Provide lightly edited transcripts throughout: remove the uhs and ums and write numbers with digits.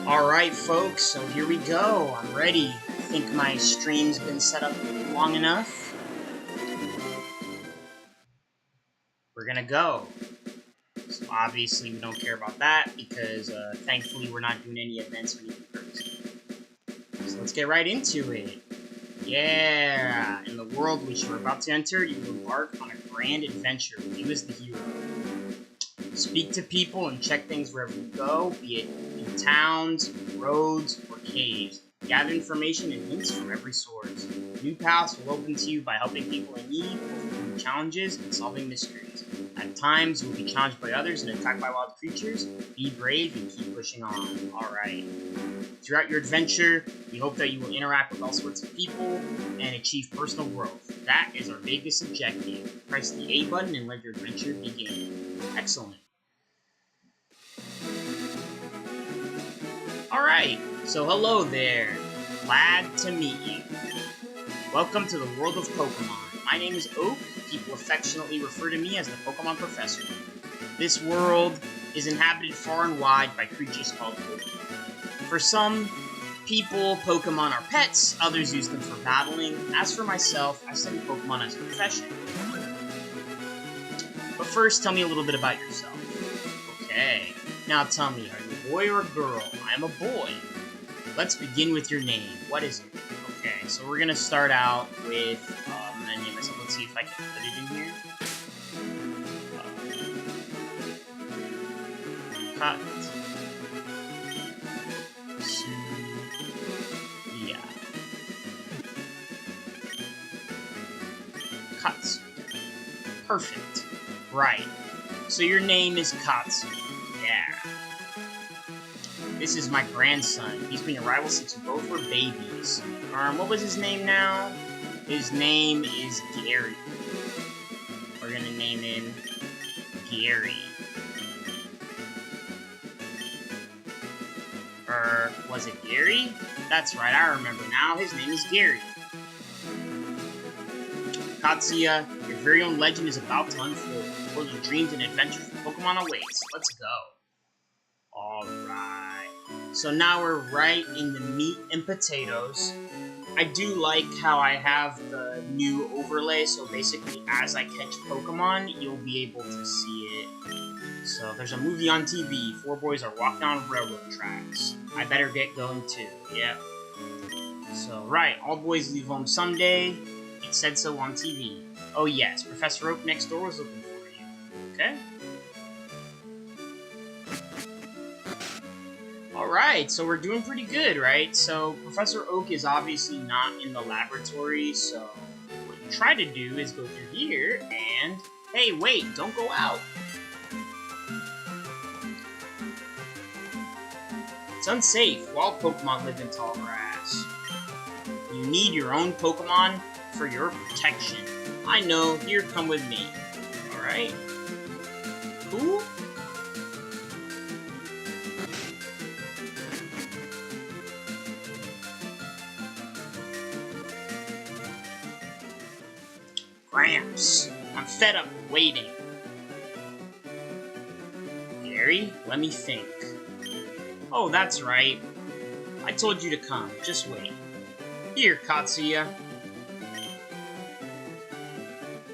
Alright folks, so here we go. I'm ready. I think my stream's been set up long enough. We're gonna go. So obviously we don't care about that because thankfully we're not doing any events or anything crazy. So let's get right into it. Yeah! In the world which you're about to enter, you will embark on a grand adventure with you as the hero. Speak to people and check things wherever you go, be it in towns, roads, or caves. Gather information and hints from every source. New paths will open to you by helping people in need, overcoming challenges, and solving mysteries. At times, you will be challenged by others and attacked by wild creatures. Be brave and keep pushing on. Alright. Throughout your adventure, we hope that you will interact with all sorts of people and achieve personal growth. That is our biggest objective. Press the A button and let your adventure begin. Excellent. Alright, so hello there. Glad to meet you. Welcome to the world of Pokemon. My name is Oak. People affectionately refer to me as the Pokemon Professor. This world is inhabited far and wide by creatures called Pokemon. For some people, Pokemon are pets, others use them for battling. As for myself, I study Pokemon as a profession. But first, tell me a little bit about yourself. Okay, now tell me, are you a boy or a girl? I am a boy. Let's begin with your name. What is it? Okay, so we're gonna start out with, I'm gonna name myself. Let's see if I can put it in here. Cut. Yeah. Katsu. Perfect. Right. So your name is Katsu. Yeah. This is my grandson. He's been a rival since we both were babies. What was his name now? His name is Gary. We're gonna name him Gary. Was it Gary? That's right, I remember now. His name is Gary. Katsuya, your very own legend is about to unfold. The world of dreams and adventures for Pokemon awaits. Let's go. Alright. So now we're right in the meat and potatoes. I do like how I have the new overlay, so basically as I catch Pokemon, you'll be able to see it. So there's a movie on TV, 4 boys are walking on railroad tracks. I better get going too, yeah. So, right, all boys leave home someday. It said so on TV. Oh yes, Professor Oak next door was looking for you. Okay. Alright, so we're doing pretty good, right? So, Professor Oak is obviously not in the laboratory, so what you try to do is go through here and... Hey, wait, don't go out! It's unsafe. Wild Pokemon live in tall grass. You need your own Pokemon for your protection. I know, here, come with me. Alright? Cool? Gramps, I'm fed up waiting. Gary, let me think. Oh, that's right. I told you to come. Just wait. Here, Katsuya.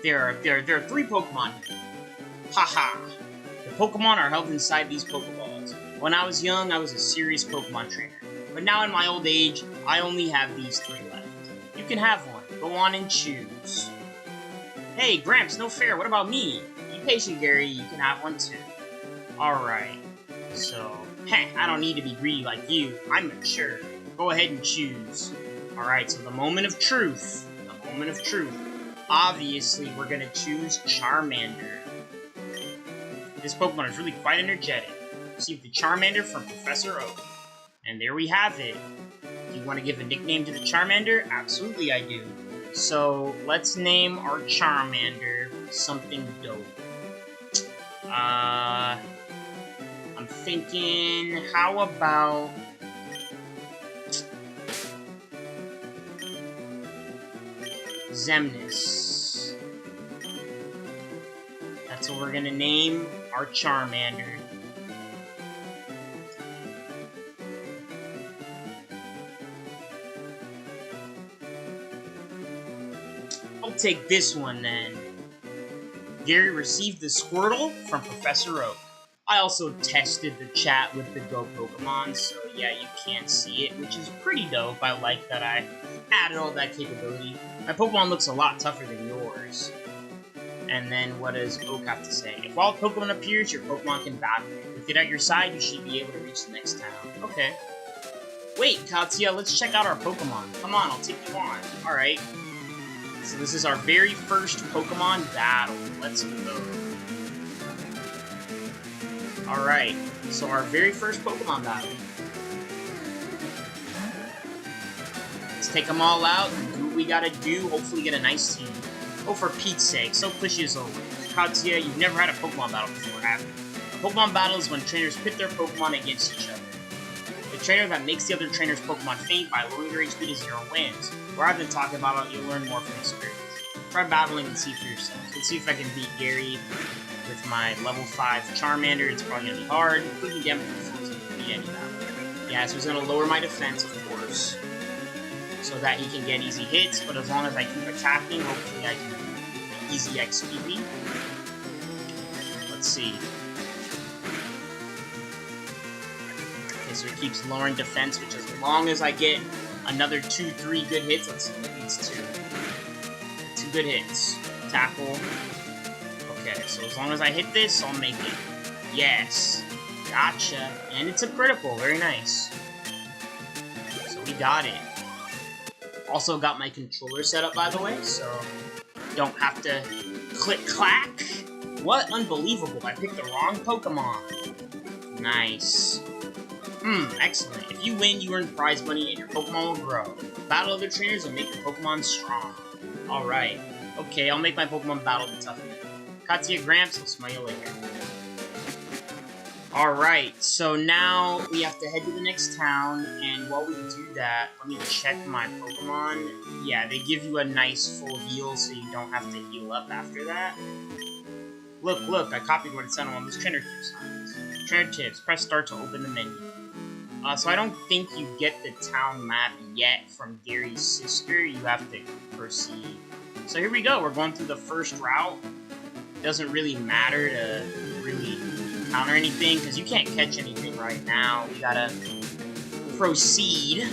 There are 3 Pokemon here. Haha. The Pokemon are held inside these Pokeballs. When I was young, I was a serious Pokemon trainer. But now in my old age, I only have these 3 left. You can have one. Go on and choose. Hey, Gramps, no fair. What about me? Be patient, Gary. You can have one too. Alright. So, I don't need to be greedy like you. I'm mature. Go ahead and choose. Alright, so the moment of truth. The moment of truth. Obviously, we're gonna choose Charmander. This Pokemon is really quite energetic. Receive the Charmander from Professor Oak. And there we have it. Do you want to give a nickname to the Charmander? Absolutely I do. So, let's name our Charmander something dope. I'm thinking, how about... Xemnas. That's what we're gonna name our Charmander. take this one then. Gary received the Squirtle from Professor Oak. I also tested the chat with the Go Pokemon, so yeah, you can't see it, which is pretty dope. I like that I added all that capability. My Pokemon looks a lot tougher than yours. And then what does Oak have to say? If wild Pokemon appears, your Pokemon can battle. With it at your side, you should be able to reach the next town. Okay. Wait, Katsuya, let's check out our Pokemon. Come on, I'll take you on. Alright. So this is our very first Pokemon battle. Let's go. Alright, so our very first Pokemon battle. Let's take them all out and do what we gotta do. Hopefully get a nice team. Oh, for Pete's sake, so pushy as always. Katsuya, you've never had a Pokemon battle before, have you? A Pokemon battle is when trainers pit their Pokemon against each other. The trainer that makes the other trainer's Pokemon faint by lowering their HP to 0 wins. Where I've been talking about it, you'll learn more from experience. Try battling and see for yourself. Let's see if I can beat Gary with my level 5 Charmander. It's probably gonna be hard. Including damage before to beat any battle. Yeah, so he's gonna lower my defense, of course, so that he can get easy hits, but as long as I keep attacking, hopefully I can easy XP. Let's see. Okay, so he keeps lowering defense, which as long as I get another 2-3 good hits, let's see, it needs 2 good hits. Tackle. Okay, so as long as I hit this, I'll make it. Yes. Gotcha. And it's a critical. Very nice. So we got it. Also got my controller set up, by the way, so don't have to click-clack. What? Unbelievable. I picked the wrong Pokemon. Nice. Excellent. If you win, you earn prize money and your Pokemon will grow. Battle other trainers and make your Pokemon strong. Alright. Okay, I'll make my Pokemon battle the tough one. Katsuya Gramps, I'll smell you later. Alright, so now we have to head to the next town, and while we do that, let me check my Pokemon. Yeah, they give you a nice full heal, so you don't have to heal up after that. Look, I copied what it said on one of those trainer tips signs. Trainer tips, press start to open the menu. So I don't think you get the town map yet from Gary's sister, you have to proceed. So here we go, we're going through the first route. Doesn't really matter to really counter anything, because you can't catch anything right now. We gotta proceed.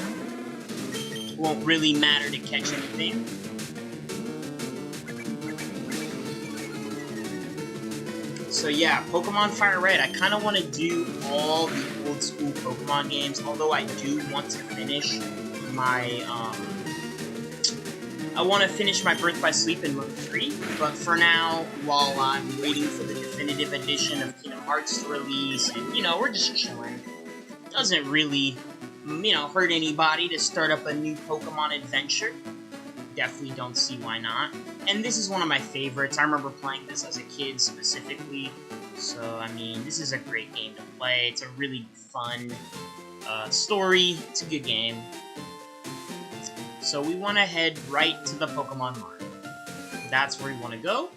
Won't really matter to catch anything. So yeah, Pokemon Fire Red. I kind of want to do all the old school Pokemon games, although I do want to finish my, I want to finish my Birth by Sleep in Mode 3, but for now, while I'm waiting for the definitive edition of Kingdom Hearts to release, and, you know, we're just chilling. Doesn't really, you know, hurt anybody to start up a new Pokemon adventure. Definitely don't see why not. And this is one of my favorites. I remember playing this as a kid specifically, so, I mean, this is a great game to play. It's a really fun story. It's a good game. So we want to head right to the Pokemon Mart. That's where we want to go.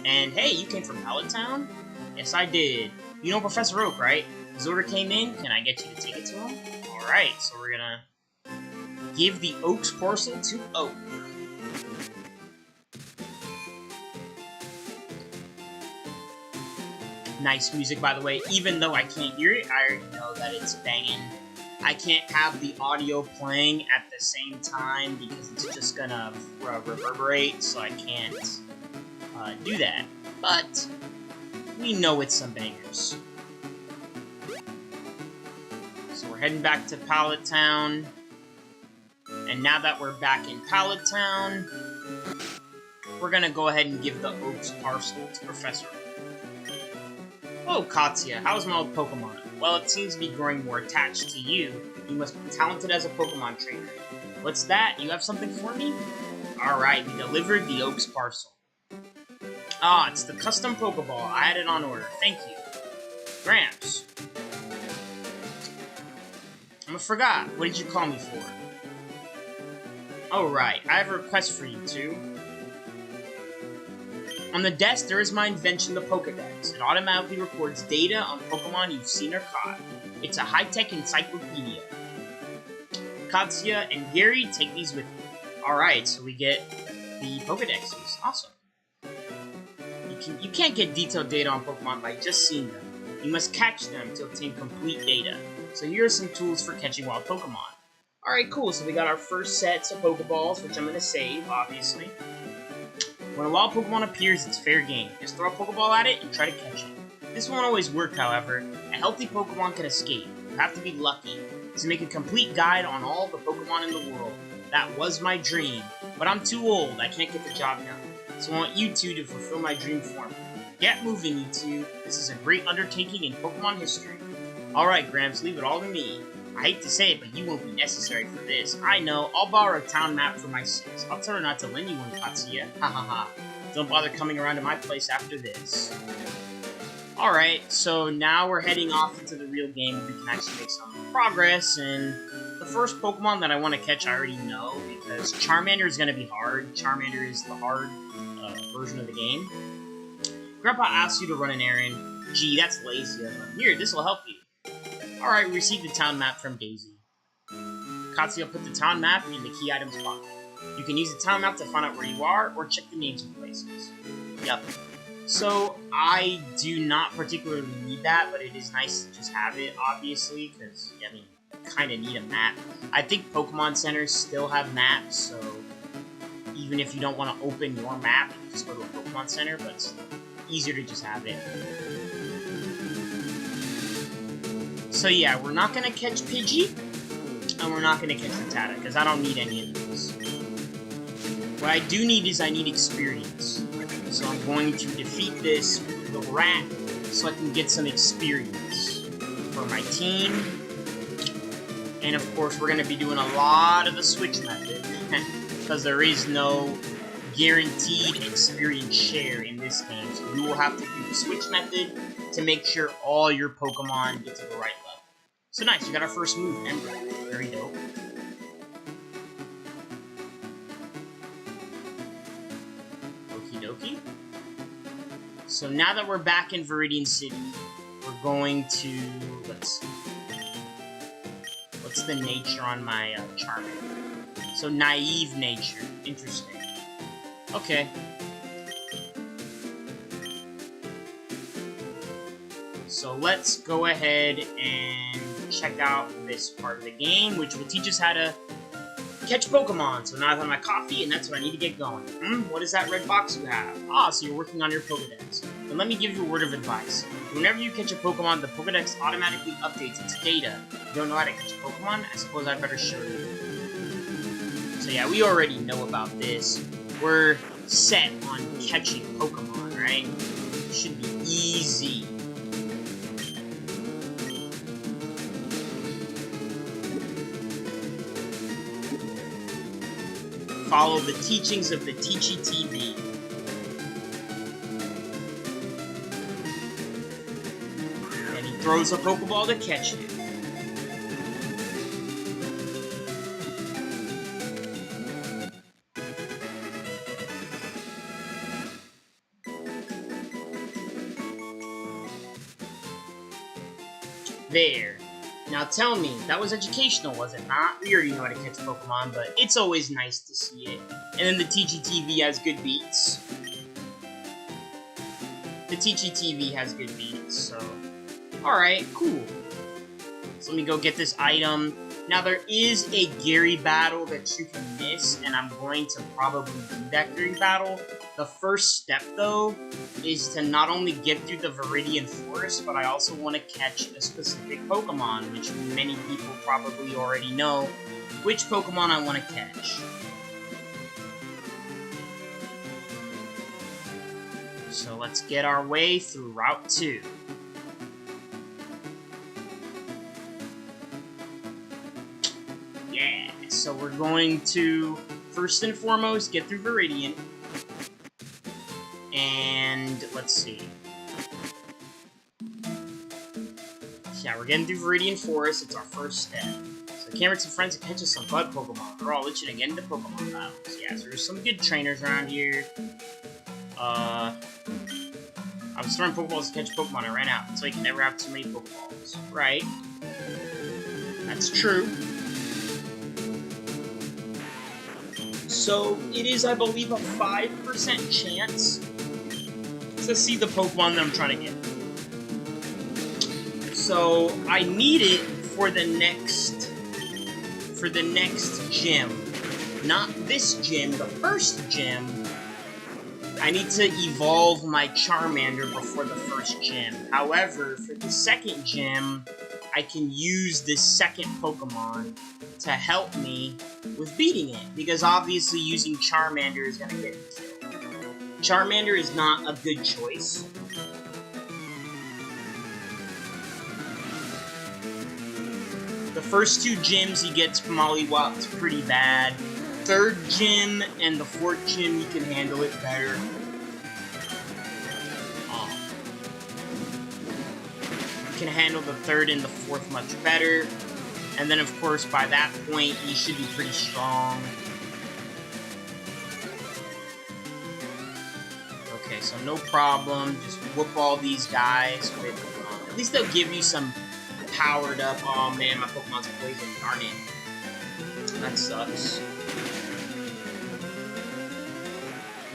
And hey, you came from Pallet Town? Yes, I did. You know Professor Oak, right? His order came in. Can I get you to take it to him? Alright, so we're gonna give the Oak's parcel to Oak. Nice music, by the way. Even though I can't hear it, I already know that it's banging. I can't have the audio playing at the same time because it's just gonna reverberate, so I can't do that. But we know it's some bangers. So we're heading back to Pallet Town. And now that we're back in Pallet Town, we're gonna go ahead and give the Oak's parcel to Professor Oak. Oh, Katsuya, how's my old Pokemon? Well, it seems to be growing more attached to you. You must be talented as a Pokemon trainer. What's that? You have something for me? Alright, we delivered the Oak's parcel. Ah, it's the custom Pokeball. I had it on order. Thank you. Gramps. I forgot. What did you call me for? Oh, right. I have a request for you, too. On the desk, there is my invention, the Pokedex. It automatically records data on Pokemon you've seen or caught. It's a high-tech encyclopedia. Katsuya and Gary, take these with you. Alright, so we get the Pokedexes. Awesome. You can't get detailed data on Pokemon by just seeing them. You must catch them to obtain complete data. So here are some tools for catching wild Pokemon. Alright, cool. So we got our first sets of Pokeballs, which I'm going to save, obviously. When a wild Pokemon appears, it's fair game. Just throw a Pokeball at it and try to catch it. This won't always work, however. A healthy Pokemon can escape. You have to be lucky. To make a complete guide on all the Pokemon in the world. That was my dream. But I'm too old. I can't get the job done. So I want you two to fulfill my dream for me. Get moving, you two. This is a great undertaking in Pokemon history. Alright, Gramps, leave it all to me. I hate to say it, but you won't be necessary for this. I know. I'll borrow a town map for my six. I'll tell her not to lend you one, Katsuya. Ha ha ha. Don't bother coming around to my place after this. Alright, so now we're heading off into the real game where we can actually make some progress, and the first Pokemon that I want to catch I already know, because Charmander is going to be hard. Charmander is the hard version of the game. Grandpa asks you to run an errand. Gee, that's lazy of him. Here, this will help you. Alright, we received the town map from Daisy. Katsuya put the town map in the key items pocket. You can use the town map to find out where you are, or check the names of places. Yep. So, I do not particularly need that, but it is nice to just have it, obviously, because, I mean, kind of need a map. I think Pokemon Centers still have maps, so even if you don't want to open your map, you just go to a Pokemon Center, but it's easier to just have it. So yeah, we're not going to catch Pidgey, and we're not going to catch Rattata, because I don't need any of these. What I do need is I need experience. So I'm going to defeat this with the rat, so I can get some experience for my team. And of course, we're going to be doing a lot of the switch method, because there is no guaranteed experience share in this game. So you will have to do the switch method to make sure all your Pokemon get to the right level. So nice, we got our first move, Ember. Very dope. Okie dokie. So now that we're back in Viridian City, we're going to... let's see. What's the nature on my Charmander? So naive nature. Interesting. Okay. So let's go ahead and check out this part of the game, which will teach us how to catch Pokemon. So now I've had my coffee, and that's what I need to get going. What is that red box you have? Ah, so you're working on your Pokedex. Then let me give you a word of advice. Whenever you catch a Pokemon, the Pokedex automatically updates its data. If you don't know how to catch a Pokemon, I suppose I'd better show you. So yeah, we already know about this. We're set on catching Pokemon, right? It should be easy. Follow the teachings of the Teachy TV. And he throws a Pokeball to catch it. There. Now tell me, that was educational, was it not? We already know how to catch Pokemon, but it's always nice to see it. And then the TGTV has good beats. The TGTV has good beats, so... Alright, cool. So let me go get this item. Now there is a Gary battle that you can miss, and I'm going to probably do that Gary battle. The first step, though, is to not only get through the Viridian Forest, but I also want to catch a specific Pokemon, which many people probably already know which Pokemon I want to catch. So let's get our way through Route 2. Yeah, so we're going to, first and foremost, get through Viridian. And let's see. Yeah, we're getting through Viridian Forest. It's our first step. So Cameron's some friends to catch us some bug Pokemon. They're all itching to get into Pokemon battles. Yeah, so there's some good trainers around here. I was throwing Pokeballs to catch Pokemon. I ran out, so you can never have too many Pokeballs. Right. That's true. So it is, I believe, a 5% chance to see the Pokemon that I'm trying to get. So I need it for the next gym. Not this gym, the first gym. I need to evolve my Charmander before the first gym. However, for the second gym, I can use this second Pokemon to help me with beating it. Because obviously using Charmander is going to get me killed. Charmander is not a good choice. The first two gyms he gets mollywopped pretty bad. Third gym and the fourth gym he can handle it better. Can handle the third and the fourth much better. And then of course by that point he should be pretty strong. Okay, so no problem. Just whoop all these guys with at least they'll give you some powered up. Oh man, my Pokemon's poison, darn it. That sucks.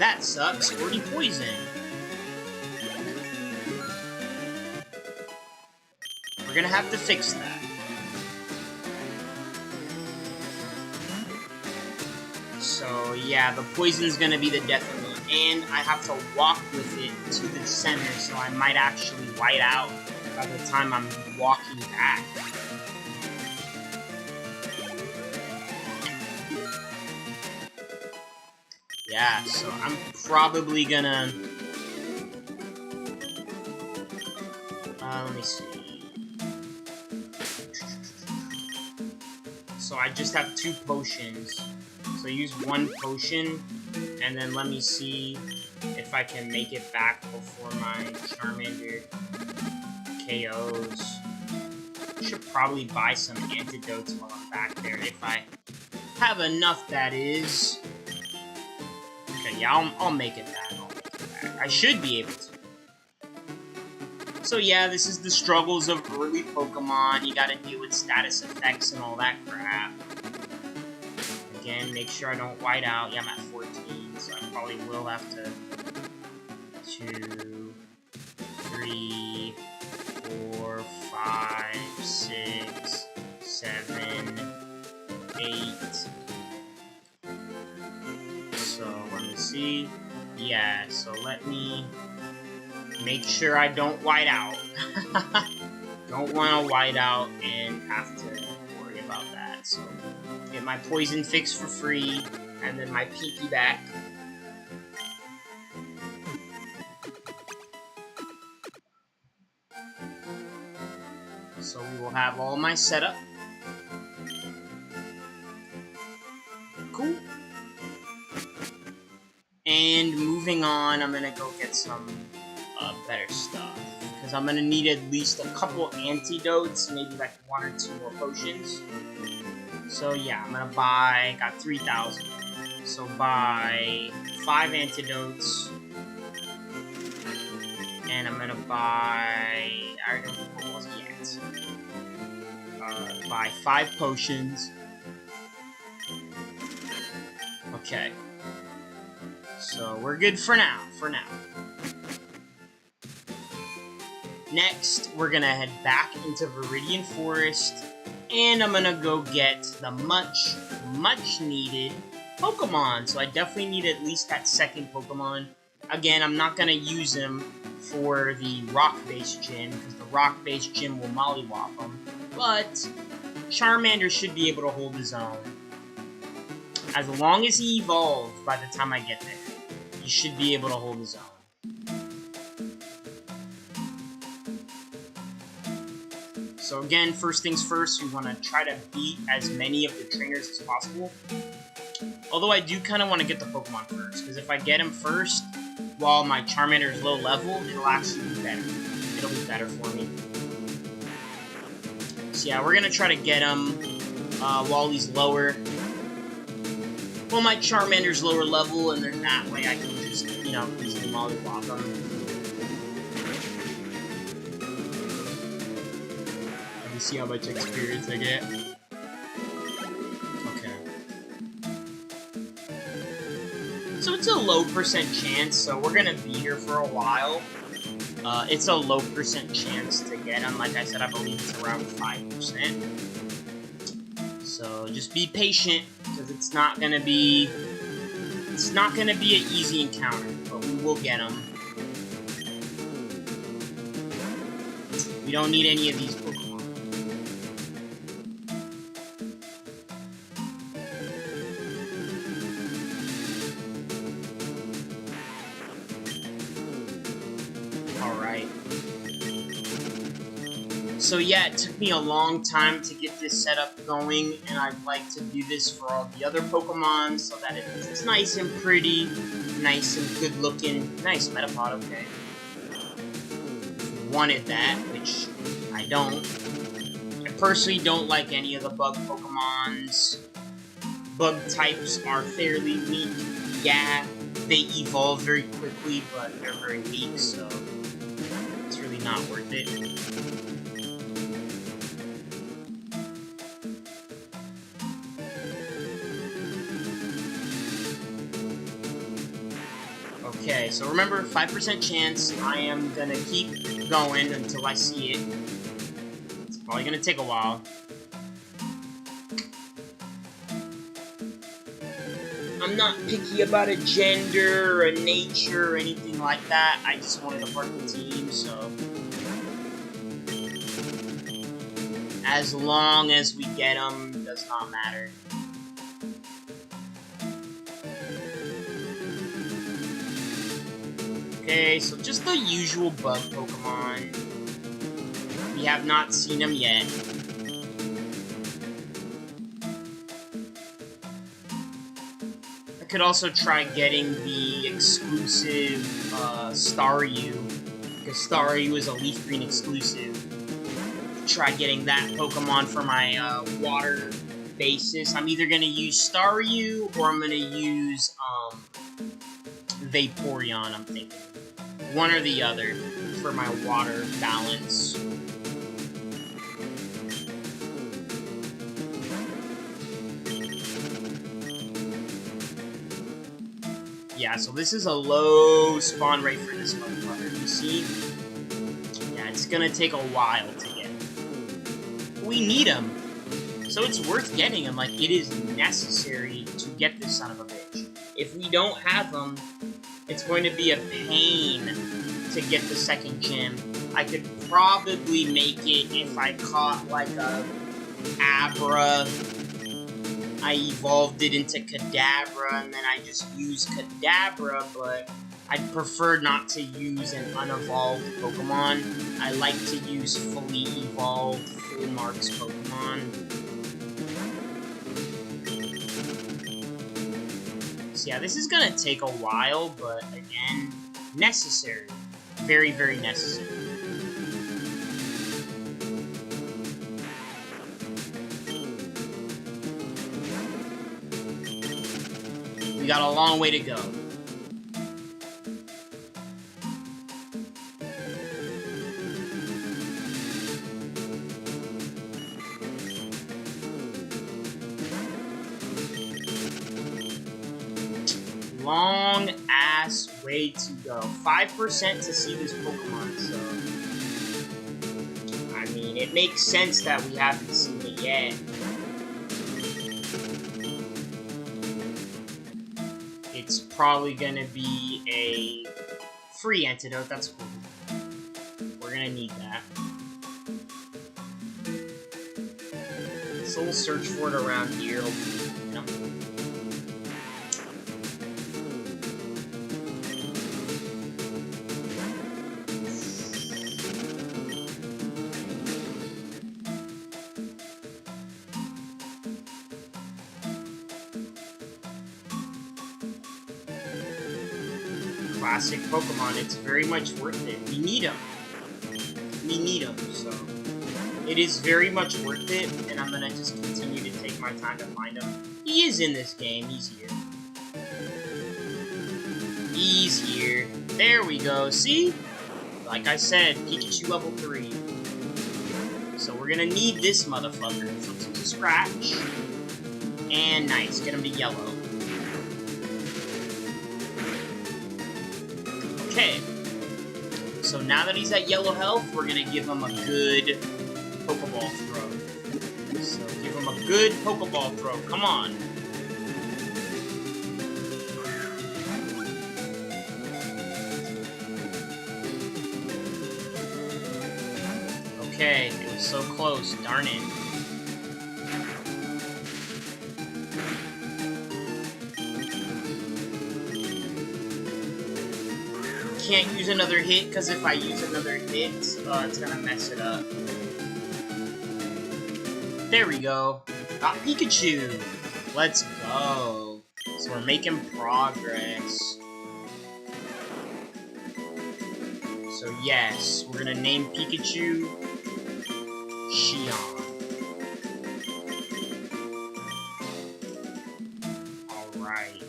That sucks. Already poison. We're gonna have to fix that. So yeah, the poison's gonna be the death of me. And I have to walk with it to the center, so I might actually white out by the time I'm walking back. Yeah, so I'm probably gonna... let me see. So I just have 2 potions. So use 1 potion, and then let me see if I can make it back before my Charmander KOs. Should probably buy some antidotes while I'm back there, if I have enough, that is. Okay, yeah, I'll make it back. I should be able to. So yeah, this is the struggles of early Pokemon. You gotta deal with status effects and all that crap. Again, make sure I don't white out. Yeah, I'm at 14, so I probably will have to... 2, 3, 4, 5, 6, 7, 8. So, let me see. Yeah, so let me make sure I don't white out. Don't want to white out and have to worry about that. So, get my poison fix for free, and then my PP back. So we will have all my setup. Cool. And moving on, I'm gonna go get some better stuff. Because I'm gonna need at least a couple antidotes, maybe like 1 or 2 more potions. So yeah, I'm gonna buy, got 3,000. So buy 5 antidotes. And I'm gonna buy, I already don't know what was yet. Buy 5 potions. Okay. So we're good for now, Next, we're gonna head back into Viridian Forest, and I'm gonna go get the much needed Pokemon. So I definitely need at least that second Pokemon. Again, I'm not gonna use him for the rock-based gym, because the rock-based gym will mollywop him, but Charmander should be able to hold his own. As long as he evolves by the time I get there, he should be able to hold his own. So again, first things first, we want to try to beat as many of the trainers as possible. Although I do kind of want to get the Pokemon first, because if I get him first, while my Charmander is low level, it'll actually be better. It'll be better for me. So yeah, we're going to try to get him while he's lower. Well, my Charmander's lower level, and then that way I can just, you know, easily mollywop him. Let me see how much experience I get. Okay. it's a low percent chance, so we're gonna be here for a while. It's a low percent chance to get him. Like I said, I believe it's around 5%. So just be patient, because it's not gonna be an easy encounter, but we will get him. We don't need any of these Pokemon. Alright. So yeah, it took me a long time to get this setup going, and I'd like to do this for all the other Pokemon so that it's nice and pretty, nice and good looking. Nice Metapod, okay. Wanted that, which I don't. I personally don't like any of the bug Pokemons. Bug types are fairly weak. Yeah, they evolve very quickly, but they're very weak, so it's really not worth it. Okay, so remember, 5% chance. I am gonna keep going until I see it. It's probably gonna take a while. I'm not picky about a gender or a nature or anything like that. I just wanted to part the team, so... as long as we get them, does not matter. Okay, so just the usual bug Pokemon. We have not seen them yet. I could also try getting the exclusive Staryu, because Staryu is a Leaf Green exclusive. Try getting that Pokemon for my water basis. I'm either going to use Staryu or I'm going to use Vaporeon, I'm thinking. One or the other for my water balance. Yeah, so this is a low spawn rate for this motherfucker, you see? Yeah, it's gonna take a while to get him. We need him, so it's worth getting him. Like, it is necessary to get this son of a bitch. If we don't have him, it's going to be a pain to get the second gym. I could probably make it if I caught, like, a Abra. I evolved it into Kadabra, and then I just used Kadabra, but I'd prefer not to use an unevolved Pokemon. I like to use fully evolved, full marks Pokemon. So yeah, this is gonna take a while, but again, necessary. Very, very necessary. We got a long way to go. Long ass way to go. 5% to see this Pokemon, so I mean, it makes sense that we haven't seen it yet. It's probably gonna be a free antidote. That's cool. We're gonna need that. So we'll search for it around here. Hopefully, you know. Classic Pokemon, it's very much worth it. We need them. We need them, so it is very much worth it, and I'm gonna just continue to take my time to find him. He is in this game. He's here. He's here. There we go. See? Like I said, Pikachu level 3. So we're gonna need this motherfucker. Flip him to scratch. And nice. Get him to yellow. Okay. So now that he's at yellow health, we're gonna give him a good Pokeball throw. So give him a good Pokeball throw. Come on. Okay, it was so close. Darn it. Can't use another hit, because if I use another hit, it's gonna mess it up. There we go. Got Pikachu. Let's go. So we're making progress. So yes, we're gonna name Pikachu Xion. Alright.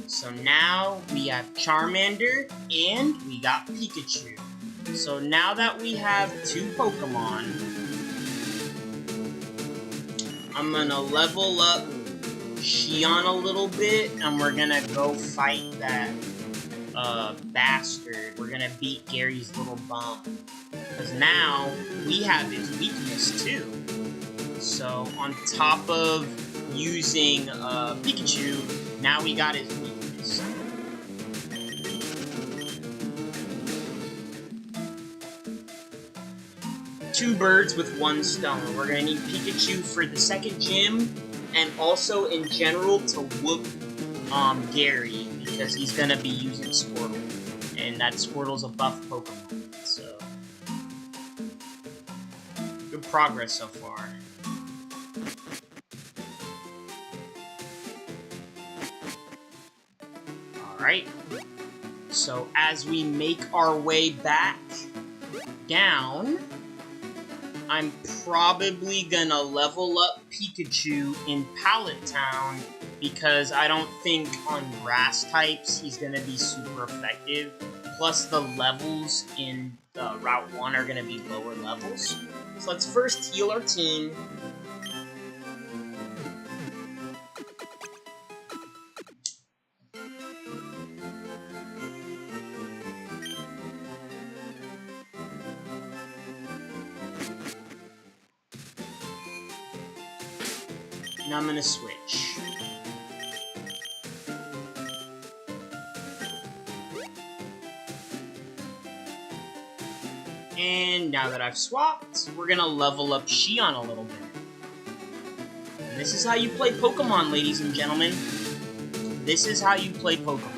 So now we have Charmander and we got Pikachu. So now that we have 2 Pokemon, I'm gonna level up Xion a little bit and we're gonna go fight that bastard. We're gonna beat Gary's little bum. Because now we have his weakness too. So on top of using Pikachu, now we got his weakness. Two birds with one stone. We're gonna need Pikachu for the second gym, and also in general to whoop Gary, because he's gonna be using Squirtle. And that Squirtle's a buff Pokemon, so good progress so far. Alright, so as we make our way back down, I'm probably gonna level up Pikachu in Pallet Town, because I don't think on grass types he's gonna be super effective. Plus the levels in Route 1 are gonna be lower levels. So let's first heal our team. Now I'm gonna switch. And now that I've swapped, we're gonna level up Xion a little bit. And this is how you play Pokemon, ladies and gentlemen. This is how you play Pokemon.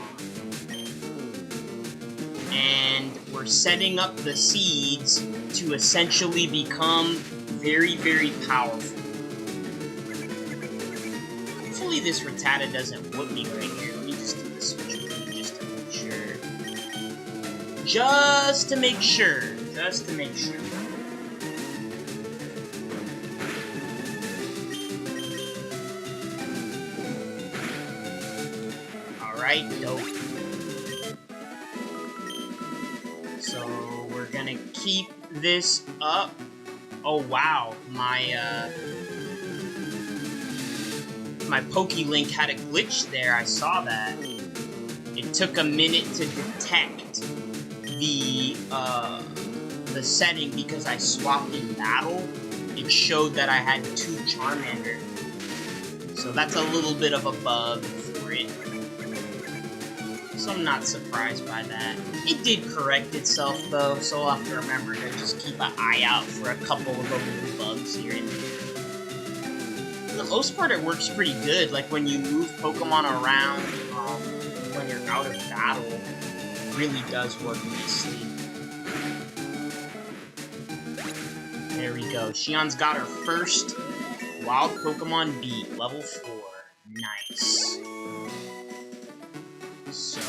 And we're setting up the seeds to essentially become very, very powerful. Hopefully this Rattata doesn't whoop me right here. Let me just do the switch just to make sure. Just to make sure. Just to make sure. Alright, dope. So we're gonna keep this up. Oh wow, my PokeLink had a glitch there, I saw that. It took a minute to detect the setting because I swapped in battle. It showed that I had 2 Charmander. So that's a little bit of a bug for it. So I'm not surprised by that. It did correct itself though, so I'll have to remember to just keep an eye out for a couple of little bugs here and there. For the most part, it works pretty good. Like when you move Pokemon around when you're out of battle, it really does work nicely. There we go. Xion's got her first wild Pokemon beat, level 4. Nice. So,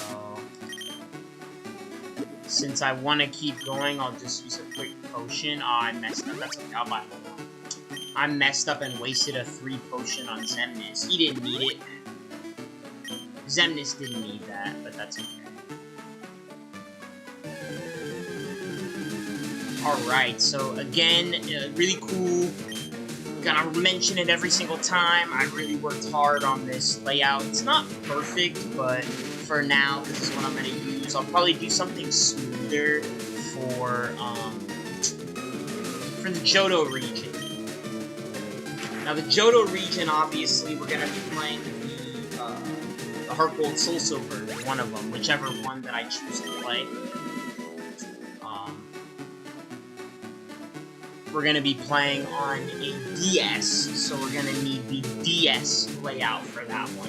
since I want to keep going, I'll just use a quick potion. Oh, I messed up. That's okay. I'll buy one. I messed up and wasted a 3 potion on Xemnas. He didn't need it. Xemnas didn't need that, but that's okay. Alright, so again, really cool. Gonna mention it every single time. I really worked hard on this layout. It's not perfect, but for now, this is what I'm gonna use. I'll probably do something smoother for the Johto region. Now the Johto region, obviously, we're gonna be playing the Heart Gold Soul Silver, one of them, whichever one that I choose to play. We're gonna be playing on a DS, so we're gonna need the DS layout for that one.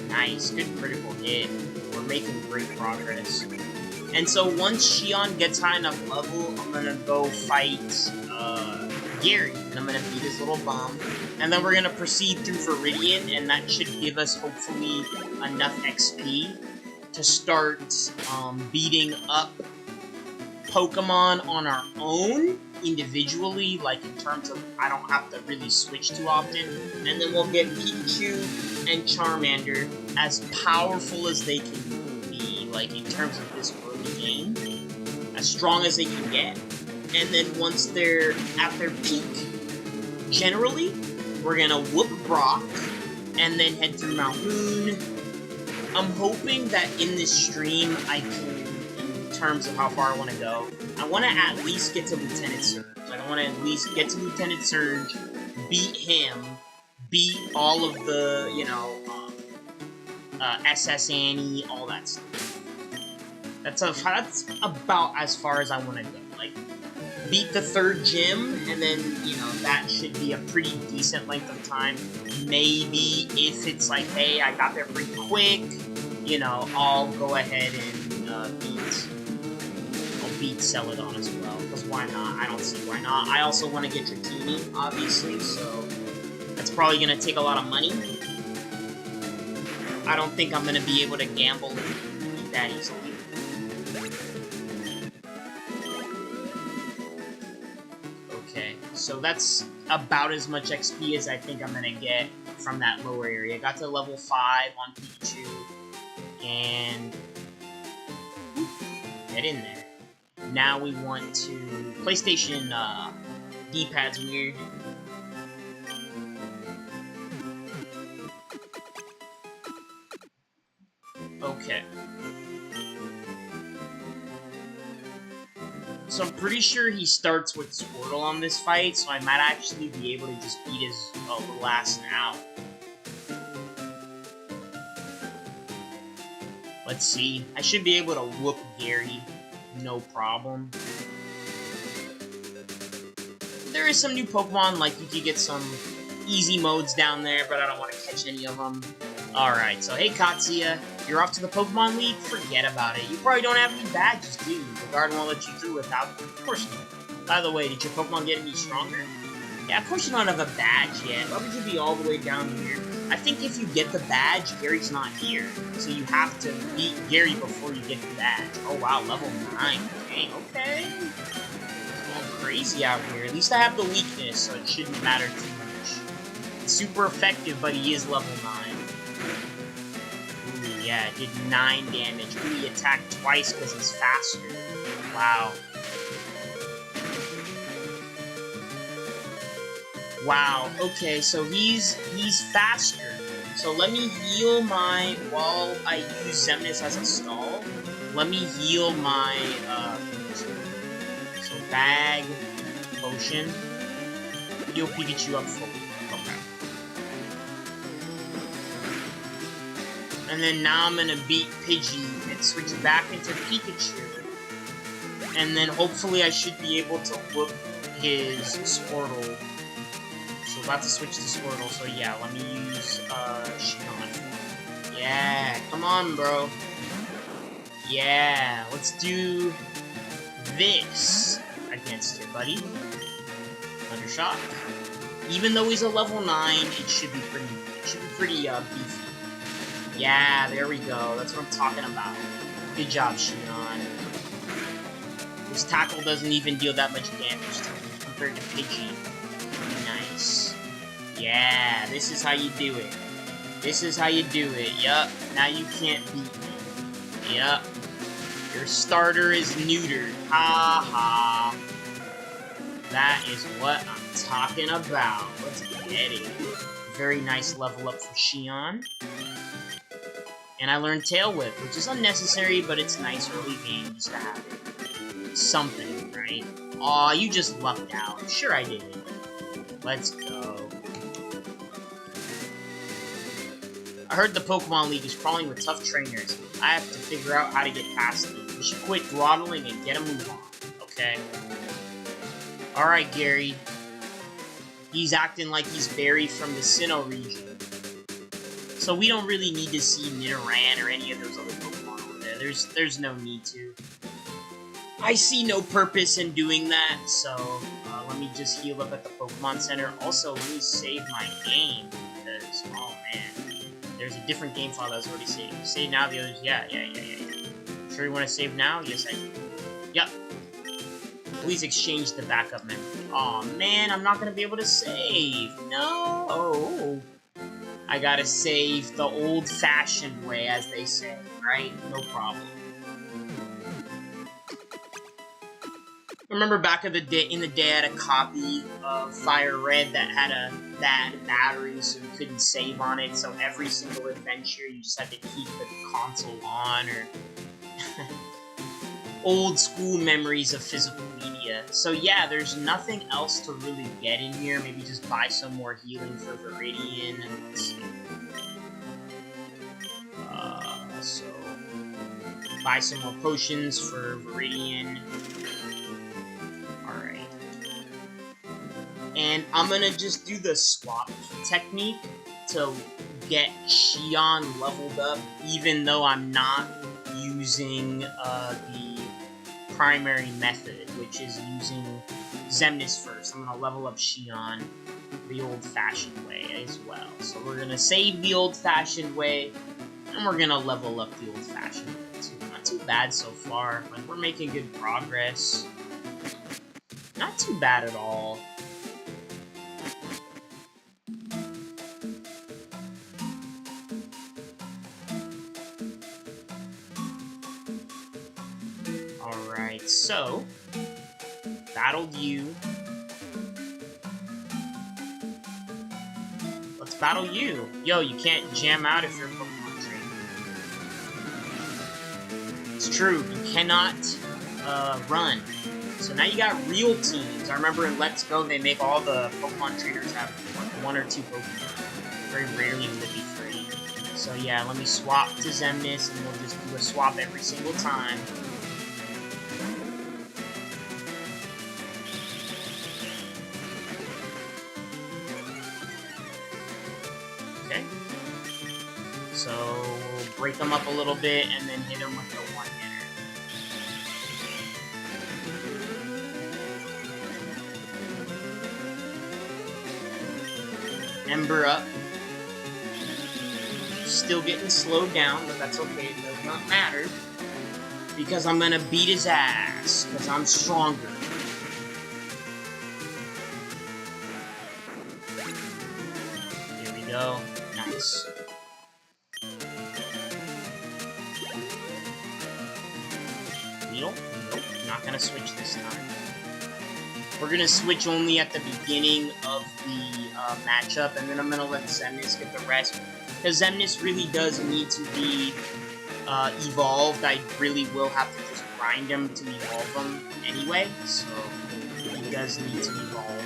Nice, good critical hit. We're making great progress. And so once Xion gets high enough level, I'm gonna go fight Gary, and I'm gonna beat his little bomb. And then we're gonna proceed through Viridian, and that should give us, hopefully, enough XP to start beating up Pokemon on our own, individually, like in terms of I don't have to really switch too often. And then we'll get Pikachu and Charmander as powerful as they can be, like in terms of this early game, as strong as they can get. And then once they're at their peak, generally, we're gonna whoop Brock, and then head through Mount Moon. I'm hoping that in this stream, I can, in terms of how far I want to go, I want to at least get to Lieutenant Surge. Like, I want to at least get to Lieutenant Surge, beat him, beat all of the, you know, SS Annie, all that stuff. That's about as far as I want to go. Like, beat the third gym, and then, you know, that should be a pretty decent length of time. Maybe if it's like, hey, I got there pretty quick, you know, I'll go ahead and beat Celadon as well, because why not? I don't see why not. I also want to get Dratini, obviously, so that's probably going to take a lot of money. I don't think I'm going to be able to gamble and beat that easily. Okay, so that's about as much XP as I think I'm going to get from that lower area. I got to level 5 on Pikachu, and get in there. Now we want to... PlayStation D-pad's weird. Okay. So I'm pretty sure he starts with Squirtle on this fight, so I might actually be able to just beat his little ass now. Let's see. I should be able to whoop Gary. No problem. There is some new Pokemon, like you could get some easy modes down there, but I don't want to catch any of them. Alright, so hey Katsuya, you're off to the Pokemon League? Forget about it. You probably don't have any badges, do you? The garden won't let you through without them. Of course not. By the way, did your Pokemon get any stronger? Yeah, of course you don't have a badge yet. Why would you be all the way down here? I think if you get the badge, Gary's not here. So you have to beat Gary before you get the badge. Oh wow, level 9. Dang, okay. It's going crazy out here. At least I have the weakness, so it shouldn't matter too much. It's super effective, but he is level 9. Ooh, yeah, it did 9 damage. Ooh, he attacked twice because he's faster. Wow. Wow, okay, so he's faster. So let me heal my, while I use Xemnas as a stall, let me heal my, so bag, potion, heal Pikachu up fully. Okay. And then now I'm gonna beat Pidgey and switch back into Pikachu. And then hopefully I should be able to whoop his Squirtle. So about to switch to Squirtle, so yeah, let me use, Xion. Yeah, come on, bro. Yeah, let's do this against you, buddy. Undershot. Even though he's a level 9, it should be pretty beefy. Yeah, there we go. That's what I'm talking about. Good job, Xion. His tackle doesn't even deal that much damage to him compared to Pidgey. Nice. Yeah, this is how you do it. This is how you do it. Yup. Now you can't beat me. Yup. Your starter is neutered. Ha ha. That is what I'm talking about. Let's get it. Very nice level up for Xion. And I learned Tail Whip, which is unnecessary, but it's nice early game just to have it. Something, right? Aw, you just lucked out. Sure I did. Let's go. I heard the Pokemon League is crawling with tough trainers. I have to figure out how to get past them. We should quit dawdling and get a move on. Okay. Alright, Gary. He's acting like he's Barry from the Sinnoh region. So we don't really need to see Nidoran or any of those other Pokemon over there. There's no need to. I see no purpose in doing that, so let me just heal up at the Pokemon Center. Also, let me save my game, because, oh man, there's a different game file that was already saved. Save now, the others, yeah. Sure you want to save now? Yes, I do. Yep. Please exchange the backup memory. Aw, man, I'm not going to be able to save. No! I gotta save the old-fashioned way, as they say, right? No problem. Remember back in the day, I had a copy of Fire Red that had a bad battery, so you couldn't save on it, so every single adventure you just had to keep the console on, or old school memories of physical media. So yeah, there's nothing else to really get in here. Maybe just buy some more healing for Viridian. Let's see. So buy some more potions for Viridian. Alright. And I'm gonna just do the swap technique to get Xion leveled up, even though I'm not using the primary method, which is using Xemnas first. I'm gonna level up Xion the old-fashioned way as well. So we're gonna save the old-fashioned way, and we're gonna level up the old-fashioned way too. Not too bad so far. Like, we're making good progress. Not too bad at all. Alright, so battled you. Let's battle you. Yo, you can't jam out if you're a Pokemon trainer. It's true, you cannot run. So now you got real teams. I remember in Let's Go, they make all the Pokemon trainers have like 1 or 2 Pokemon. Very rarely will it be 3. So yeah, let me swap to Xemnas, and we'll just do a swap every single time. Okay. So we'll break them up a little bit, and then hit them with the one-hitter. Ember up. Still getting slowed down, but that's okay. It does not matter. Because I'm gonna beat his ass. Because I'm stronger. Here we go. Nice. Needle? Nope. Not gonna switch this time. We're gonna switch only at the beginning of the matchup, and then I'm gonna let Xemnas get the rest. Because Xemnas really does need to be evolved. I really will have to just grind him to evolve him anyway, so he does need to evolve.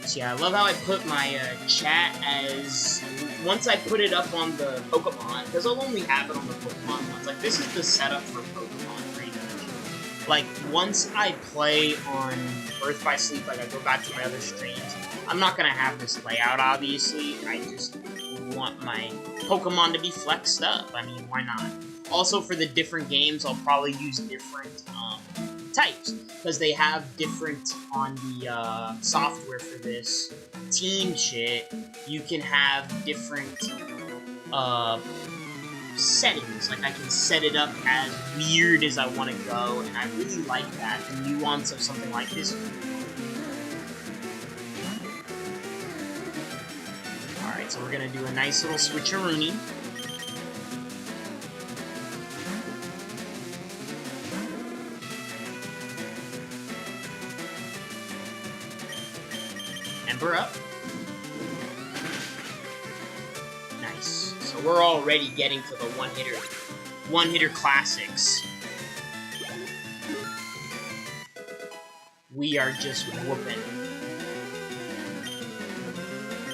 So yeah, I love how I put my chat as... Once I put it up on the Pokemon, because I'll only have it on the Pokemon ones. Like, this is the setup for Pokemon, pretty much. Like, once I play on Birth by Sleep, like, I go back to my other streams, I'm not going to have this layout, obviously. I just want my Pokemon to be flexed up. I mean, why not? Also, for the different games, I'll probably use different types, because they have different on the software for this team shit. You can have different settings. Like, I can set it up as weird as I want to go, and I really like that. The nuance of something like this. Alright, Alright, so we're gonna do a nice little switcheroonie. Ember up. Nice. So we're already getting to the one-hitter classics. We are just whooping.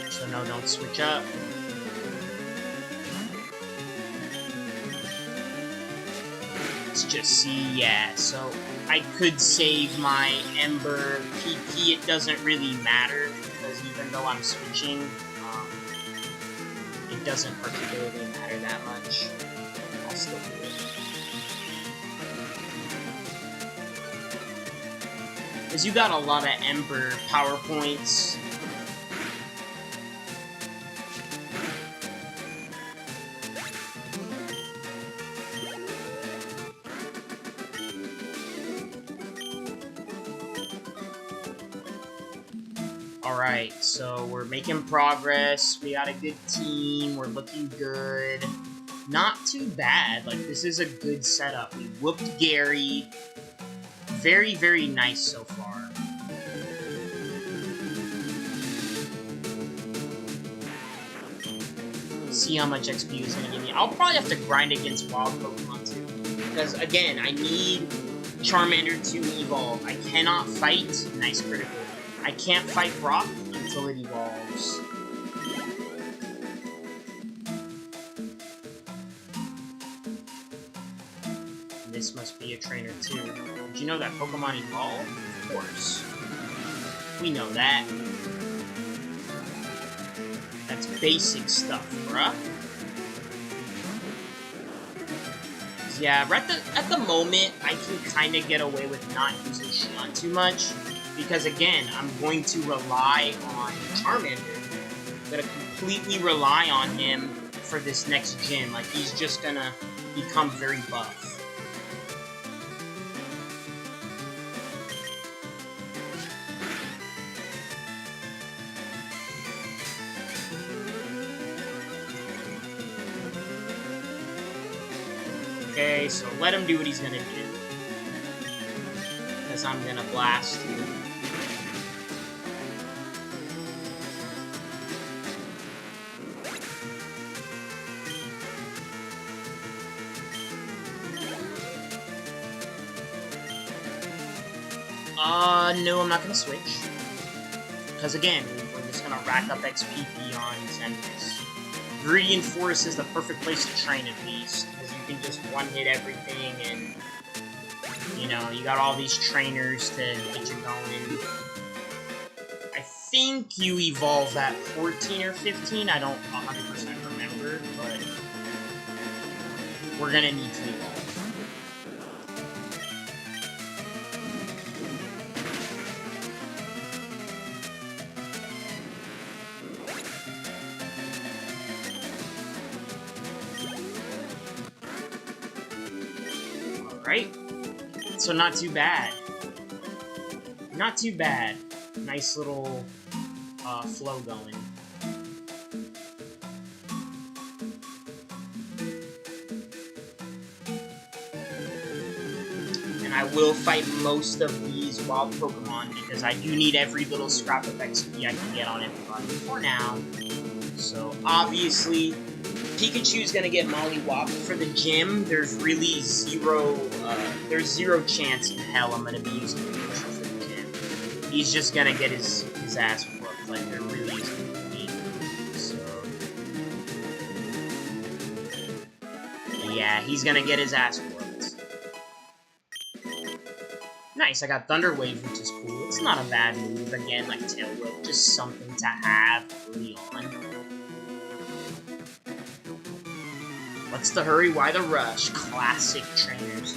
So no, don't switch up. Let's just see, yeah, so I could save my Ember PP, it doesn't really matter, because even though I'm switching, it doesn't particularly matter that much. I'll still do it. Because you got a lot of Ember power points. Alright, so we're making progress, we got a good team, we're looking good. Not too bad, like, this is a good setup. We whooped Gary. Very, very nice so far. See how much XP is gonna give me. I'll probably have to grind against wild Pokemon too. Because, again, I need Charmander to evolve. I cannot fight. Nice critical. I can't fight Brock until it evolves. This must be a trainer too. Did you know that Pokemon evolve? Of course. We know that. That's basic stuff, bruh. Yeah, right at the moment, I can kind of get away with not using Shion too much. Because again, I'm going to rely on Charmander. I'm going to completely rely on him for this next gym. Like, he's just going to become very buff. Okay, so let him do what he's going to do. Because I'm going to blast you. No, I'm not gonna switch. Because again, we're just gonna rack up XP beyond Xemnas. Viridian Forest is the perfect place to train at least, because you can just one-hit everything and, you know, you got all these trainers to get you going. I think you evolve at 14 or 15, I don't 100% remember, but we're gonna need to evolve. Right? So not too bad. Not too bad. Nice little flow going. And I will fight most of these wild Pokemon because I do need every little scrap of XP I can get on everybody for now. So obviously, Pikachu's gonna get mollywopped for the gym. There's really zero chance in hell I'm gonna be using Pikachu for the gym. He's just gonna get his ass whooped, like there really isn't a need. So yeah, he's gonna get his ass whooped. Nice, I got Thunder Wave, which is cool. It's not a bad move, again, like Tail Whip, just something to have early on. What's the hurry? Why the rush? Classic trainers.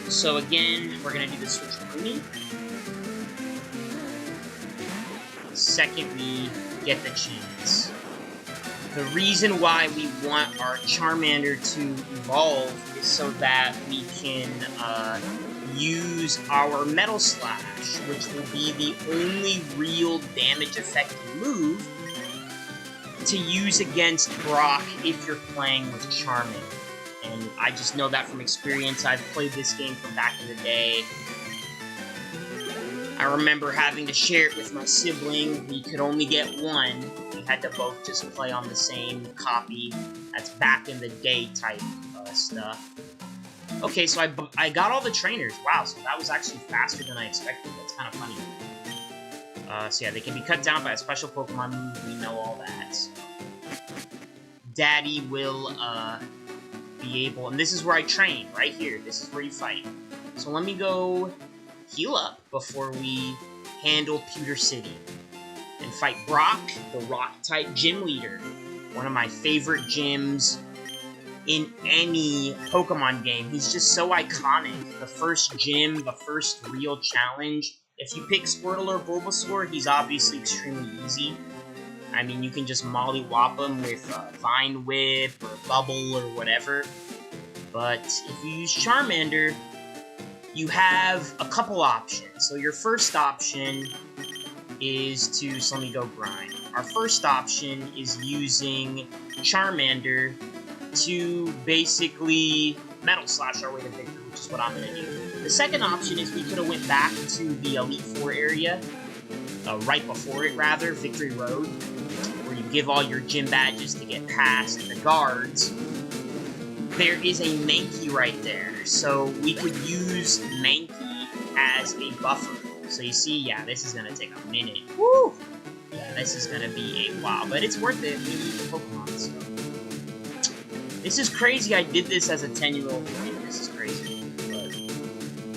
So again, we're gonna do the switcheroonie. The second we get the chance. The reason why we want our Charmander to evolve is so that we can use our Metal Slash, which will be the only real damage affecting move to use against Brock if you're playing with Charmin. And I just know that from experience. I've played this game from back in the day. I remember having to share it with my sibling. We could only get one. We had to both just play on the same copy. That's back in the day type stuff. Okay, so I got all the trainers. Wow, so that was actually faster than I expected. That's kind of funny. So yeah, they can be cut down by a special Pokemon move. We know all that. So. Daddy will be able... And this is where I train, right here. This is where you fight. So let me go heal up before we handle Pewter City. And fight Brock, the Rock-type gym leader. One of my favorite gyms in any Pokemon game. He's just so iconic. The first gym, the first real challenge. If you pick Squirtle or Bulbasaur, he's obviously extremely easy. I mean, you can just mollywop him with Vine Whip or Bubble or whatever. But if you use Charmander, you have a couple options. So your first option is to... So let me go grind. Our first option is using Charmander to basically Metal Slash our way to victory, which is what I'm going to do. The second option is we could have went back to the Elite Four area, right before it rather, Victory Road, where you give all your gym badges to get past the guards. There is a Mankey right there, so we could use Mankey as a buffer. So you see, yeah, this is going to take a minute. Woo! Yeah, this is going to be a while, but it's worth it. We need the Pokemon, so... This is crazy. I did this as a 10-year-old boy. This is crazy. But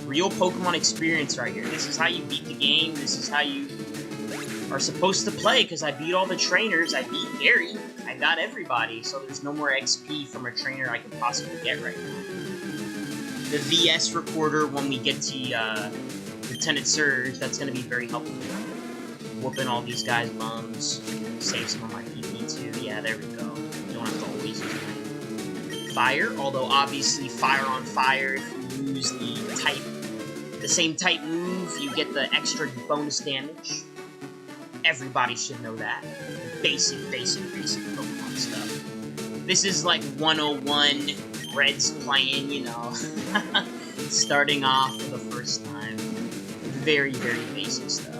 real Pokemon experience right here. This is how you beat the game. This is how you are supposed to play, because I beat all the trainers. I beat Gary. I got everybody, so there's no more XP from a trainer I can possibly get right now. The VS recorder, when we get to Lieutenant Surge, that's going to be very helpful. Whooping all these guys' bums. Save some of my PP too. Yeah, there we go. You don't have to always use Fire, although obviously Fire on Fire, if you use the same type move, you get the extra bonus damage. Everybody should know that. Basic Pokemon stuff. This is like 101 Reds playing, you know, starting off for the first time. Very, very basic stuff.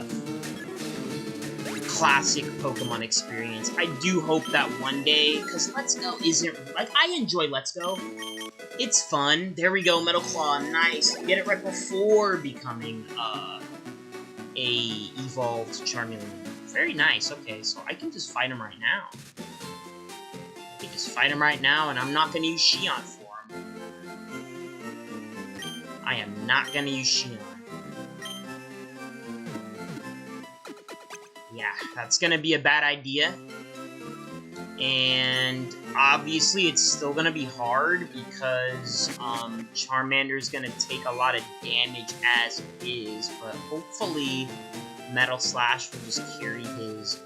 Classic Pokemon experience. I do hope that one day, because Let's Go isn't... Like, I enjoy Let's Go. It's fun. There we go, Metal Claw. Nice. Get it right before becoming, a evolved Charmeleon. Very nice. Okay, so I can just fight him right now. I can just fight him right now, and I'm not going to use Xion for him. I am not going to use Xion. Yeah, that's gonna be a bad idea. And obviously it's still gonna be hard because Charmander's gonna take a lot of damage as it is, but hopefully Metal Slash will just carry his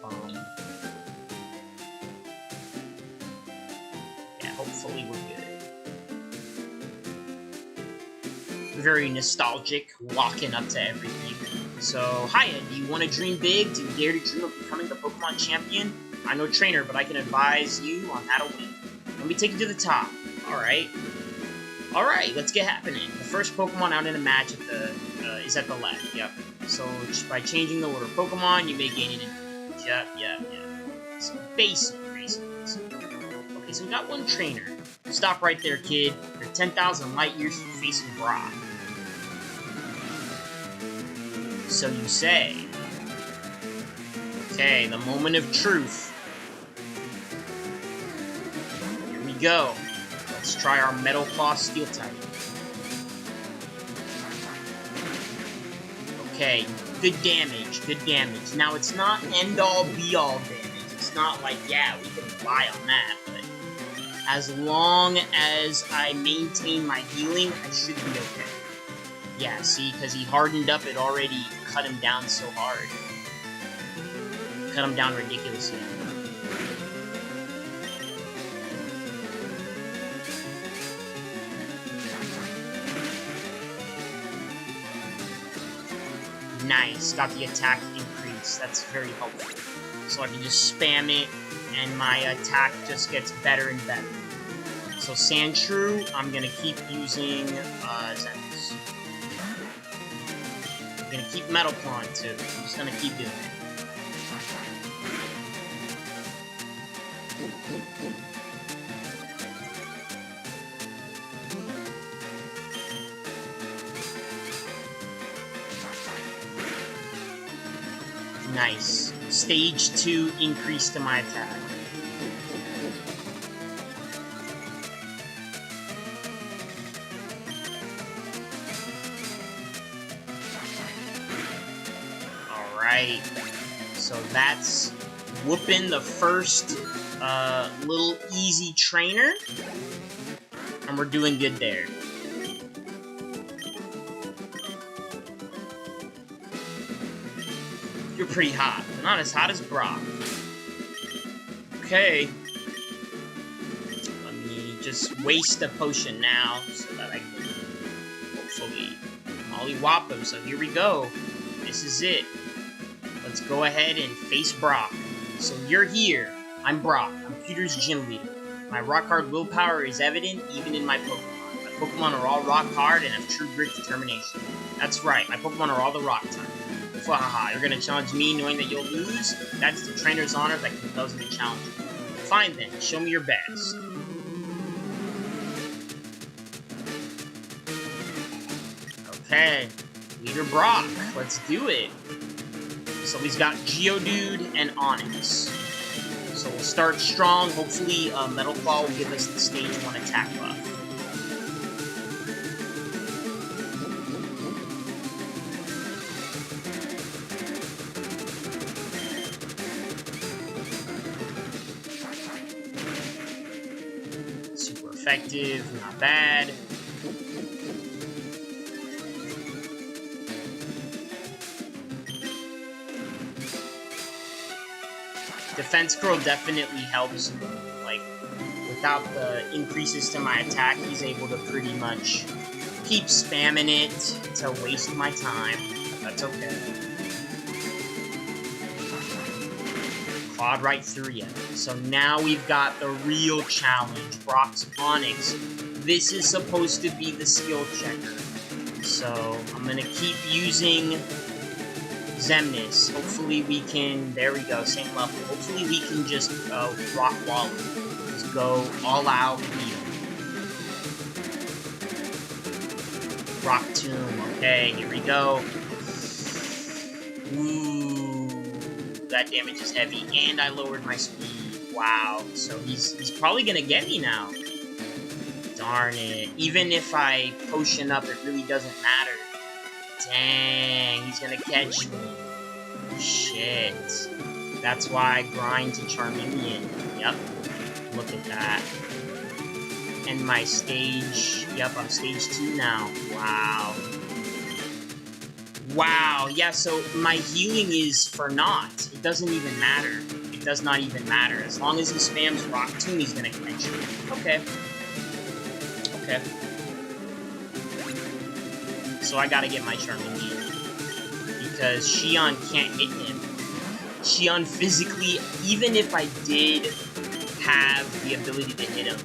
yeah, hopefully we're good. Very nostalgic, walking up to everything. So, hiya, do you want to dream big? Do you dare to dream of becoming the Pokemon champion? I'm no trainer, but I can advise you on how to win. Let me take you to the top. Alright. Alright, let's get happening. The first Pokemon out in a match is at the left, yep. So, by changing the order of Pokemon, you may gain an advantage. Yep. It's basic. Okay, so we got one trainer. Stop right there, kid. You're 10,000 light years from facing Brock. So you say. Okay, the moment of truth. Here we go. Let's try our Metal Claw Steel type. Okay, good damage. Now, it's not end-all, be-all damage. It's not like, yeah, we can rely on that, but as long as I maintain my healing, I should be okay. Yeah, see, because he hardened up, it already cut him down so hard. Cut him down ridiculously. Nice, got the attack increase. That's very helpful. so I can just spam it, and my attack just gets better and better. So Sandshrew, I'm gonna keep using Zeniths. I'm gonna keep Metal Claw too. I'm just gonna keep doing it. Nice. Stage 2 increase to my attack. Alright. So that's whooping the first little easy trainer. And we're doing good there. You're pretty hot. Not as hot as Brock. Okay. Let me just waste a potion now so that I can hopefully mollywop him. So here we go. This is it. Let's go ahead and face Brock. So you're here. I'm Brock. I'm Pewter's gym leader. My rock-hard willpower is evident even in my Pokemon. My Pokemon are all rock-hard and have true grit determination. That's right. My Pokemon are all the rock type. Haha, you're gonna challenge me knowing that you'll lose? That's the trainer's honor that compels me to challenge you. Fine then, show me your best. Okay, Leader Brock, let's do it. So he's got Geodude and Onix. So we'll start strong, hopefully Metal Claw will give us the stage 1 attack buff. Effective, not bad. Defense Curl definitely helps me. Like, without the increases to my attack, he's able to pretty much keep spamming it to waste my time. That's okay. Clawed right through you. So now we've got the real challenge, Brock's Onix. This is supposed to be the skill checker. So I'm gonna keep using Xemnas. Hopefully we can, there we go, same level. Hopefully we can just rock wall him. Just go all out and beat him. Rock Tomb, okay, here we go. Ooh. That damage is heavy, and I lowered my speed. Wow, so he's probably gonna get me now. Darn it. Even if I potion up, it really doesn't matter. Dang, he's gonna catch me. Shit. That's why I grind to Charmeleon. Yep. Look at that. And my stage... Yep, I'm stage 2 now. Wow. Wow, yeah, so my healing is for naught. It doesn't even matter. It does not even matter. As long as he spams Rock Tomb, he's gonna catch me. Okay. Okay. So I gotta get my Charmeleon. Because Xion can't hit him. Xion physically, even if I did have the ability to hit him,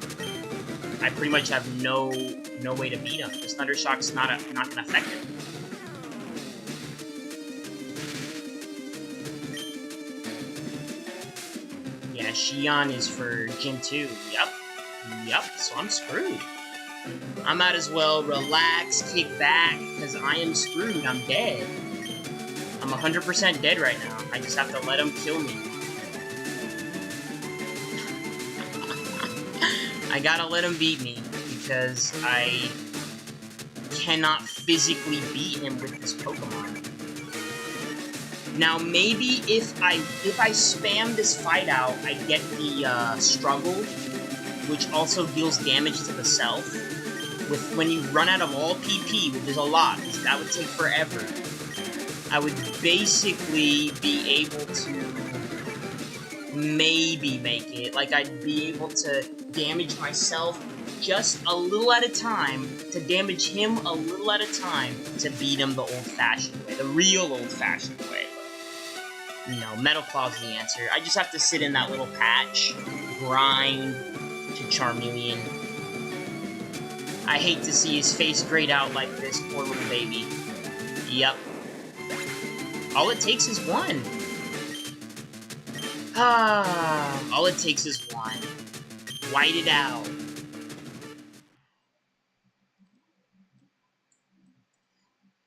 I pretty much have no way to beat him. This Thunder Shock's not gonna affect him. Yeah, Xion is for Gen 2. Yep, so I'm screwed. I might as well relax, kick back, because I am screwed. I'm dead. I'm 100% dead right now. I just have to let him kill me. I gotta let him beat me, because I cannot physically beat him with this Pokemon. Now, maybe if I spam this fight out, I get the struggle, which also deals damage to the self. When you run out of all PP, which is a lot, because that would take forever, I would basically be able to maybe make it. Like, I'd be able to damage myself just a little at a time, to damage him a little at a time, to beat him the old-fashioned way, the real old-fashioned way. No, Metal Claw's the answer. I just have to sit in that little patch, grind to Charmeleon. I hate to see his face grayed out like this, poor little baby. Yep. All it takes is one. All it takes is one. White it out.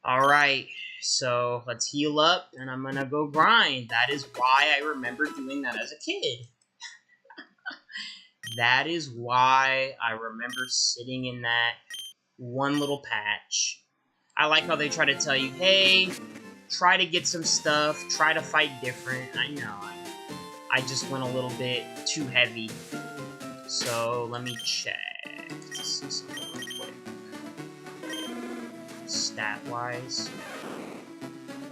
Alright, so let's heal up, and I'm gonna go grind. That is why I remember doing that as a kid. That is why I remember sitting in that one little patch. I like how they try to tell you, hey, try to get some stuff, try to fight different. I know, I just went a little bit too heavy. So, let me check to see something real quick. Stat-wise.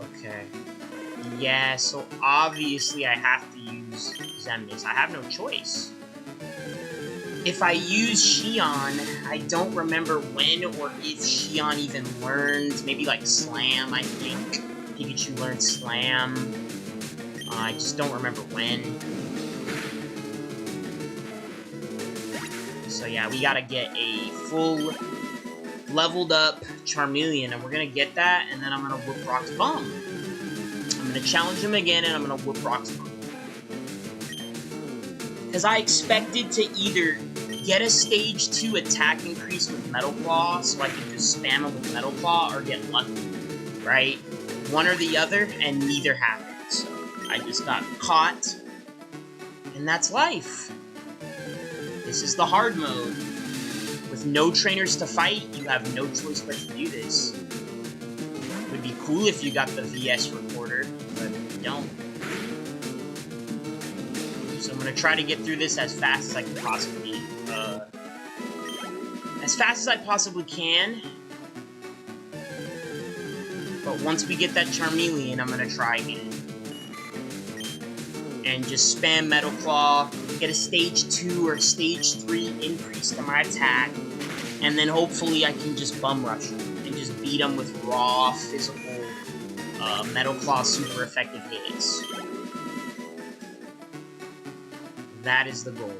Okay. Yeah, so obviously I have to use Xemnas. I have no choice. If I use Xion, I don't remember when or if Xion even learned. Maybe like Slam, I think. Pikachu learned Slam. I just don't remember when. So yeah, we gotta get a full leveled up Charmeleon, and we're gonna get that, and then I'm gonna whoop Rock's bum. I'm gonna challenge him again, and I'm gonna whoop Rock's bum. Because I expected to either get a stage 2 attack increase with Metal Claw, so I can just spam him with Metal Claw, or get lucky, right? One or the other, and neither happened. So I just got caught, and that's life. This is the hard mode. With no trainers to fight, you have no choice but to do this. It would be cool if you got the VS recorder, but you don't. So I'm gonna try to get through this as fast as I can possibly, as fast as I possibly can. But once we get that Charmeleon, I'm gonna try again. And just spam Metal Claw, get a stage 2 or stage 3 increase to my attack, and then hopefully I can just bum rush him and just beat him with raw, physical, Metal Claw super effective hits. That is the goal.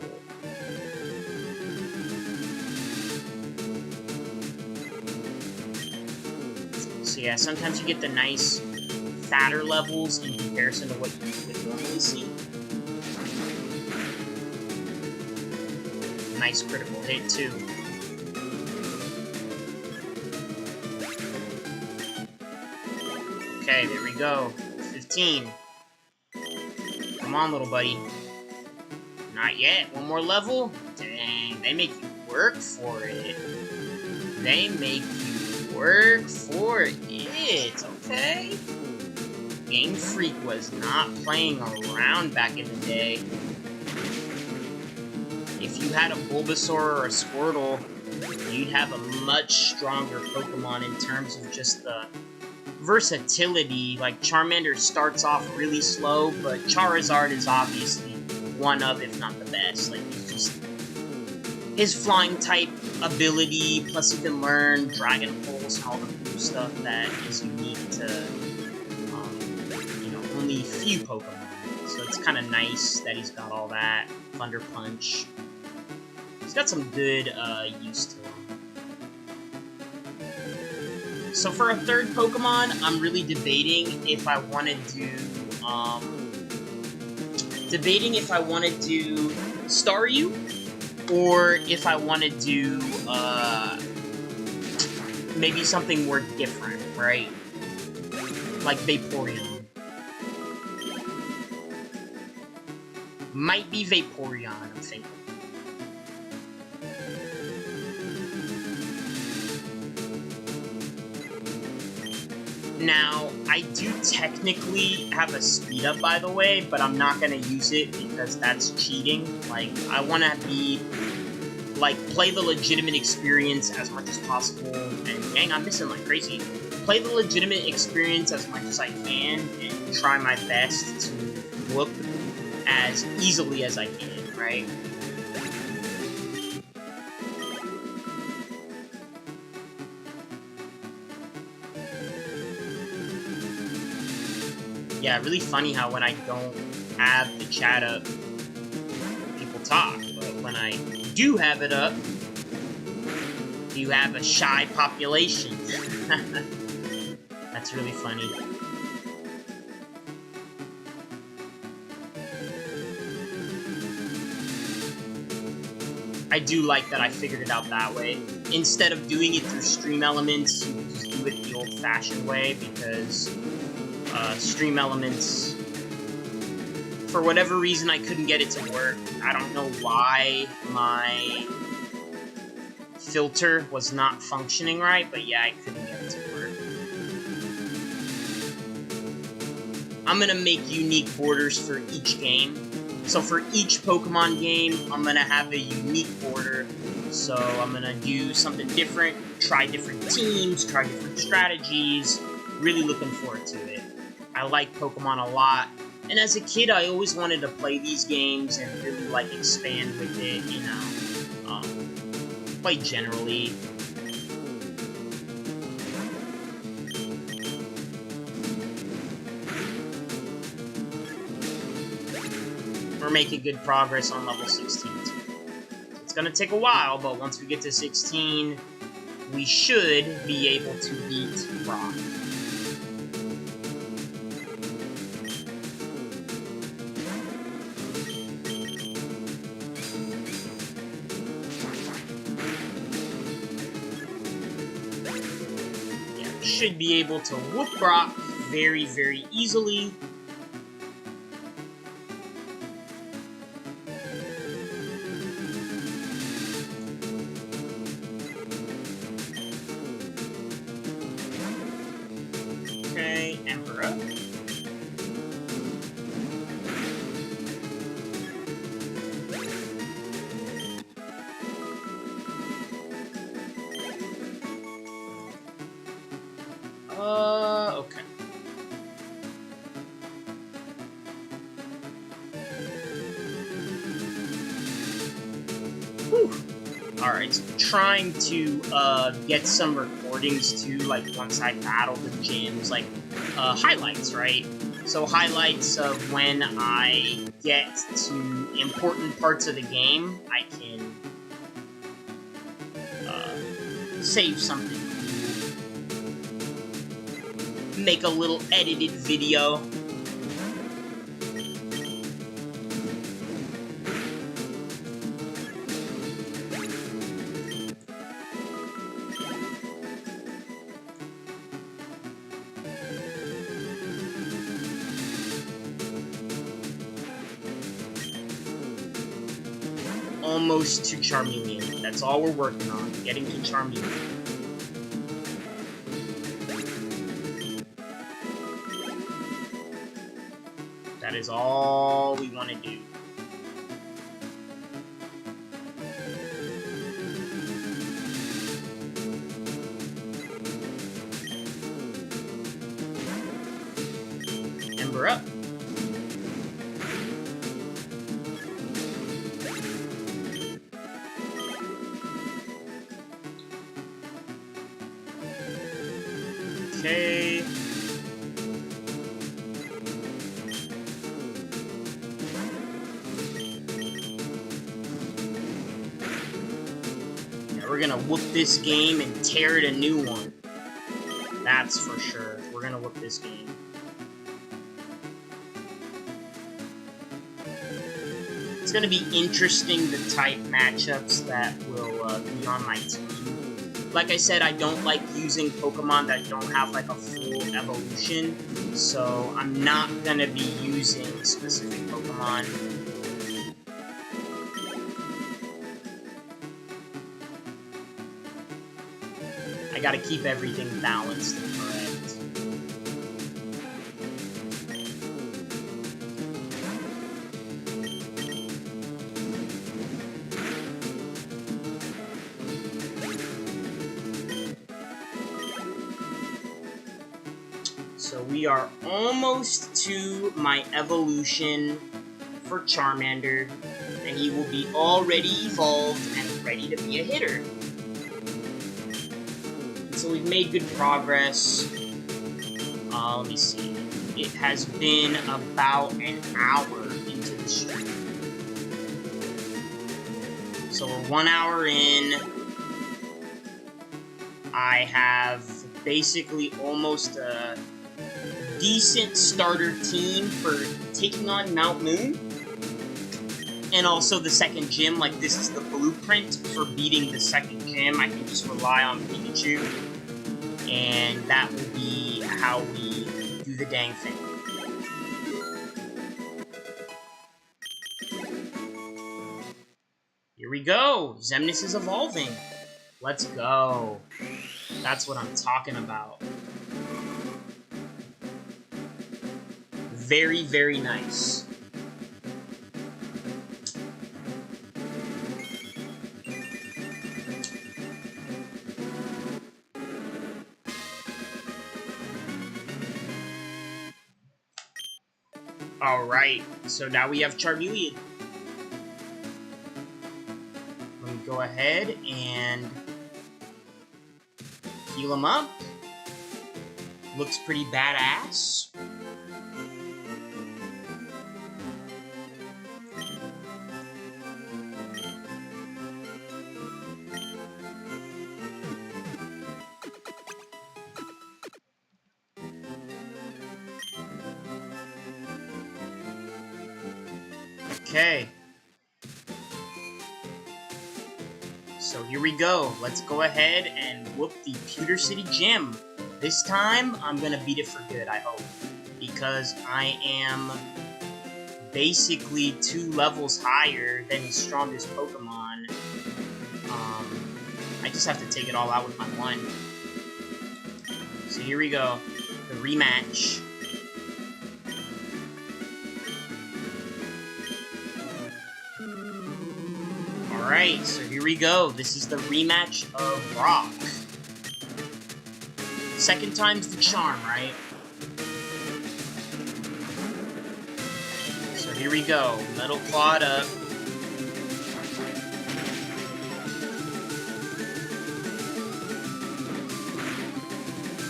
So yeah, sometimes you get the nice fatter levels in comparison to what you would normally see. Nice critical hit too. Okay, there we go. 15. Come on, little buddy. Not yet. One more level? Dang, they make you work for it. They make you work for it, okay? Game Freak was not playing around back in the day. If you had a Bulbasaur or a Squirtle, you'd have a much stronger Pokemon in terms of just the versatility. Like, Charmander starts off really slow, but Charizard is obviously one of, if not the best. Like, he's just... his flying type ability, plus he can learn Dragon Pulse and all the cool stuff that is unique to, you know, only a few Pokemon. So it's kind of nice that he's got all that. Thunder Punch. He's got some good use to him. So for a third Pokemon, I'm really debating if I want to do, Staryu, or if I want to do, maybe something more different, right? Like Vaporeon. Might be Vaporeon, I'm thinking. Now, I do technically have a speed up, by the way, but I'm not gonna use it because that's cheating. Like, I wanna be, like, play the legitimate experience as much as possible, and dang, I'm missing like crazy. Play the legitimate experience as much as I can, and try my best to whoop as easily as I can, right? Yeah, really funny how when I don't have the chat up, people talk. But when I do have it up, you have a shy population. That's really funny. I do like that I figured it out that way. Instead of doing it through Stream Elements, you just do it the old-fashioned way, because Stream Elements, for whatever reason, I couldn't get it to work. I don't know why my filter was not functioning right, but yeah, I couldn't get it to work. I'm gonna make unique borders for each game. So for each Pokemon game, I'm gonna have a unique border. So I'm gonna do something different, try different teams, try different strategies. Really looking forward to it. I like Pokemon a lot. And as a kid, I always wanted to play these games and really, like, expand with it, you know. Play generally. We're making good progress on level 16. It's gonna take a while, but once we get to 16, we should be able to beat Brock. Yeah, we should be able to whoop Brock very, very easily. Okay, Emperor. Okay. Whew. Alright, so trying to get some recordings too, like once I battle the gyms, like highlights, right? So highlights of when I get to important parts of the game, I can save something cool, make a little edited video. Almost to Charmeleon. That's all we're working on, getting to Charmeleon. That is all we want to do. Ember up. Okay. Yeah, we're gonna whoop this game and tear it a new one. That's for sure. We're gonna whoop this game. It's gonna be interesting, the type matchups that will be on my team. Like I said, I don't like using Pokemon that don't have like a full evolution, so I'm not gonna be using specific Pokemon. I gotta keep everything balanced and correct. So we are almost to my evolution for Charmander, and he will be already evolved and ready to be a hitter. So we've made good progress. Let me see. It has been about an hour into the stream. So we're 1 hour in. I have basically almost a decent starter team for taking on Mount Moon. And also the second gym, like this is the blueprint for beating the second gym. I can just rely on Pikachu. And that will be how we do the dang thing. Here we go! Xemnas is evolving. Let's go. That's what I'm talking about. Very, very nice. Alright, so now we have Charmeleon. Let me go ahead and heal him up. Looks pretty badass. Okay. So here we go. Let's go ahead and whoop the Pewter City Gym. This time, I'm gonna beat it for good, I hope. Because I am basically 2 levels higher than his strongest Pokemon. I just have to take it all out with my 1. So here we go. The rematch. Alright, so here we go. This is the rematch of Brock. Second time's the charm, right? So here we go. Metal Clawed up.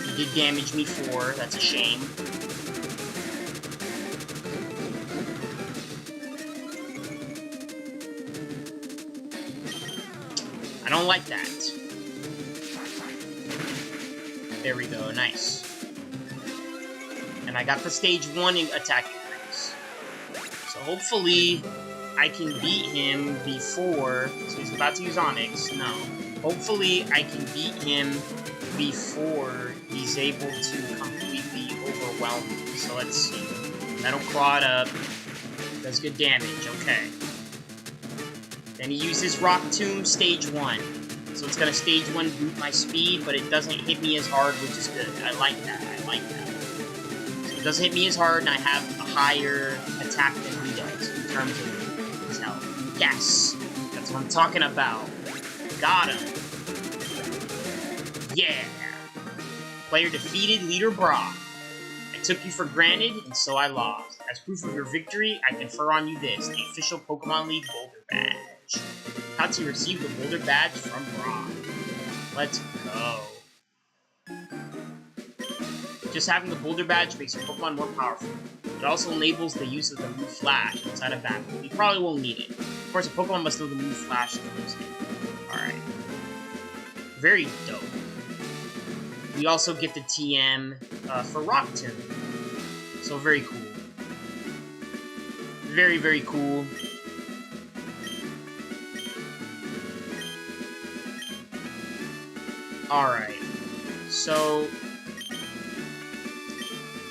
He did damage me 4. That's a shame. I don't like that. There we go, nice. And I got the stage 1 attack increase. So hopefully I can beat him before... So he's about to use Onyx. No. Hopefully I can beat him before he's able to completely overwhelm me. So let's see. Metal Clawed up. Does good damage, okay. Then he uses Rock Tomb stage 1. So it's gonna stage 1 boot my speed, but it doesn't hit me as hard, which is good. I like that, I like that. So it doesn't hit me as hard, and I have a higher attack than he does in terms of his health. Yes! That's what I'm talking about. Got him. Yeah! Player defeated, Leader Brock. I took you for granted, and so I lost. As proof of your victory, I confer on you this, the official Pokemon League Boulder Badge. Katsu received the Boulder Badge from Brock. Let's go. Just having the Boulder Badge makes your Pokemon more powerful. It also enables the use of the move Flash outside of battle. You probably won't need it. Of course, a Pokemon must know the move Flash to use it. Alright. Very dope. We also get the TM for Rock Tomb. So very cool. Very, very cool. Alright. So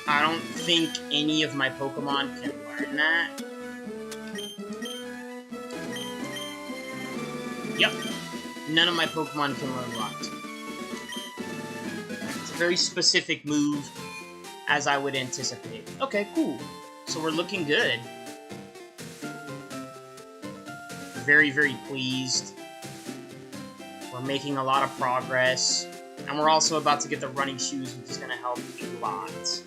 I don't think any of my Pokemon can learn that. Yep. None of my Pokemon can learn Rock Tomb. It's a very specific move, as I would anticipate. Okay, cool. So we're looking good. Very, very pleased. We're making a lot of progress. And we're also about to get the running shoes, which is going to help a lot.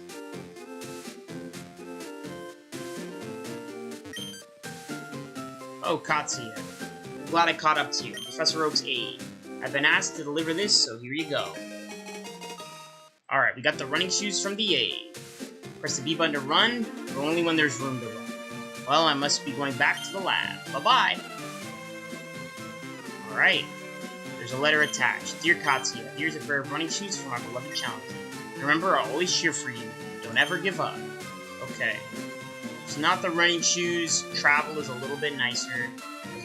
Oh, Katsuya. I'm glad I caught up to you. Professor Oak's aide. I've been asked to deliver this, so here you go. Alright, we got the running shoes from the aide. Press the B button to run, but only when there's room to run. Well, I must be going back to the lab. Bye-bye. Alright. There's a letter attached. Dear Katsuya, here's a pair of running shoes for my beloved challenger. Remember, I'll always cheer for you. Don't ever give up. Okay. It's not the running shoes. Travel is a little bit nicer.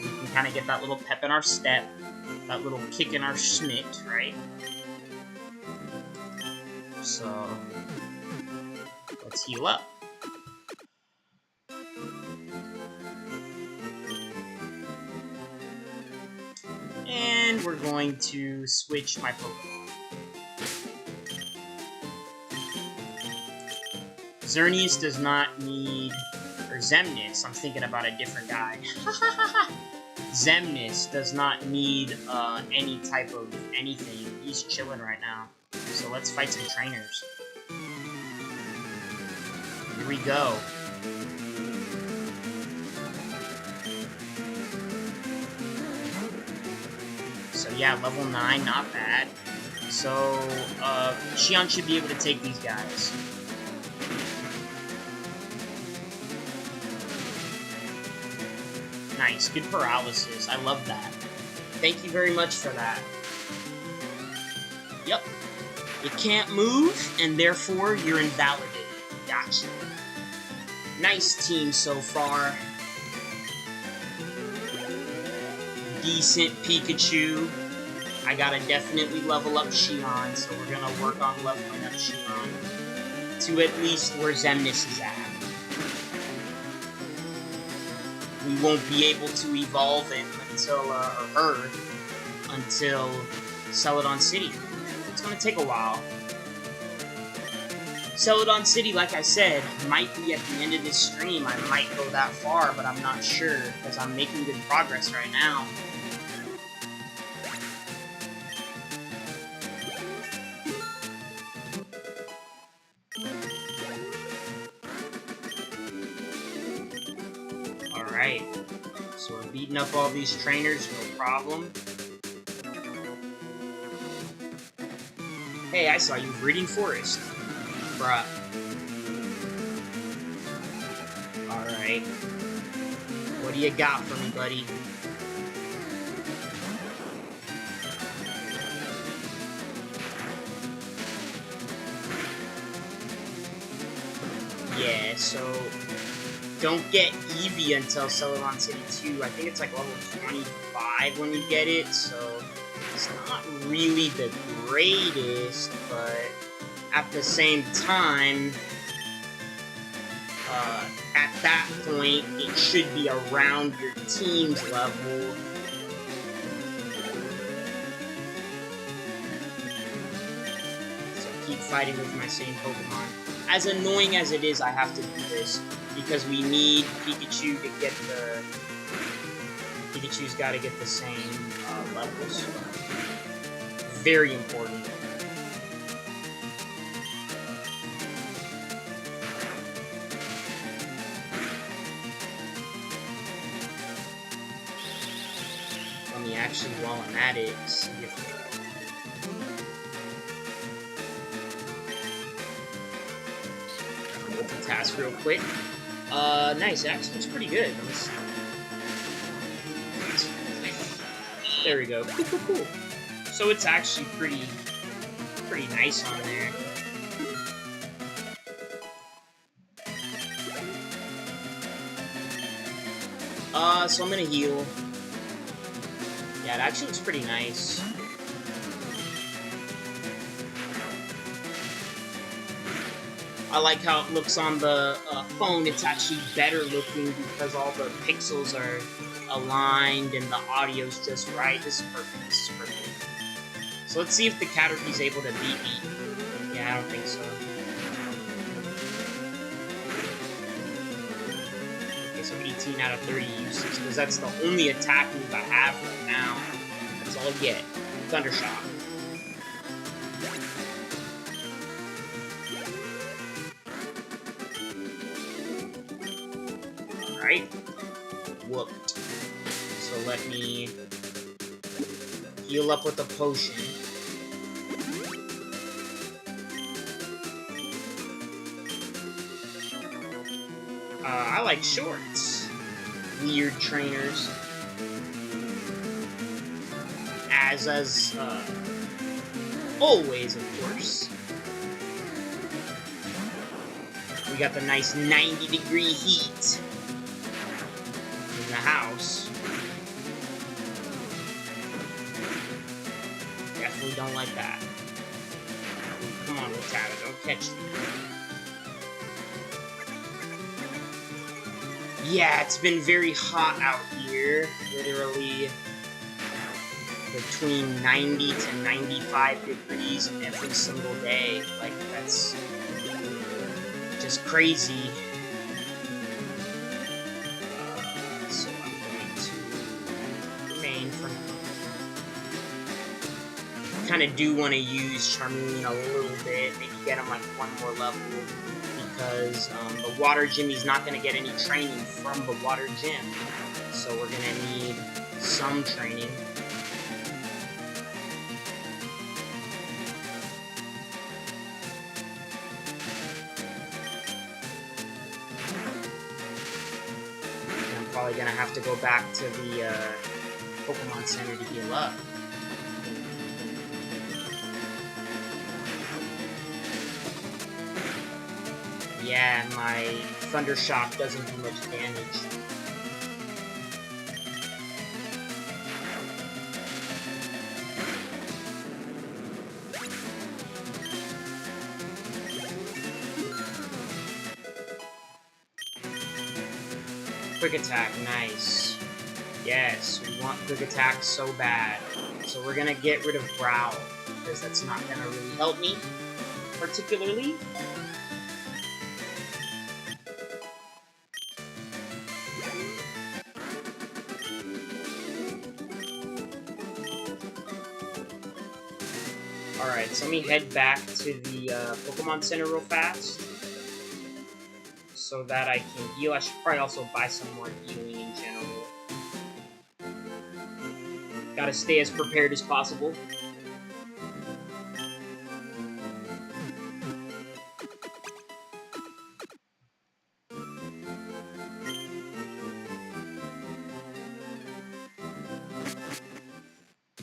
We can kind of get that little pep in our step. That little kick in our schmitt, right? So, let's heal up. And we're going to switch my Pokemon. Xerneas does not need... Or Xemnas, I'm thinking about a different guy. Xemnas does not need any type of anything. He's chilling right now. So let's fight some trainers. Here we go. So yeah, level 9, not bad. So, Xion should be able to take these guys. Nice, good paralysis. I love that. Thank you very much for that. Yep. You can't move, and therefore you're invalidated. Gotcha. Nice team so far. Decent Pikachu. I gotta definitely level up Xion, so we're gonna work on leveling up Xion to at least where Xemnas is at. We won't be able to evolve him until, or her, until Celadon City. It's gonna take a while. Celadon City, like I said, might be at the end of this stream. I might go that far, but I'm not sure, because I'm making good progress right now. Alright, so we're beating up all these trainers, no problem. Hey, I saw you breeding Forest. Bruh. Alright. What do you got for me, buddy? Yeah, so... Don't get Eevee until Celadon City 2. I think it's like level 25 when you get it, so it's not really the greatest, but at the same time, at that point, it should be around your team's level. So keep fighting with my same Pokemon. As annoying as it is, I have to do this. Because we need Pikachu to get the... Pikachu's gotta get the same levels. Very important. Let me actually, while I'm at it, see if... Multitask real quick. Nice, it actually looks pretty good. Let me see. There we go. Cool, cool, cool. So it's actually pretty nice on there. So I'm gonna heal. Yeah, it actually looks pretty nice. I like how it looks on the phone. It's actually better looking because all the pixels are aligned and the audio's just right. This is perfect. This is perfect. So let's see if the Caterpie's able to beat me. Yeah, I don't think so. Okay, so 18 out of 30 uses, because that's the only attack move I have right now. That's all I get. Thundershock. Alright. Whooped. So let me heal up with a potion. I like shorts. Weird trainers. As always, of course. We got the nice 90-degree heat in the house. Definitely don't like that. Come on, Rattata, don't catch me. Yeah, it's been very hot out here. Literally between 90 to 95 degrees every single day. Like, that's just crazy. So I'm going to remain for now. Kind of do want to use Charmeleon a little bit, maybe get him like one more level, because the water gym, he's not going to get any training from the water gym, so we're going to need some training. And I'm probably going to have to go back to the Pokemon Center to heal up. Yeah, my Thunder Shock doesn't do much damage. Quick Attack, nice. Yes, we want Quick Attack so bad. So we're gonna get rid of Growl, because that's not gonna really help me, particularly. Alright, so let me head back to the Pokemon Center real fast, so that I can heal. I should probably also buy some more healing in general. Gotta stay as prepared as possible.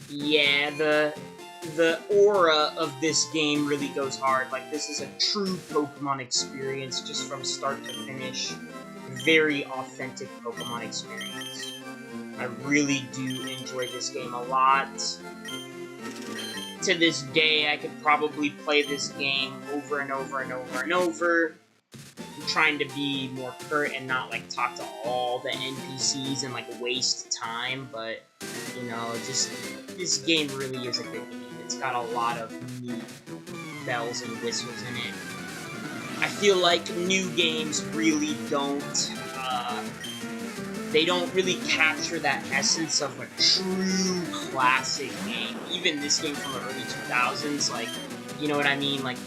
Yeah, the aura of this game really goes hard. Like, this is a true Pokemon experience, just from start to finish. Very authentic Pokemon experience. I really do enjoy this game a lot. To this day, I could probably play this game over and over and over and over. I'm trying to be more curt and not, like, talk to all the NPCs and, like, waste time, but, you know, just, this game really is a good game. It's got a lot of neat bells and whistles in it. I feel like new games really don't, they don't really capture that essence of a true classic game. Even this game from the early 2000s, like, you know what I mean? Like,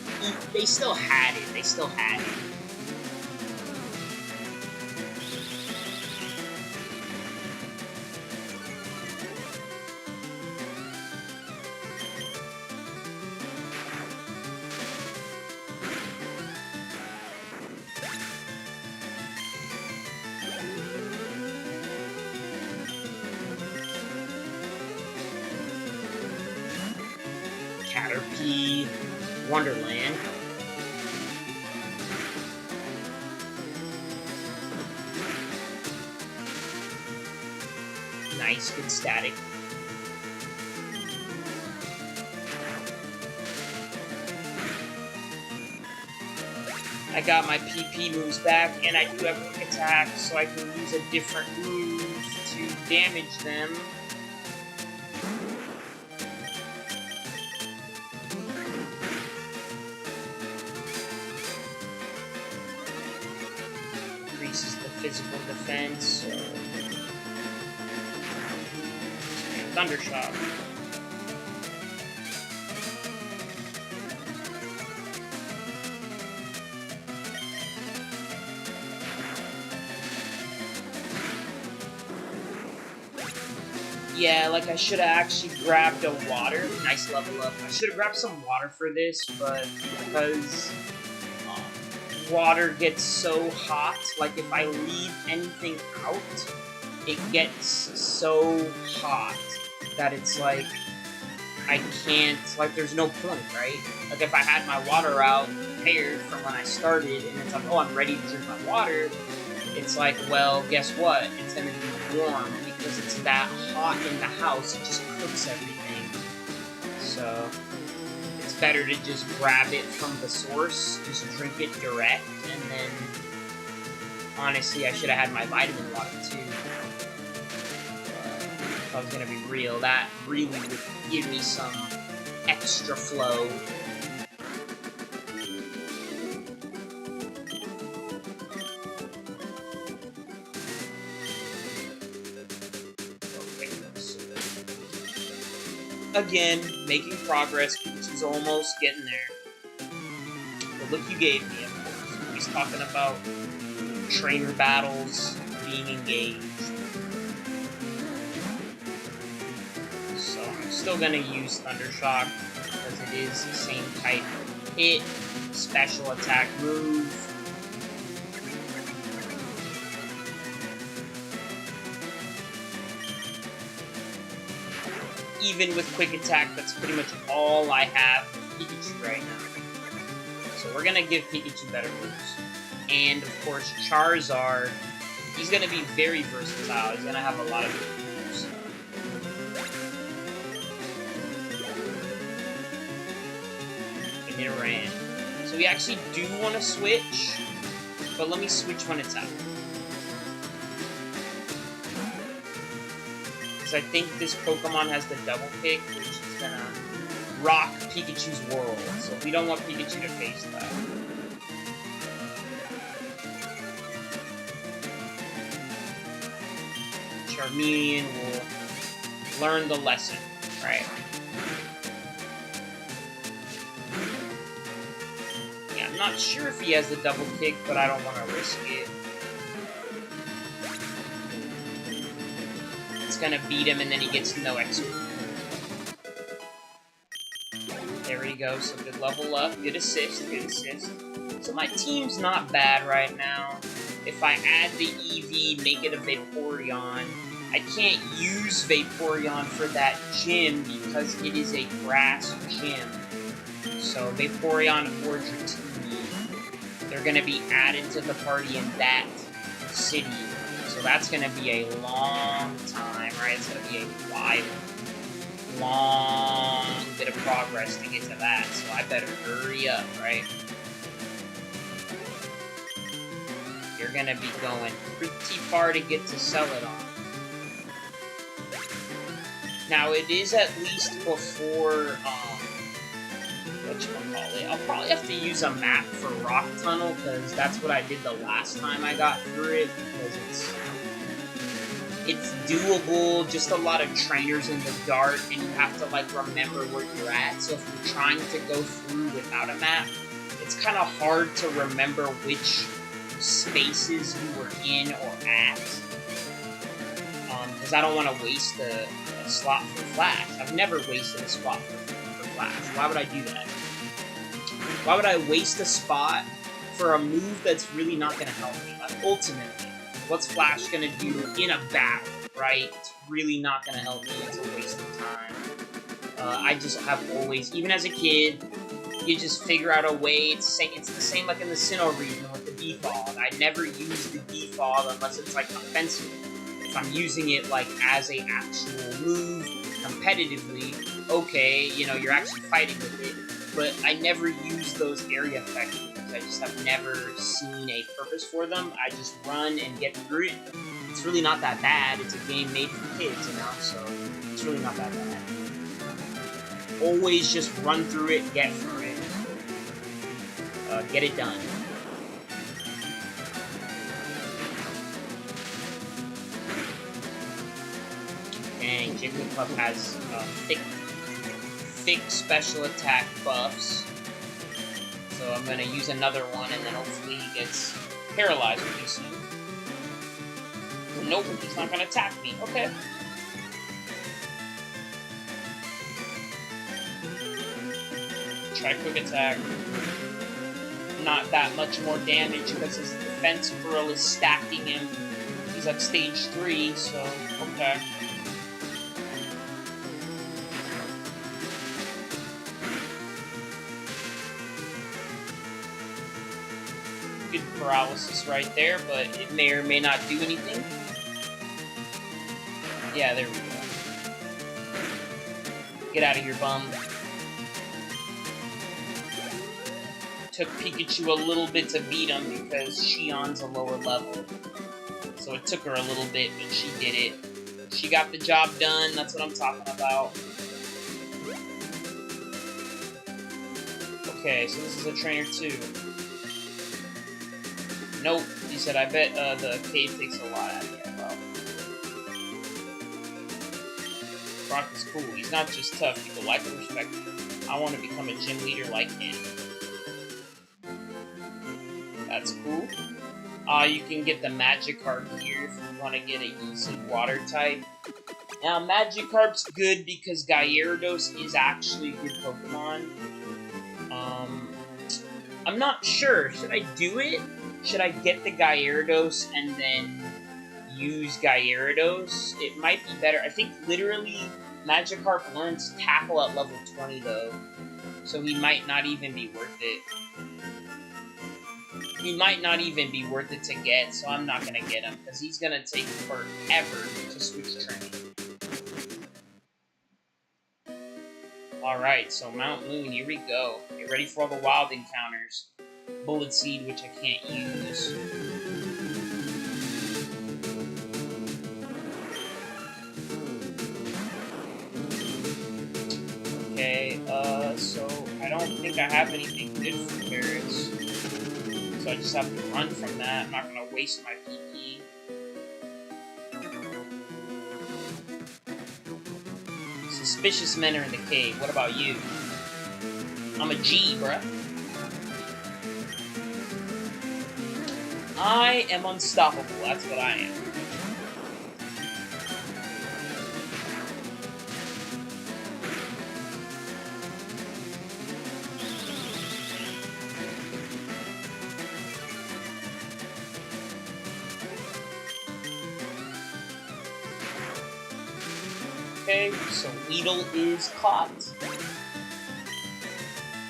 they still had it. They still had it. Caterpie, Wonderland. Nice, good static. I got my PP moves back, and I do have Quick Attack, so I can use a different move to damage them. Increases the physical defense. Thunder Shock. Yeah, like I should have actually grabbed a water. Nice level up. I should have grabbed some water for this, but because water gets so hot. Like, if I leave anything out, it gets so hot that it's like, I can't, like, there's no point, right? Like, if I had my water out prepared from when I started, and it's like, oh, I'm ready to drink my water, it's like, well, guess what? It's gonna be warm, because it's that hot in the house, it just cooks everything. So, it's better to just grab it from the source, just drink it direct, and then, honestly, I should have had my vitamin water, too. If I was gonna be real, that really would give me some extra flow. Okay, so again, making progress. She's almost getting there. The look you gave me, of course. He's talking about trainer battles, being engaged. Still gonna use Thundershock because it is the same type of hit, special attack move. Even with quick attack, that's pretty much all I have with Pikachu right now. So we're gonna give Pikachu better moves. And of course, Charizard, he's gonna be very versatile. He's gonna have a lot of moves. It ran. So we actually do want to switch, but let me switch when it's out. Because I think this Pokemon has the double kick, which is gonna rock Pikachu's world. So we don't want Pikachu to face that. Charmeleon will learn the lesson, right? I'm not sure if he has the double kick, but I don't want to risk it. It's gonna beat him, and then he gets no XP. There we go, so good level up, good assist, good assist. So my team's not bad right now. If I add the EV, make it a Vaporeon, I can't use Vaporeon for that gym because it is a grass gym. So Vaporeon or Dratini, they're going to be added to the party in that city. So that's going to be a long time, right? It's going to be a long bit of progress to get to that. So I better hurry up, right? You're going to be going pretty far to get to Celadon. Now, it is at least before, whatchamacallit, I'll probably have to use a map for Rock Tunnel, because that's what I did the last time I got through it, because it's doable, just a lot of trainers in the dark, and you have to, like, remember where you're at, so if you're trying to go through without a map, it's kind of hard to remember which spaces you were in or at, because I don't want to waste a slot for Flash. I've never wasted a spot for Flash. Why would I do that? Why would I waste a spot for a move that's really not going to help me? Like, ultimately, what's Flash going to do in a battle, right? It's really not going to help me. It's a waste of time. I just have always, even as a kid, you just figure out a way. It's the same like in the Sinnoh region with the defog. I never use the defog unless it's like offensive. If I'm using it like as a actual move competitively, okay, you know, you're actually fighting with it, but I never use those area effects because I just have never seen a purpose for them. I just run and get through it. It's really not that bad. It's a game made for kids, you know, so it's really not that bad. Always just run through it, get through it. Get it done. And Jigglypuff has thick special attack buffs. So I'm going to use another one, and then hopefully he gets paralyzed pretty soon. Nope, he's not going to attack me. Okay. Try quick attack. not that much more damage because his defense grill is stacking him. He's at stage 3, so okay. Good paralysis right there, but it may or may not do anything. Yeah, there we go. Get out of here, bum. Took Pikachu a little bit to beat him because Shion's a lower level. So it took her a little bit, but she did it. She got the job done, that's what I'm talking about. Okay, so this is a trainer 2. Nope, he said, I bet the cave takes a lot out of you. Well, Brock is cool. He's not just tough, people like and respect him. I want to become a gym leader like him. That's cool. You can get the Magikarp here if you want to get a easy water type. Now, Magikarp's good because Gyarados is actually a good Pokemon. I'm not sure. Should I do it? Should I get the Gyarados and then use Gyarados? It might be better. I think literally Magikarp learns Tackle at level 20 though. So he might not even be worth it. He might not even be worth it to get, so I'm not going to get him, because he's going to take forever to switch train. Alright, so Mount Moon, here we go. Get ready for all the wild encounters. Bullet Seed, which I can't use. Okay, so I don't think I have anything good for carrots. So I just have to run from that. I'm not going to waste my PP. Suspicious men are in the cave. What about you? I'm a G, bruh. I am unstoppable. That's what I am. Okay, so Weedle is caught.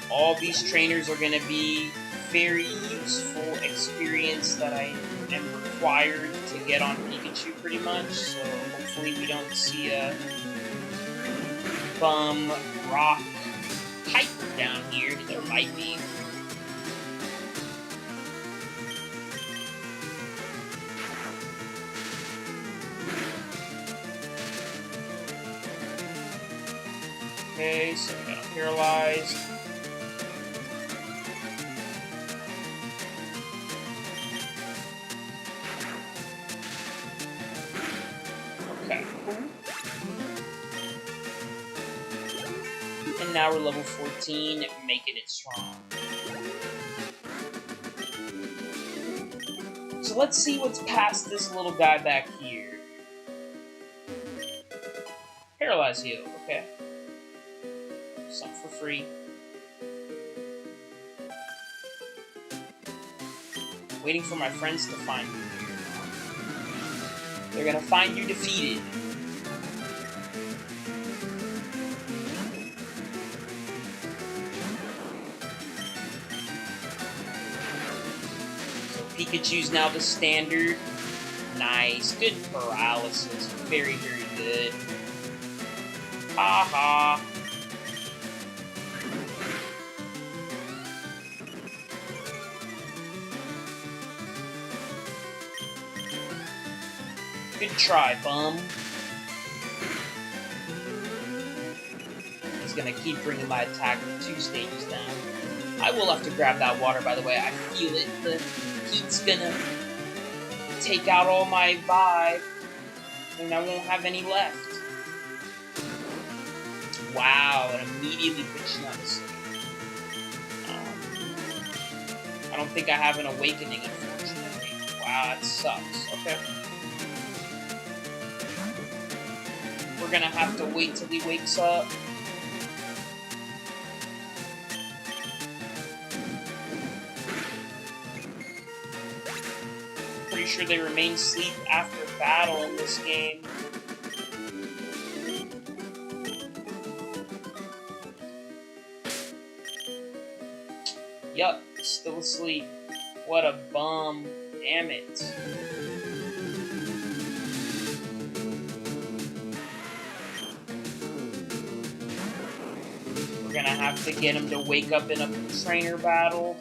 All these trainers are going to be very useful experience that I am required to get on Pikachu pretty much, so hopefully we don't see a bum rock hyper down here. There might be. Okay, so we got him paralyzed. Okay. And now we're level 14, making it strong. So let's see what's past this little guy back here. Paralyze heal, okay. Something for free. Waiting for my friends to find you. They're gonna find you defeated. So Pikachu's now the standard. Nice. Good paralysis. Very, very good. Haha. Good try, bum. He's gonna keep bringing my attack 2 stages down. I will have to grab that water, by the way. I feel it. The heat's gonna take out all my vibe, and I won't have any left. Wow, it immediately puts you on the sleep. I don't think I have an awakening, unfortunately. Wow, that sucks. Okay. We're gonna have to wait till he wakes up. pretty sure they remain asleep after battle in this game. Yup, still asleep. What a bum. Damn it. We're gonna have to get him to wake up in a trainer battle.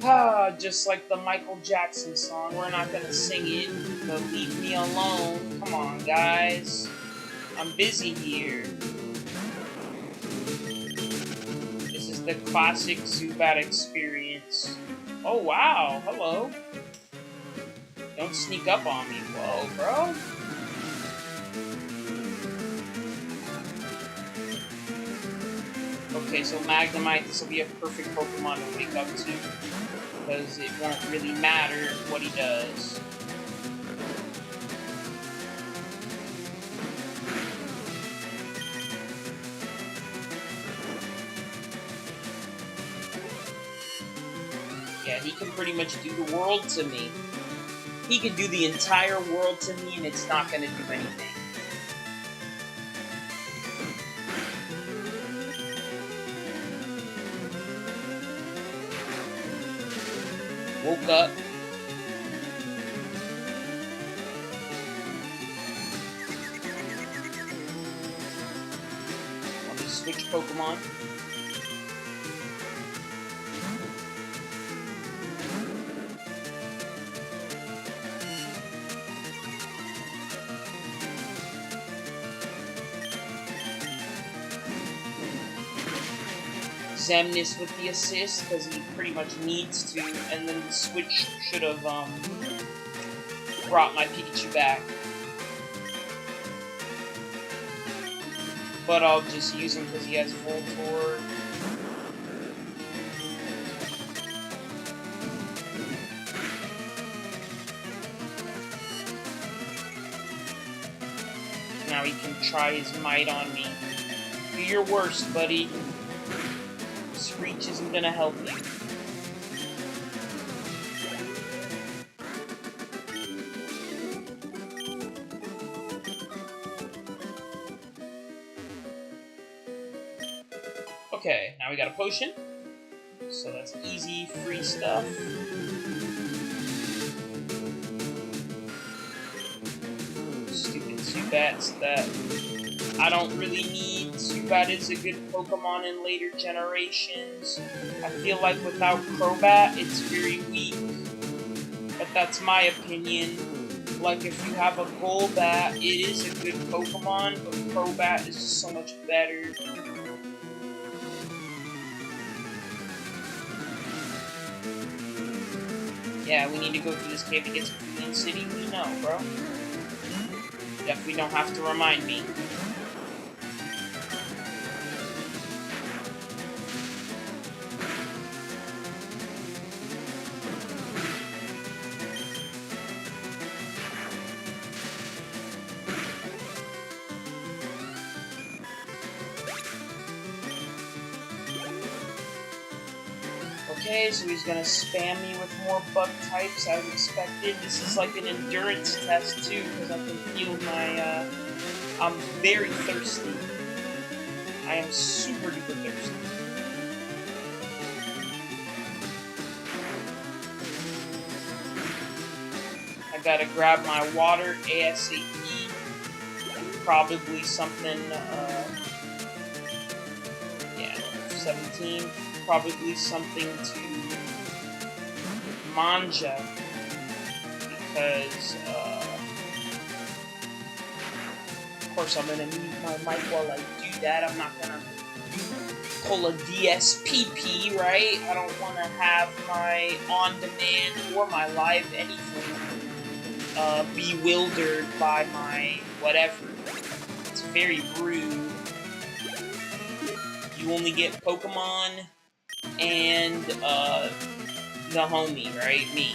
Ah, just like the Michael Jackson song. We're not gonna sing it, but leave me alone. Come on, guys. I'm busy here. This is the classic Zubat experience. Oh, wow. Hello. Don't sneak up on me. Whoa, bro. Okay, so Magnemite, this will be a perfect Pokemon to wake up to, because it won't really matter what he does. Yeah, he can pretty much do the world to me. He can do the entire world to me, and it's not going to do anything. Woke up. Let me switch Pokemon. Xemnas with the assist, because he pretty much needs to, and then the switch should have brought my Pikachu back. But I'll just use him because he has Voltorb. Now he can try his might on me. Do your worst, buddy. Screech isn't gonna help you. Okay, now we got a potion. So that's easy, free stuff. Stupid Zubats that I don't really need. Zubat is a good Pokemon in later generations. I feel like without Crobat, it's very weak. But that's my opinion. Like, if you have a Golbat, it is a good Pokemon, but Crobat is just so much better. Yeah, we need to go through this cave to get to Queen City. We know, bro. Definitely don't have to remind me. Okay, so he's gonna spam me with more bug types as expected. This is like an endurance test too, because I can feel my, I'm very thirsty. I am super duper thirsty. I gotta grab my water ASAP. Probably something, yeah, 17. Probably something to Manja, because, of course I'm gonna mute my mic while I do that. I'm not gonna pull a DSPP, right? I don't want to have my on-demand or my live anything bewildered by my whatever. It's very rude. You only get Pokemon and the homie, right? Me.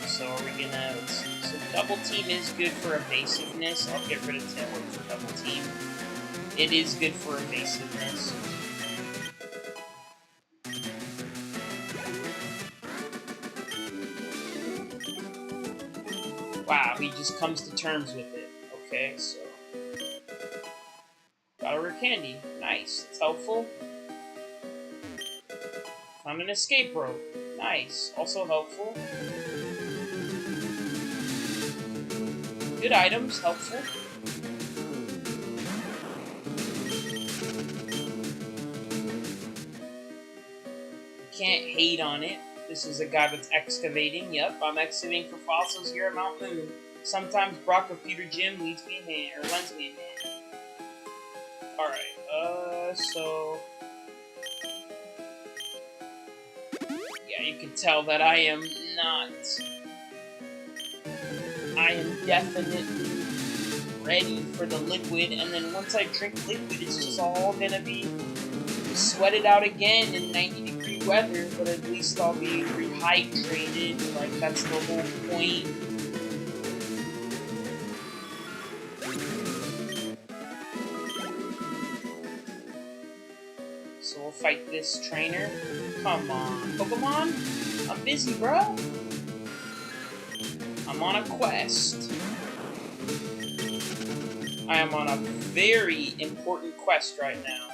So are we gonna, so Double Team is good for evasiveness. I'll get rid of Tailwind for Double Team. It is good for evasiveness. Wow, he just comes to terms with it. Okay, so... got a rare candy. Nice. That's helpful. Found an escape rope. Nice. Also helpful. Good items. Helpful. Can't hate on it. This is a guy that's excavating. Yep, I'm excavating for fossils here at Mount Moon. Sometimes Brock or Peter Jim leads me a hand, or lends me a hand. Alright, so... yeah, you can tell that I am not... I am definitely ready for the liquid, and then once I drink liquid, it's just all gonna be sweated out again in 90-degree weather, but at least I'll be rehydrated. Like, that's the whole point. So we'll fight this trainer. Come on, Pokemon? I'm busy, bro. I'm on a quest. I am on a very important quest right now.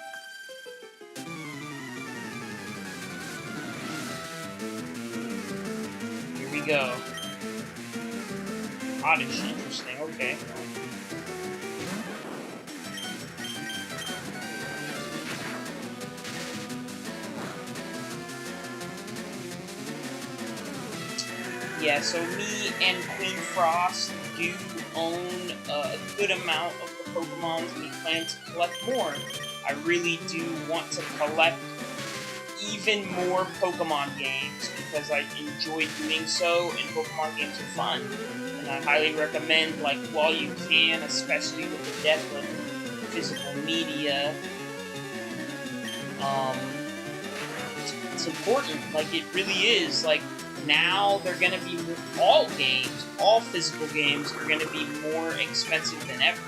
Here we go. Oddish, interesting, okay. Yeah, so me and Queen Frost do own a good amount of the Pokemon, and we plan to collect more. I really do want to collect even more Pokemon games because I enjoy doing so, and Pokemon games are fun. And I highly recommend, like, while you can, especially with the death of physical media, it's important. Like, it really is. Like, now they're going to be, all games, all physical games are going to be more expensive than ever.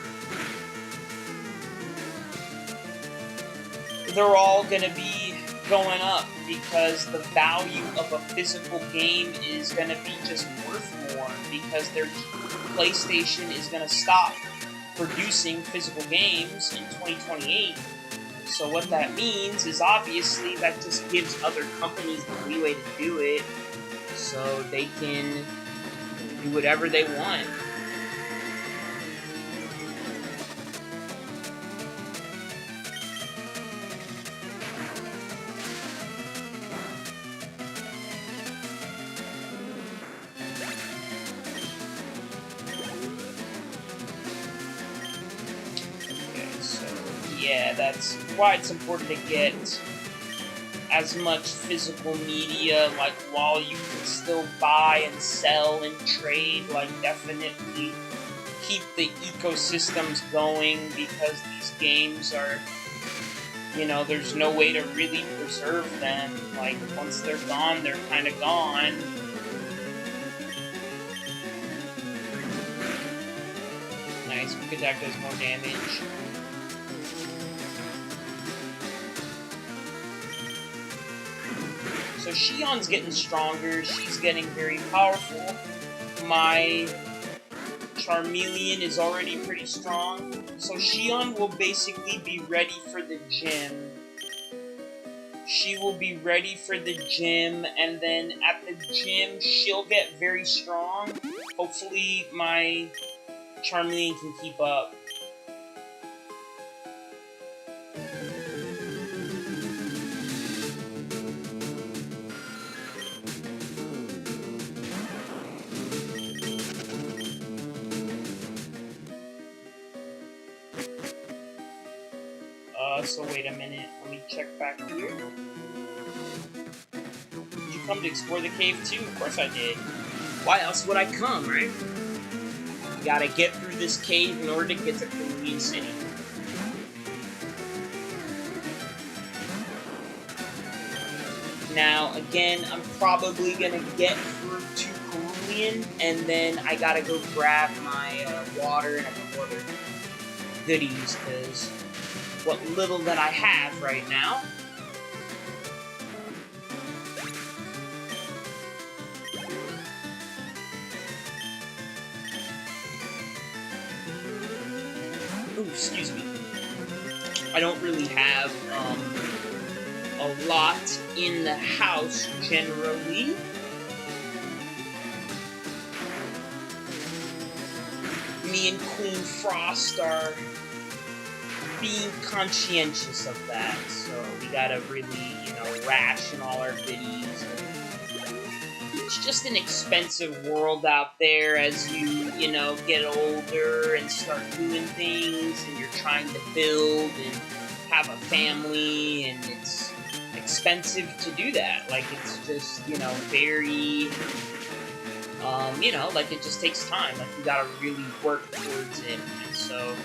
They're all going to be going up because the value of a physical game is going to be just worth more because their PlayStation is going to stop producing physical games in 2028. So what that means is obviously that just gives other companies the leeway to do it so they can do whatever they want. Yeah, that's why it's important to get as much physical media, like, while you can still buy and sell and trade, like, definitely keep the ecosystems going, because these games are, you know, there's no way to really preserve them. Like, once they're gone, they're kind of gone. Nice, Quick Attack does more damage. So Shion's getting stronger, she's getting very powerful. My Charmeleon is already pretty strong. So Shion will basically be ready for the gym. She will be ready for the gym, and then at the gym, she'll get very strong. Hopefully my Charmeleon can keep up. So wait a minute, let me check back here. Did you come to explore the cave too? Of course I did. Why else would I come, right? You gotta get through this cave in order to get to Cerulean City. Now, again, I'm probably gonna get through to million, and then I gotta go grab my water and a couple other goodies, because what little that I have right now. Ooh, excuse me. I don't really have a lot in the house generally. Me and Queen Frost are being conscientious of that, so we gotta really, ration all our goodies. It's just an expensive world out there as you, get older and start doing things, and you're trying to build and have a family, and it's expensive to do that. Like, it's just, very, like, it just takes time. Like, you gotta really work towards it, and so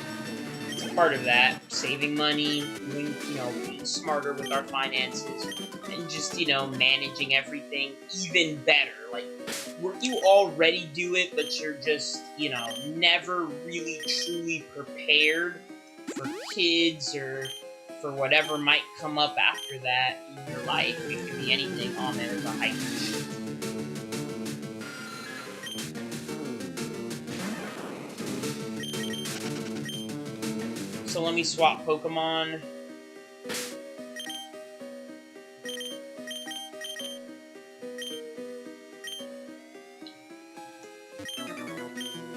it's a part of that. Saving money, being smarter with our finances, and just, managing everything even better. Like, you already do it, but you're just, never really truly prepared for kids or for whatever might come up after that in your life. It could be anything on there, the hype shit. So let me swap Pokemon.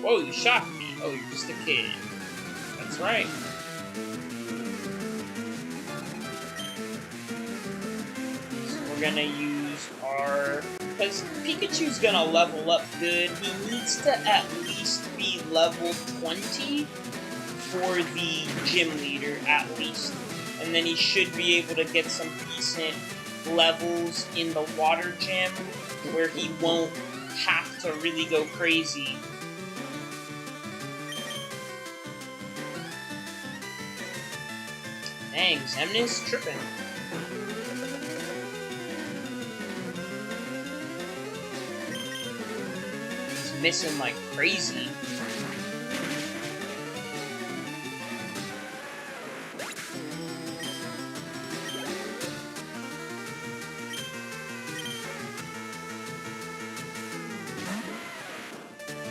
Whoa, you shocked me. Oh, you're just a kid. That's right. So we're gonna use our... Because Pikachu's gonna level up good. He needs to at least be level 20 for the gym leader, at least. And then he should be able to get some decent levels in the water gym where he won't have to really go crazy. Dang, Xemnas tripping. He's missing like crazy.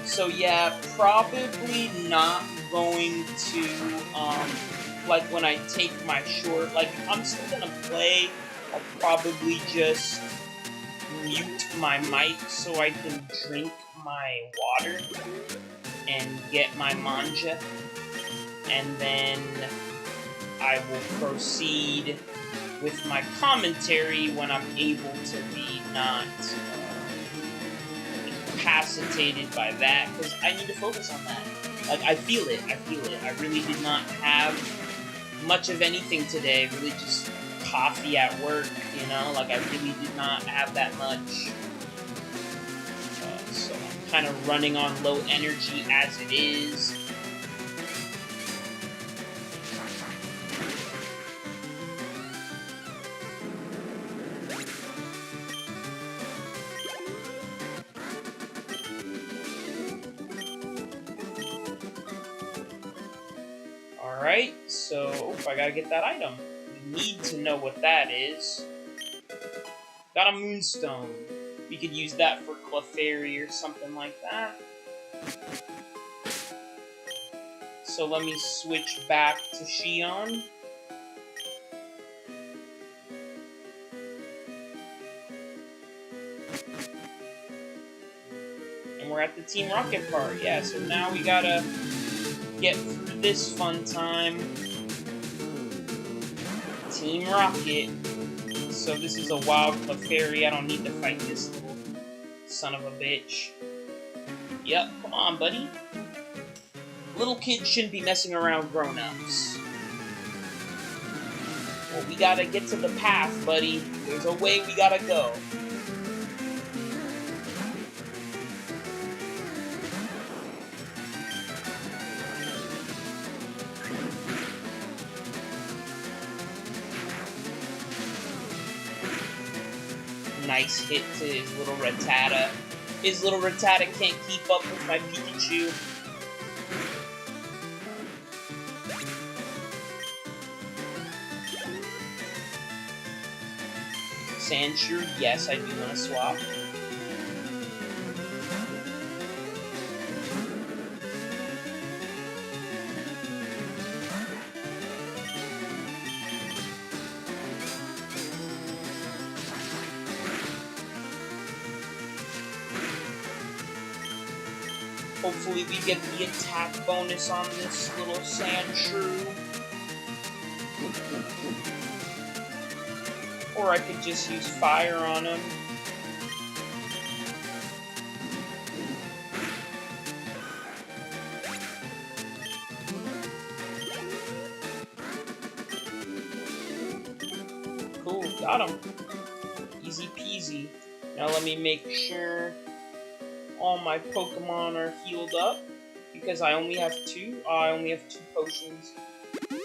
So yeah, probably not going to, like when I take my short, like if I'm still gonna play, I'll probably just mute my mic so I can drink my water and get my manja, and then I will proceed with my commentary when I'm able to be not incapacitated by that, because I need to focus on that. Like, I feel it. I really did not have much of anything today, really just coffee at work, like I really did not have that much. So I'm kind of running on low energy as it is. Alright, so I gotta get that item. We need to know what that is. Got a Moonstone. We could use that for Clefairy or something like that. So let me switch back to Xion. And we're at the Team Rocket part. Yeah, so now we gotta get through this fun time. Team Rocket. So this is a wild Clefairy. I don't need to fight this little son of a bitch. Yep, come on, buddy. Little kids shouldn't be messing around grown-ups. Well, we gotta get to the path, buddy. There's a way we gotta go. Nice hit to his little Rattata. His little Rattata can't keep up with my Pikachu. Sandshrew, yes, I do want to swap. Hopefully we get the attack bonus on this little Sandshrew. Or I could just use fire on him. Cool, got him. Easy peasy. Now let me make sure all my Pokemon are healed up, because I only have 2. I only have 2 potions.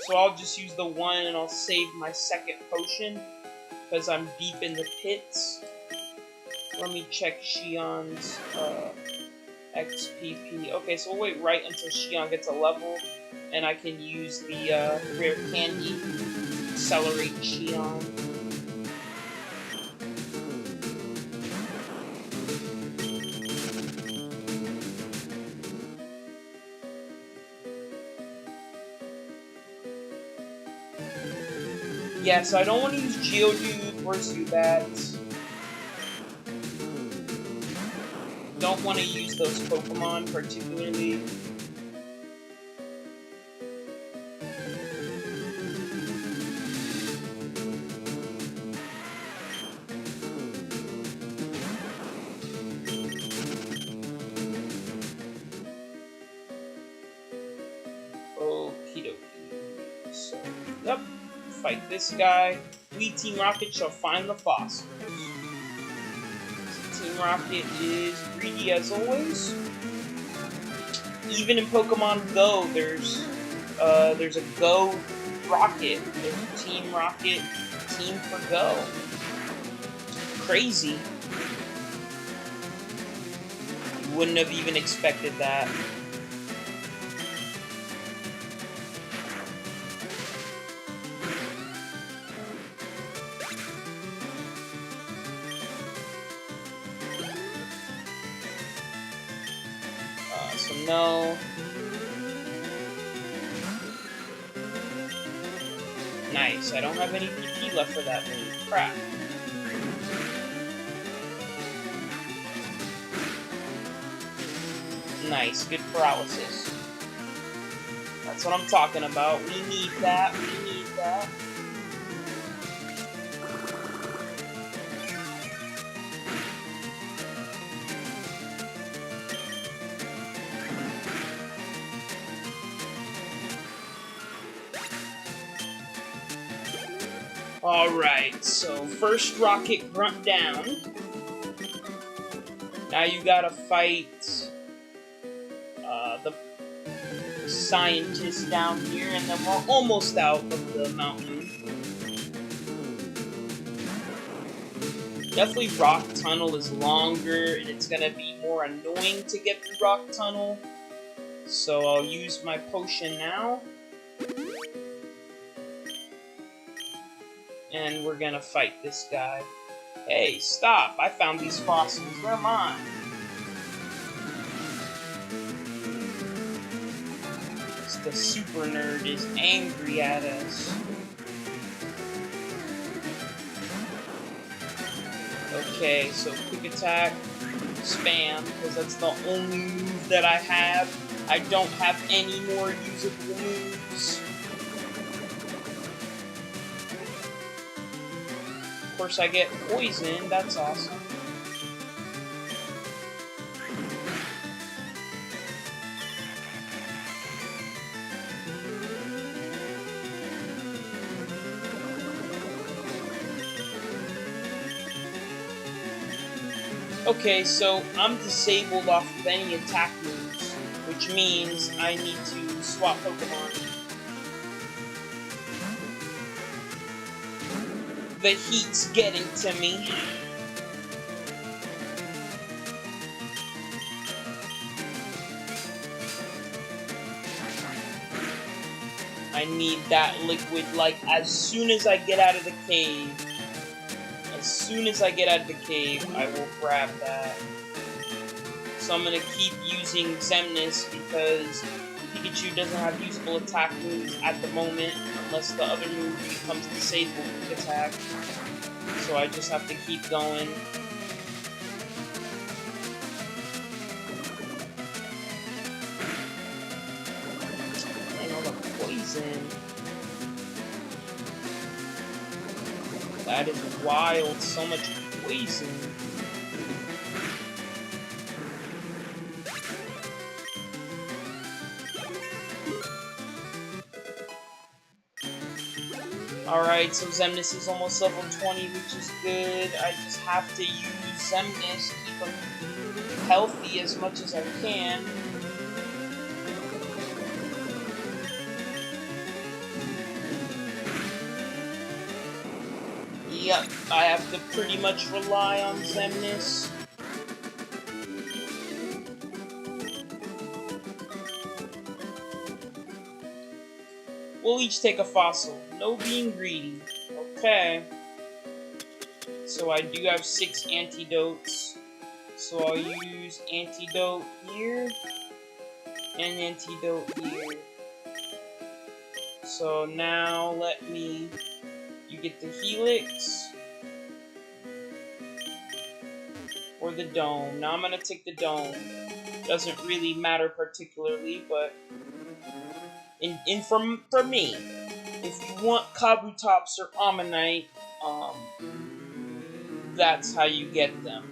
So I'll just use the 1 and I'll save my second potion, because I'm deep in the pits. Let me check Shion's XPP. Okay, so we'll wait right until Shion gets a level, and I can use the rare candy to accelerate Shion. Yeah, so I don't want to use Geodude or Zubat. Don't want to use those Pokemon particularly. Okie dokie. So, yep. Fight this guy. We, Team Rocket, shall find the fossils. So Team Rocket is greedy as always. Even in Pokemon Go, there's a Go Rocket. There's a Team Rocket team for Go. Crazy. You wouldn't have even expected that. So no. Nice. I don't have any PP left for that move. Crap. Nice. Good paralysis. That's what I'm talking about. We need that. We need that. Alright, so first Rocket Grunt down. Now you gotta fight the scientist down here, and then we're almost out of the mountain. Definitely Rock Tunnel is longer, and it's gonna be more annoying to get through Rock Tunnel. So I'll use my potion now. And we're gonna fight this guy. Hey, stop! I found these fossils. They're mine. The super nerd is angry at us. Okay, so quick attack, spam, because that's the only move that I have. I don't have any more usable moves. Of course, I get poisoned. That's awesome. Okay, so I'm disabled off of any attack moves, which means I need to swap Pokemon. The heat's getting to me. I need that liquid, like, as soon as I get out of the cave. As soon as I get out of the cave, I will grab that. So I'm gonna keep using Xemnas because Pikachu doesn't have usable attack moves at the moment unless the other move becomes disabled quick attack. So I just have to keep going. And all the poison. That is wild, so much poison. Alright, so Xemnas is almost level 20, which is good. I just have to use Xemnas to keep him healthy as much as I can. Yep, I have to pretty much rely on Xemnas. We'll each take a fossil. No being greedy. Okay. So I do have 6 antidotes. So I'll use antidote here. And antidote here. So now let me... You get the Helix. Or the Dome. Now I'm gonna take the Dome. Doesn't really matter particularly, but... For me, if you want Kabutops or Ammonite, that's how you get them.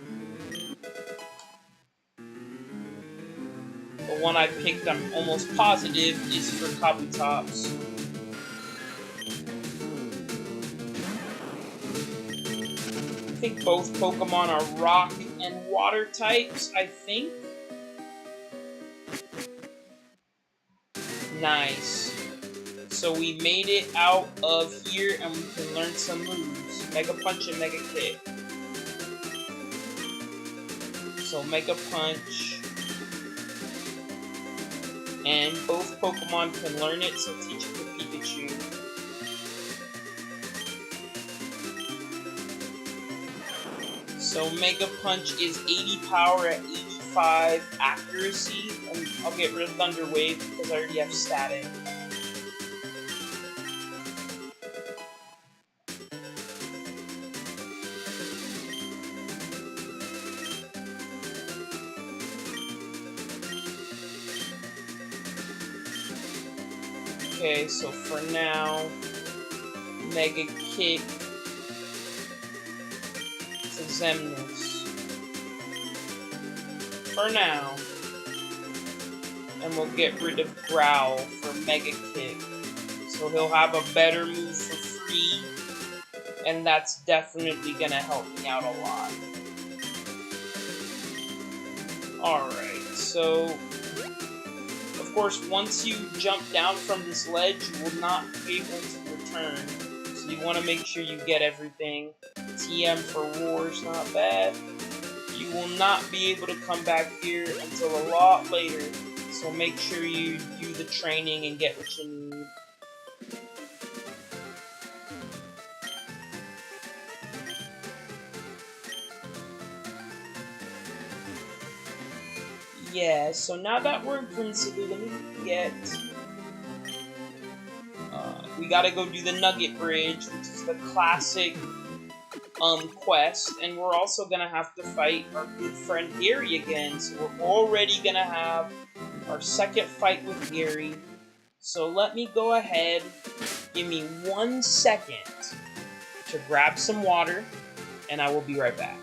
The one I picked, I'm almost positive, is for Kabutops. I think both Pokemon are rock and water types, I think. Nice. So we made it out of here and we can learn some moves. Mega Punch and Mega Kick. So Mega Punch. And both Pokemon can learn it, so teach it to Pikachu. So Mega Punch is 80 power at 85 accuracy. And I'll get rid of Thunder Wave because I already have Static. Okay, so for now, Mega Kick to Xemnas. For now. And we'll get rid of Growl for Mega Kick. So he'll have a better move for free. And that's definitely gonna help me out a lot. Alright, so... Of course, once you jump down from this ledge, you will not be able to return. So you want to make sure you get everything. TM for Roar's not bad. You will not be able to come back here until a lot later. So make sure you do the training and get what you need. Yeah, so now that we're in Princeton, let me get... we gotta go do the Nugget Bridge, which is the classic quest, and we're also gonna have to fight our good friend Gary again, so we're already gonna have our second fight with Gary. So let me go ahead, give me 1 second to grab some water, and I will be right back.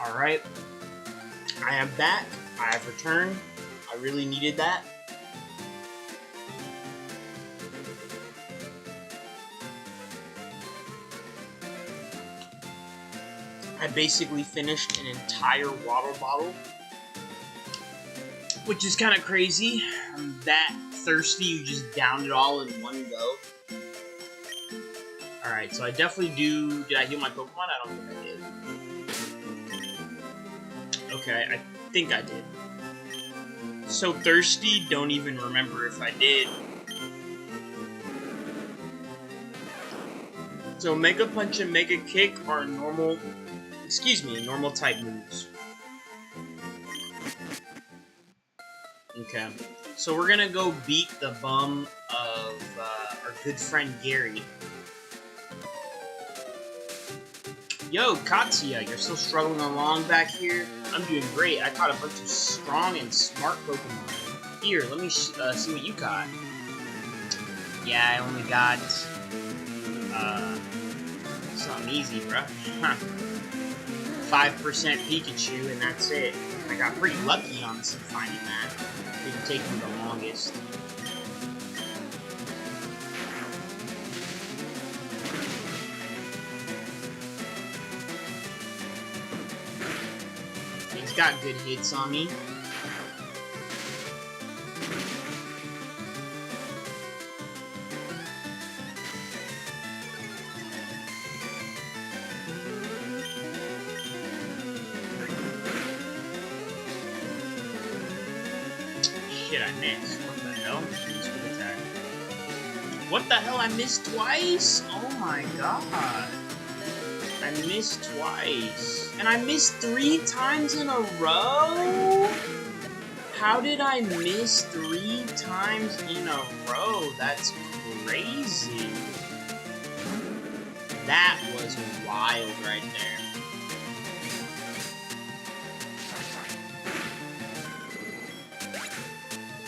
Alright. I am back. I have returned. I really needed that. I basically finished an entire water bottle, which is kind of crazy. I'm that thirsty, you just downed it all in one go. Alright, so I definitely do... Did I heal my Pokemon? I don't think I did. Okay, I think I did. So thirsty, don't even remember if I did. So Mega Punch and Mega Kick are normal... Excuse me, normal type moves. Okay. So we're gonna go beat the bum of our good friend Gary. Yo, Katsuya, you're still struggling along back here? I'm doing great. I caught a bunch of strong and smart Pokemon. Here, let me see what you got. Yeah, I only got... something easy, bruh. Huh. 5% Pikachu, and that's it. I got pretty lucky, honestly, finding that. Didn't take me the longest. He's got good hits on me. Shit, I missed. What the hell? Use quick attack. What the hell? I missed twice? Oh my god. I missed twice. And I missed 3 times in a row? How did I miss 3 times in a row? That's crazy. That was wild right there.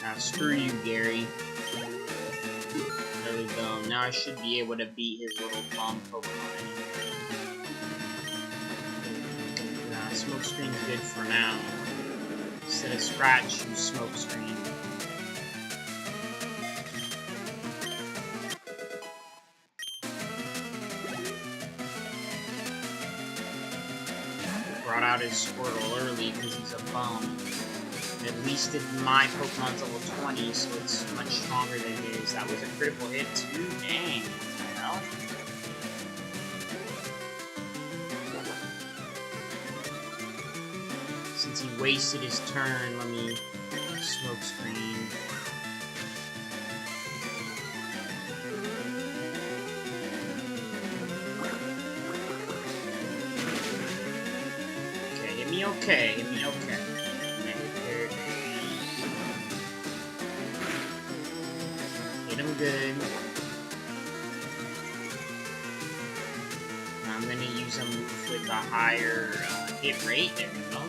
Now, screw you, Gary. There we go. Now I should be able to beat his little bomb Pokemon. Nah, Smokescreen's good for now. Instead of Scratch, use Smokescreen. Brought out his Squirtle early because he's a bum. At least my Pokemon's level 20, so it's much stronger than his. That was a critical hit too? Dang, what the hell? Since he wasted his turn, let me Smokescreen. Okay, hit me okay, hit me okay. Hit him good. I'm gonna use him with a higher hit rate. There we go.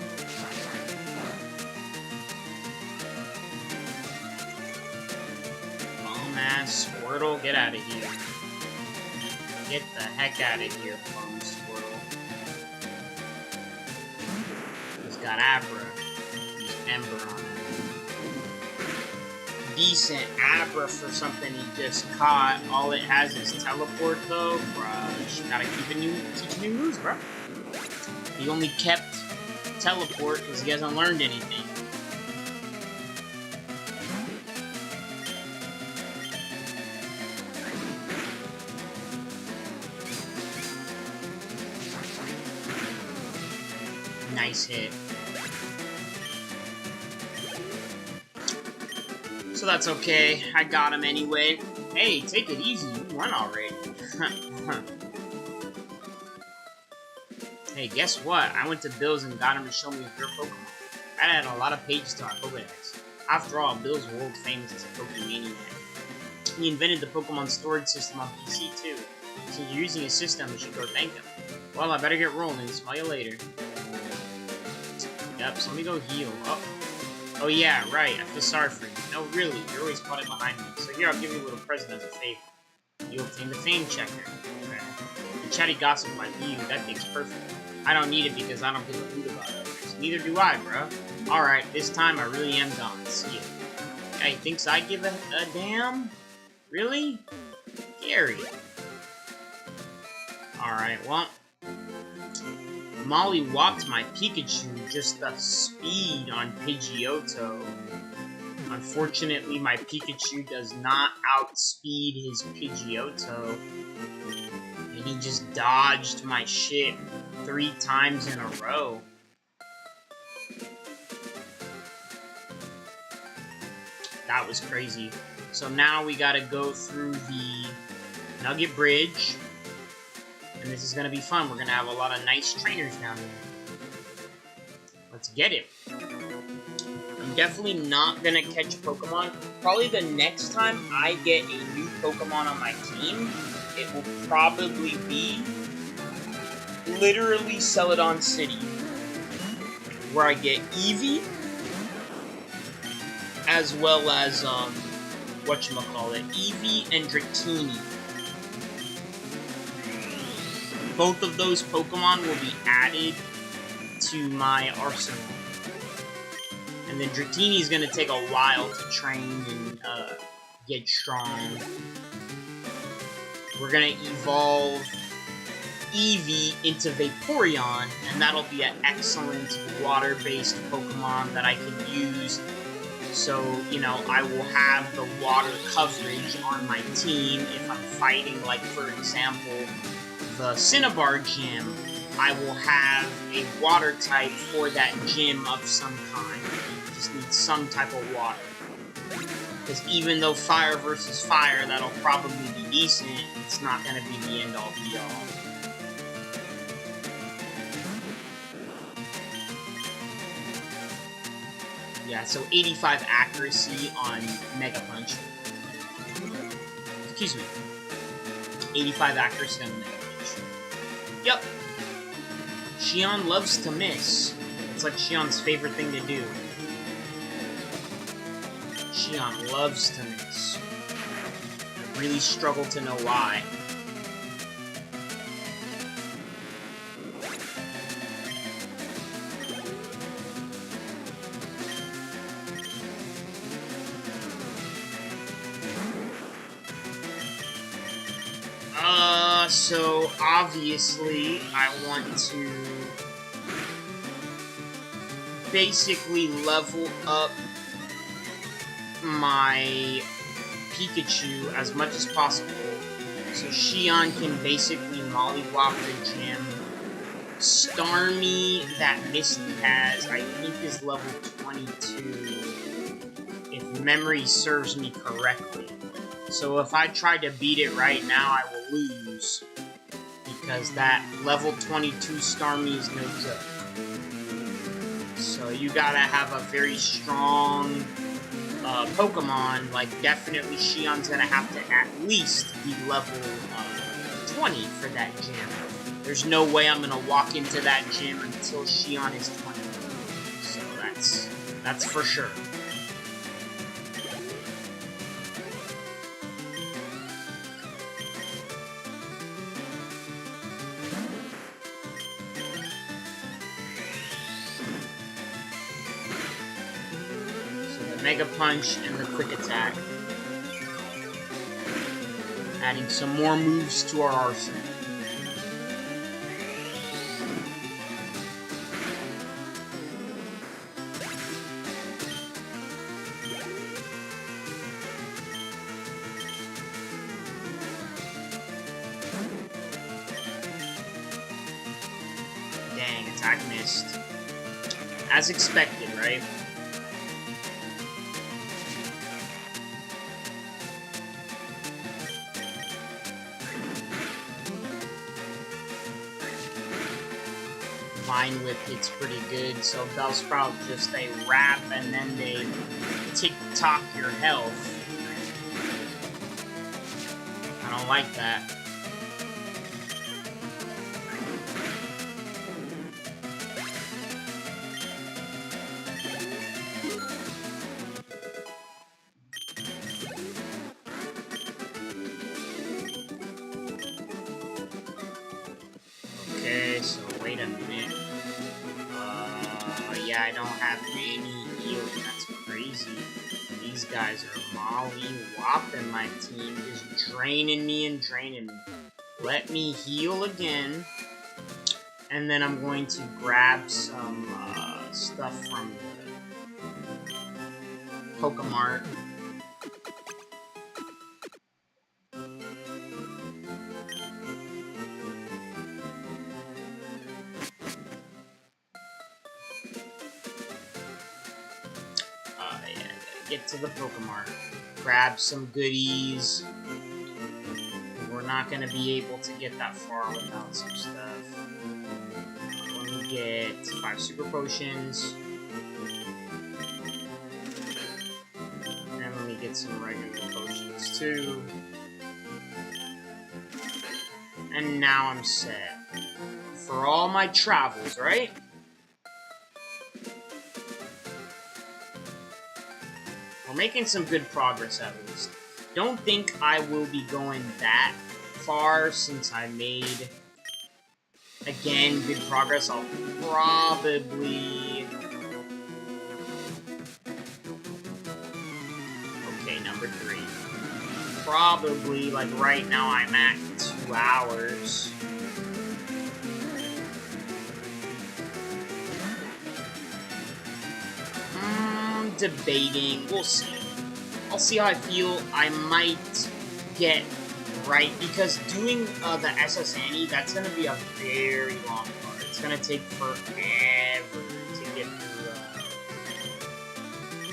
Bum ass Squirtle, get out of here. Get the heck out of here, bum Squirtle. He's got Abra. He's Ember on him. Decent Abra for something he just caught. All it has is Teleport, though. Bruh, you gotta keep teach new moves, bro. He only kept Teleport because he hasn't learned anything. Nice hit. So that's okay. I got him anyway. Hey, take it easy. You won already. Hey, guess what? I went to Bill's and got him to show me a your Pokemon. I had a lot of pages to our Pokedex. After all, Bill's world famous as a Pokemaniac. He invented the Pokemon storage system on PC too. Since you're using his system, you should go thank him. Well, I better get rolling. Smell you later. Yep, so let me go heal. Oh yeah, right. I feel sorry for you. No, really, you're always plotting behind me. So here, I'll give you a little present as a favor. You obtain the Fame Checker. Okay. Chatty Gossip like you, that thing's perfect. I don't need it because I don't give a hoot about others. Neither do I, bro. Alright, this time I really am gone. See ya. Guy thinks I give a damn? Really? Gary. Alright, well. Molly walked my Pikachu just the speed on Pidgeotto. Unfortunately, my Pikachu does not outspeed his Pidgeotto. And he just dodged my shit 3 times in a row. That was crazy. So now we gotta go through the Nugget Bridge. And this is gonna be fun. We're gonna have a lot of nice trainers down there. Let's get it. I'm definitely not gonna catch a Pokemon. Probably the next time I get a new Pokemon on my team, it will probably be literally Celadon City, where I get Eevee, as well as, whatchamacallit, Eevee and Dratini. Both of those Pokemon will be added to my arsenal. And then Dratini is going to take a while to train and get strong. We're going to evolve Eevee into Vaporeon, and that'll be an excellent water-based Pokemon that I can use. So, you know, I will have the water coverage on my team if I'm fighting, like, for example, the Cinnabar gym. I will have a water type for that gym of some kind. You just need some type of water. Because even though fire versus fire, that'll probably be decent, it's not going to be the end-all be-all. Yeah, so 85 accuracy on Mega Punch. Excuse me. 85 accuracy on Mega Punch. Yep. Xion loves to miss. It's like Xion's favorite thing to do. Xion loves to miss. I really struggle to know why. So obviously I want to basically level up my Pikachu as much as possible so Xion can basically mollywop the gym. Starmie that Misty has, I think, is level 22, if memory serves me correctly. So if I try to beat it right now, I will lose, because that level 22 Starmie is no joke. So you gotta have a very strong Pokemon. Like, definitely Xion's gonna have to at least be level 20 for that gym. There's no way I'm gonna walk into that gym until Xion is 20. So that's for sure. Mega Punch and the Quick Attack. Adding some more moves to our arsenal. Dang, attack missed. As expected, right? Vine Whip hits pretty good, so Bellsprout just a wrap and then they tick-tock your health. I don't like that. I don't have any healing. That's crazy. These guys are molly-whopping my team. Just draining me and draining me. Let me heal again. And then I'm going to grab some stuff from the Pokemart. Yeah, get to the Pokemart. Grab some goodies. We're not going to be able to get that far without some stuff. Let me get 5 Super Potions. And let me get some regular potions too. And now I'm set. For all my travels, right? We're making some good progress at least. Don't think I will be going that far since I made, again, good progress. I'll probably... Okay, number 3. Probably, like right now I'm at 2 hours. Debating. We'll see. I'll see how I feel. I might get right, because doing the SS Annie, that's going to be a very long part. It's going to take forever to get through.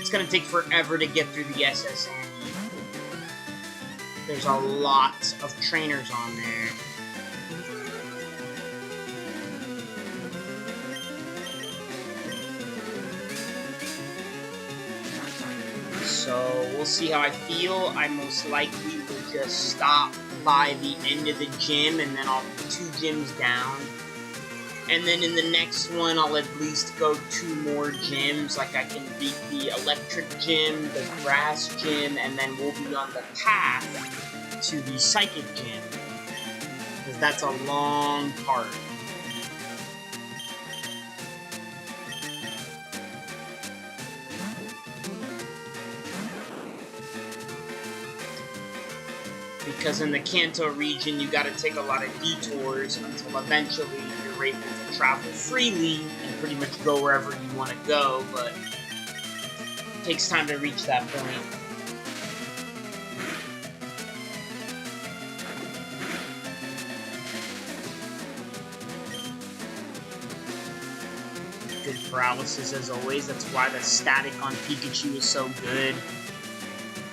It's going to take forever to get through the SS Annie. There's a lot of trainers on there. So we'll see how I feel. I most likely will just stop by the end of the gym, and then I'll be 2 gyms down. And then in the next one, I'll at least go 2 more gyms. Like I can beat the electric gym, the grass gym, and then we'll be on the path to the psychic gym. Because that's a long part. Because in the Kanto region, you gotta take a lot of detours until eventually you're able to travel freely and pretty much go wherever you want to go, but it takes time to reach that point. Good paralysis as always. That's why the static on Pikachu is so good.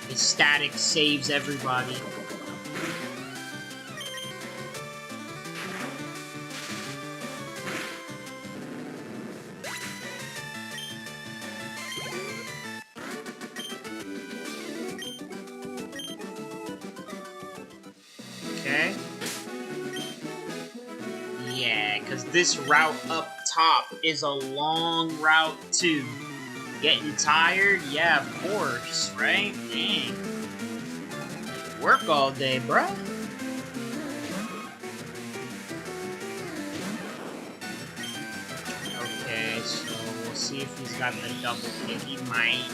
The static saves everybody. Okay. Yeah, because this route up top is a long route too. Getting tired? Yeah, of course, right? Dang. Work all day, bruh. Okay, so we'll see if he's got the double hit. He might.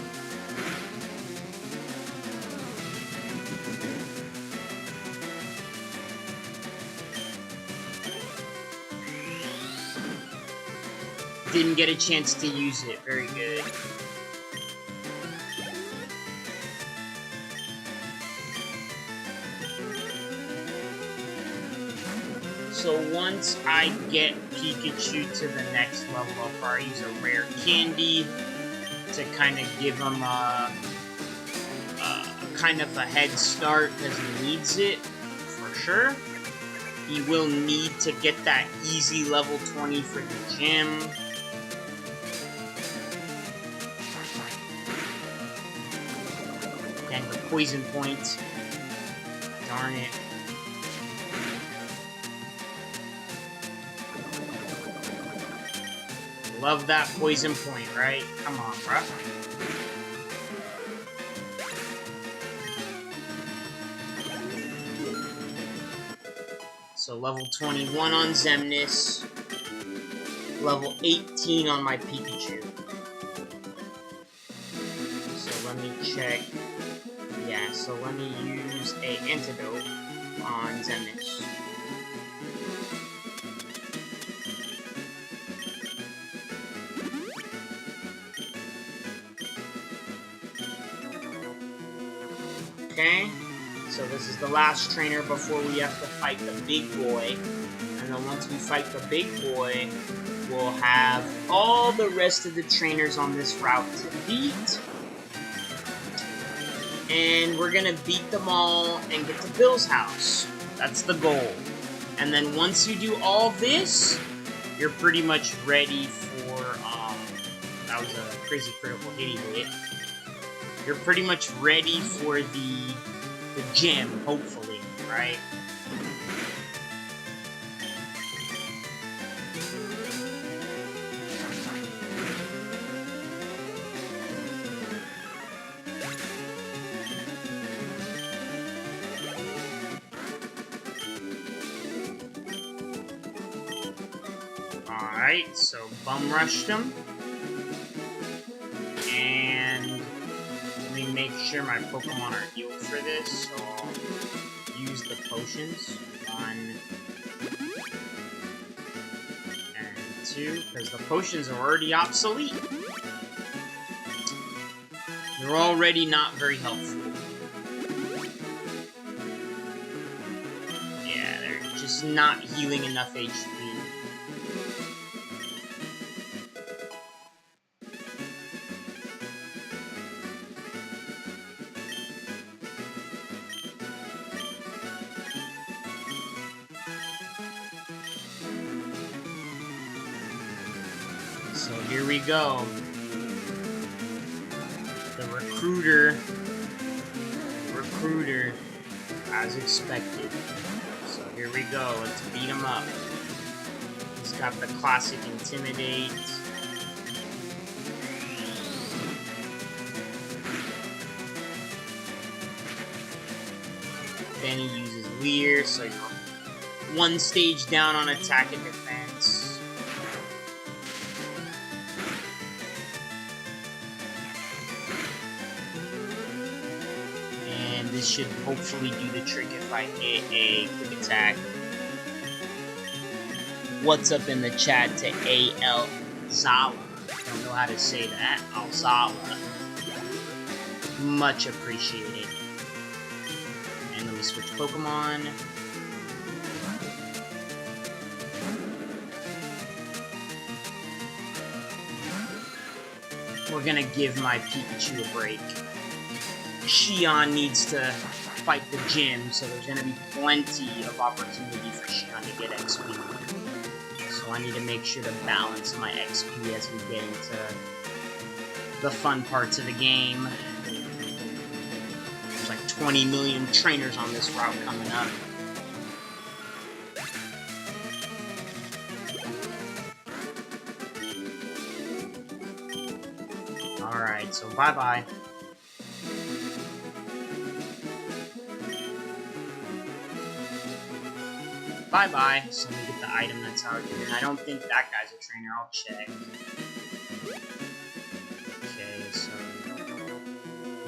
Didn't get a chance to use it. Very good. So once I get Pikachu to the next level, I'll probably use a rare candy to kind of give him a kind of a head start, because he needs it for sure. He will need to get that easy level 20 for the gym. And the poison point. Darn it. Love that poison point, right? Come on, bruh. So level 21 on Xemnas. Level 18 on my Pikachu. check. Yeah, so let me use a antidote on Xemnas. Okay, so this is the last trainer before we have to fight the big boy. And then once we fight the big boy, we'll have all the rest of the trainers on this route to beat. And we're gonna beat them all and get to Bill's house. That's the goal. And then once you do all this, you're pretty much ready for, that was a crazy critical hit he hit. You're pretty much ready for the gym, hopefully, right? Alright, so bum rushed him. And let me make sure my Pokemon are healed for this, so I'll use the potions. 1 and 2, because the potions are already obsolete. They're already not very helpful. Yeah, they're just not healing enough HP. So here we go. The recruiter, as expected. So here we go, let's beat him up. He's got the classic Intimidate. Then he uses Leer, so you're one stage down on attack and defense. This should hopefully do the trick if I hit a quick attack. What's up in the chat to A.L. Zala? Don't know how to say that. Alzala. Much appreciated. And let me switch Pokemon. We're gonna give my Pikachu a break. Shion needs to fight the gym, so there's going to be plenty of opportunity for Shion to get XP. So I need to make sure to balance my XP as we get into the fun parts of the game. There's like 20 million trainers on this route coming up. Alright, so bye-bye. Bye-bye. So let me get the item that's out here. And I don't think that guy's a trainer. I'll check. Okay, so...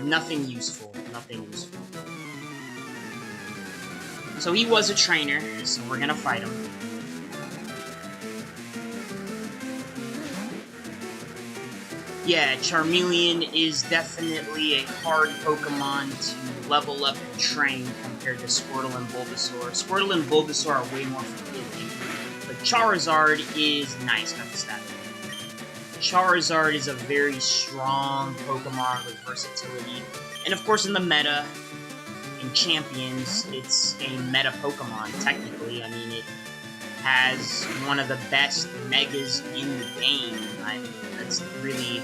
Nothing useful. Nothing useful. So he was a trainer, so we're gonna fight him. Yeah, Charmeleon is definitely a hard Pokemon to level up and train compared to Squirtle and Bulbasaur. Squirtle and Bulbasaur are way more forgiving, but Charizard is nice on the stat. Charizard is a very strong Pokemon with versatility, and of course in the meta, in Champions, it's a meta Pokemon, technically. I mean, it has one of the best Megas in the game. I mean, that's really...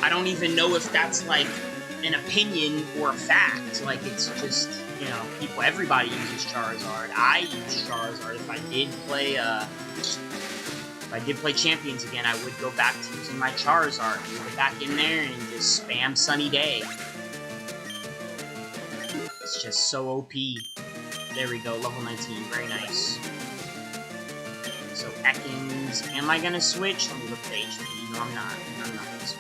I don't even know if that's, like, an opinion or a fact. Like, it's just, you know, everybody uses Charizard. I use Charizard. If I did play Champions again, I would go back to using my Charizard. Go back in there and just spam Sunny Day. It's just so OP. There we go, level 19, very nice. So Ekans, am I gonna switch? Let me look at the HP. No, I'm not. I'm not gonna switch.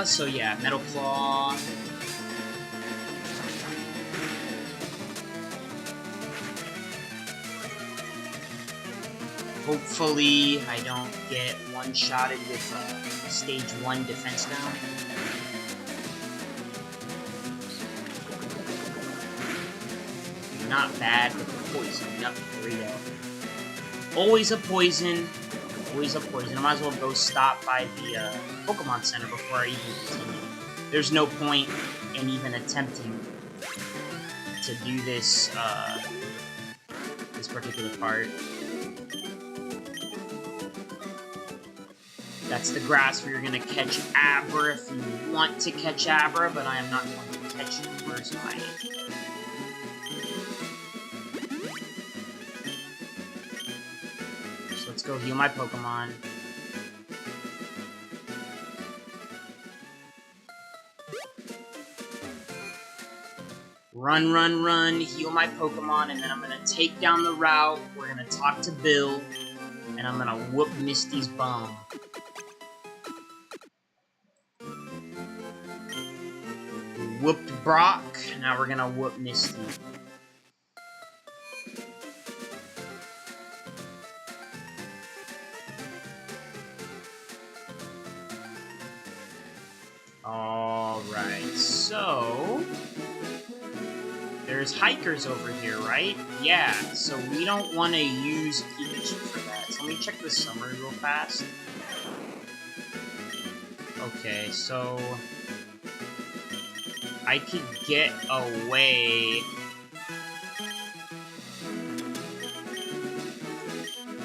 So yeah, Metal Claw. Hopefully, I don't get one-shotted with stage 1 defense down. Not bad, but the poison. Yep, burrito. Always a poison. Always a poison. I might as well go stop by the Pokemon Center before I even continue. There's no point in even attempting to do this, this particular part. That's the grass where you're gonna catch Abra if you want to catch Abra, but I am not going to catch it. Where's my... So let's go heal my Pokemon. Run, run, run, heal my Pokemon, and then I'm gonna take down the route. We're gonna talk to Bill, and I'm gonna whoop Misty's bum. Whooped Brock, now we're gonna whoop Misty. Alright, so... there's hikers over here, right? Yeah, so we don't want to use Pikachu for that. So let me check the summary real fast. Okay, so... I could get away.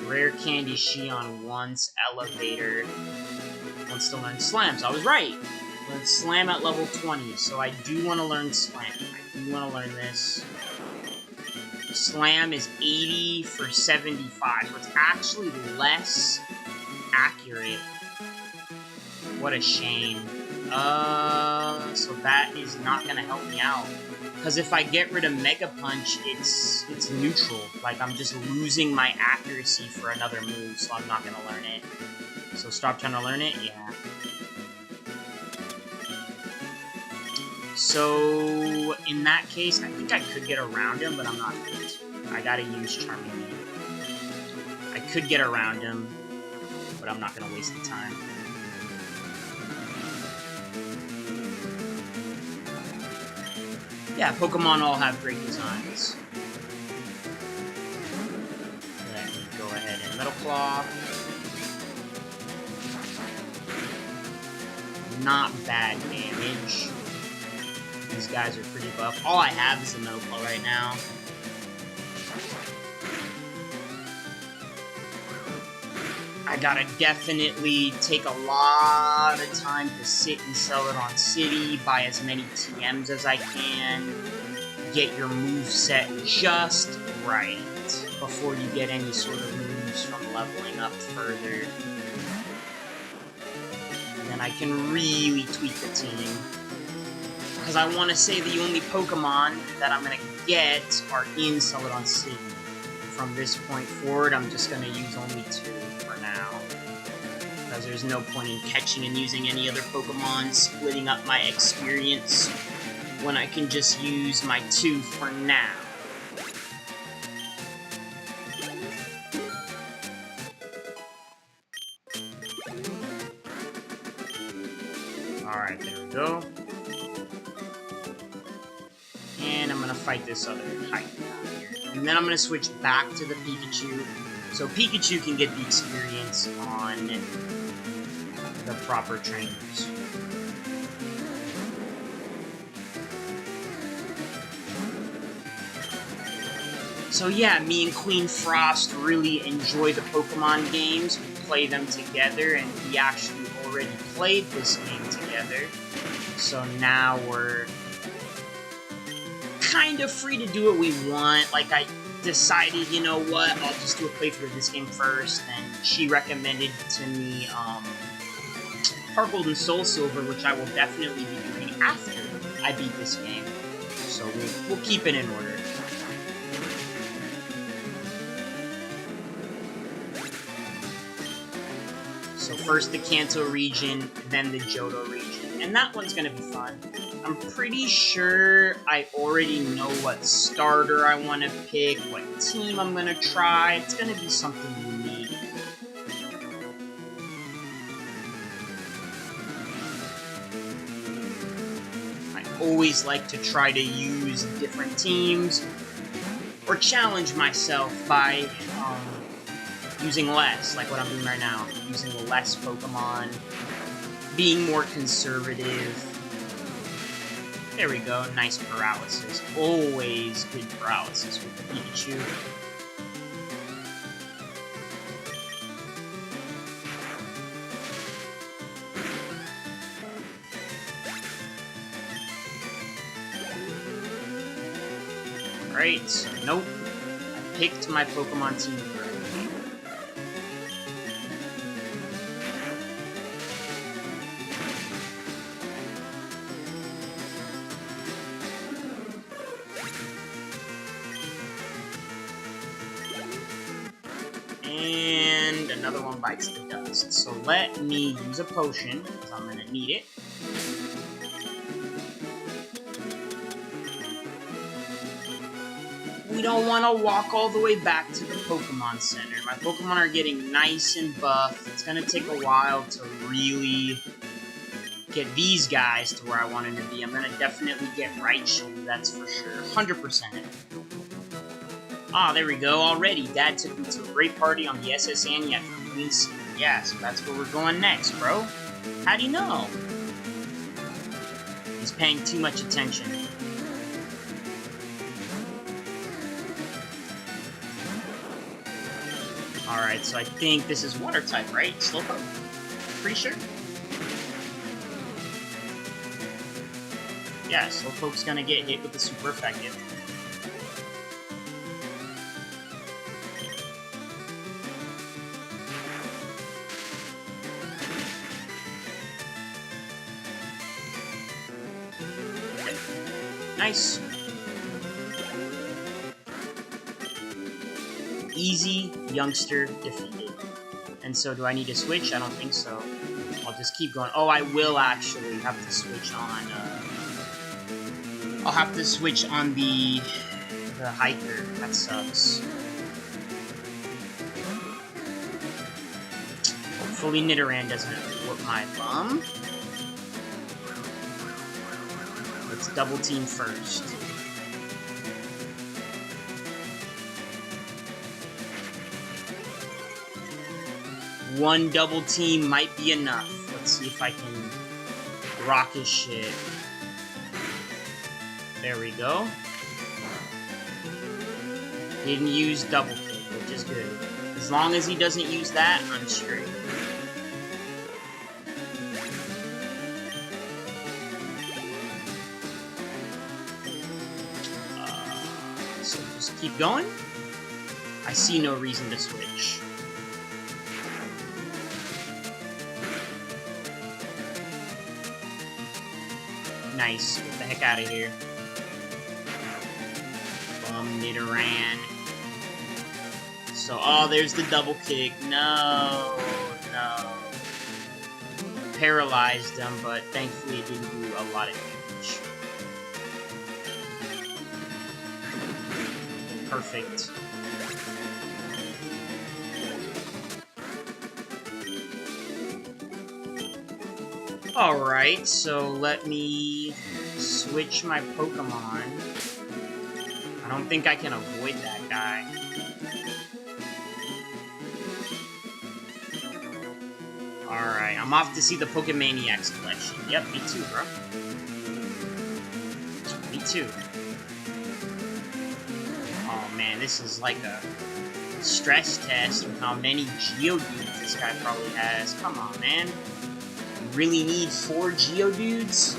Rare Candy Shion once, Elevator. Wants to learn Slam, so I was right. Learn Slam at level 20, so I do want to learn Slam. I do want to learn this. Slam is 80 for 75, so it's actually less accurate. What a shame. So that is not gonna help me out. Because if I get rid of Mega Punch, it's neutral. Like, I'm just losing my accuracy for another move, so I'm not gonna learn it. So stop trying to learn it? Yeah. So, in that case, I think I could get around him, but I'm not going to. I gotta use Charmeleon. I could get around him, but I'm not gonna waste the time. Yeah, Pokemon all have great designs. Let me go ahead and Metal Claw. Not bad damage. These guys are pretty buff. All I have is a Metal Claw right now. I gotta definitely take a lot of time to sit in Celadon City, buy as many TMs as I can, get your moveset just right before you get any sort of moves from leveling up further. And then I can really tweak the team. Because I want to say the only Pokemon that I'm going to get are in Celadon City. From this point forward, I'm just going to use only 2 for now. Because there's no point in catching and using any other Pokemon, splitting up my experience, when I can just use my 2 for now. Alright, there we go. And I'm gonna fight this other type down here. And then I'm gonna switch back to the Pikachu, so Pikachu can get the experience on the proper trainers. So yeah, me and Queen Frost really enjoy the Pokemon games. We play them together, and we actually already played this game together. So now we're kind of free to do what we want. Like, I decided, you know what, I'll just do a playthrough of this game first, and she recommended to me Heart Gold and Soul Silver, which I will definitely be doing after I beat this game. So we'll keep it in order. So first the Kanto region, then the Johto region. And that one's gonna be fun. I'm pretty sure I already know what starter I want to pick, what team I'm gonna try. It's gonna be something unique. I always like to try to use different teams or challenge myself by using less, like what I'm doing right now. Using less Pokemon, being more conservative. There we go, nice paralysis. Always good paralysis with the Pikachu. Alright, so nope. I picked my Pokemon team correctly. And another one bites the dust. So let me use a potion, because I'm going to need it. We don't want to walk all the way back to the Pokemon Center. My Pokemon are getting nice and buff. It's going to take a while to really get these guys to where I want them to be. I'm going to definitely get Raichu, that's for sure. 100%. Ah, there we go, already. Dad took me to a great party on the SS Aniak from Queen City. Yeah, so that's where we're going next, bro. How'd he know? He's paying too much attention. Alright, so I think this is water type, right? Slowpoke? Pretty sure? Yeah, Slowpoke's gonna get hit with the super effective. Nice. Easy youngster defeated. And so do I need to switch? I don't think so. I'll just keep going. Oh, I will actually have to switch on, I'll have to switch on the hiker. That sucks. Hopefully Nidoran doesn't whoop my bum. Let's double team first. One double team might be enough. Let's see if I can rock his shit. There we go. Didn't use double kick, which is good. As long as he doesn't use that, I'm straight. So just keep going. I see no reason to switch. Nice. Get the heck out of here. Bum Nidoran. So, oh, there's the double kick. No, no. Paralyzed him, but thankfully it didn't do a lot of damage. Perfect. Alright, so let me switch my Pokemon. I don't think I can avoid that guy. Alright, I'm off to see the Pokemaniacs collection. Yep, me too, bro. Me too. Oh man, this is like a stress test with how many Geodudes this guy probably has. Come on, man. Really need 4 Geodudes?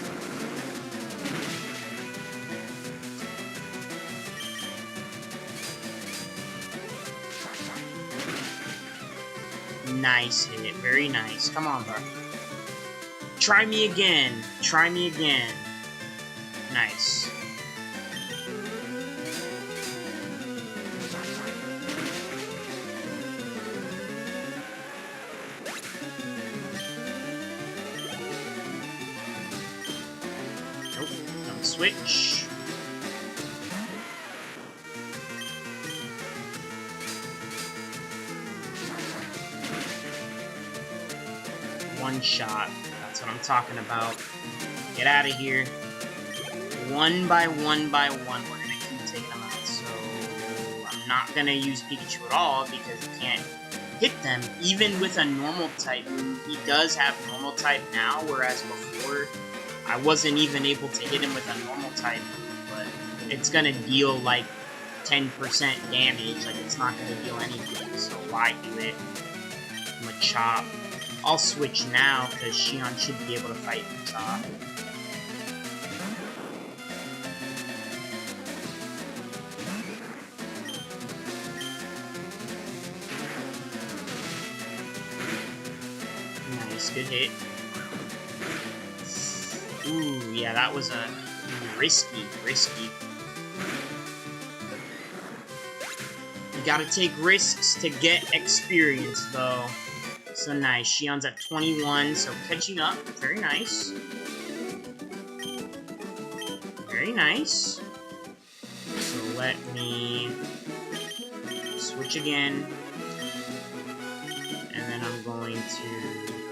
Nice hit, very nice. Come on, bro. Try me again. Try me again. Nice. switch. One shot. That's what I'm talking about. Get out of here. One by one by one, we're gonna keep taking them out. So I'm not gonna use Pikachu at all because he can't hit them. Even with a normal type move, he does have normal type now, whereas before I wasn't even able to hit him with a normal type move. But it's gonna deal like 10% damage. Like it's not gonna deal anything. So why do it? Machop. I'll switch now because Xion should be able to fight Machop. Nice, good hit. Ooh, yeah, that was a risky. You gotta take risks to get experience, though. So nice. Xion's at 21, so catching up. Very nice. Very nice. So let me switch again. And then I'm going to...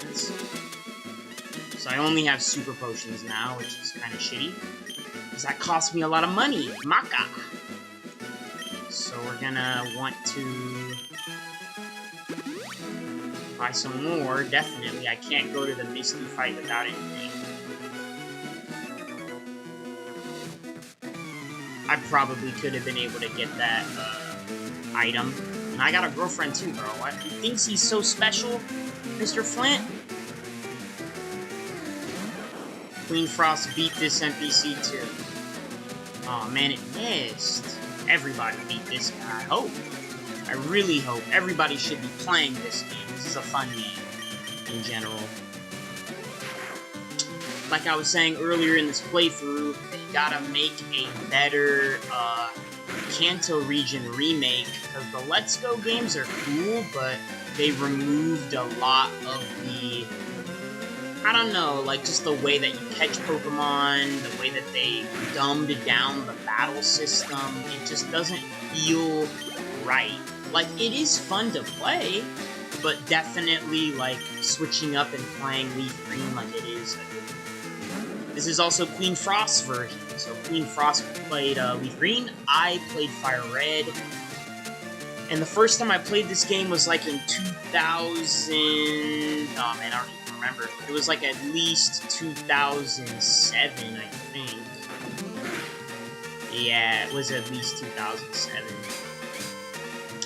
Let's see. So I only have super potions now, which is kind of shitty. Because that cost me a lot of money. Maka! So we're gonna want to... buy some more, definitely. I can't go to the Misty fight without anything. I probably could have been able to get that item. And I got a girlfriend too, bro. What? He thinks he's so special, Mr. Flint? Queen Frost beat this NPC too. Oh man, it missed. Everybody beat this guy, I hope. I really hope. Everybody should be playing this game. This is a fun game, in general. Like I was saying earlier in this playthrough, they gotta make a better Kanto region remake, because the Let's Go games are cool, but they removed a lot of the... I don't know, like just the way that you catch Pokemon, the way that they dumbed down the battle system, it just doesn't feel right. Like, it is fun to play, but definitely, like, switching up and playing Leaf Green like it is. This is also Queen Frost's version. So Queen Frost played Leaf Green, I played Fire Red. And the first time I played this game was like in 2000... Oh man, I don't even remember. It was like at least 2007, I think. Yeah, it was at least 2007.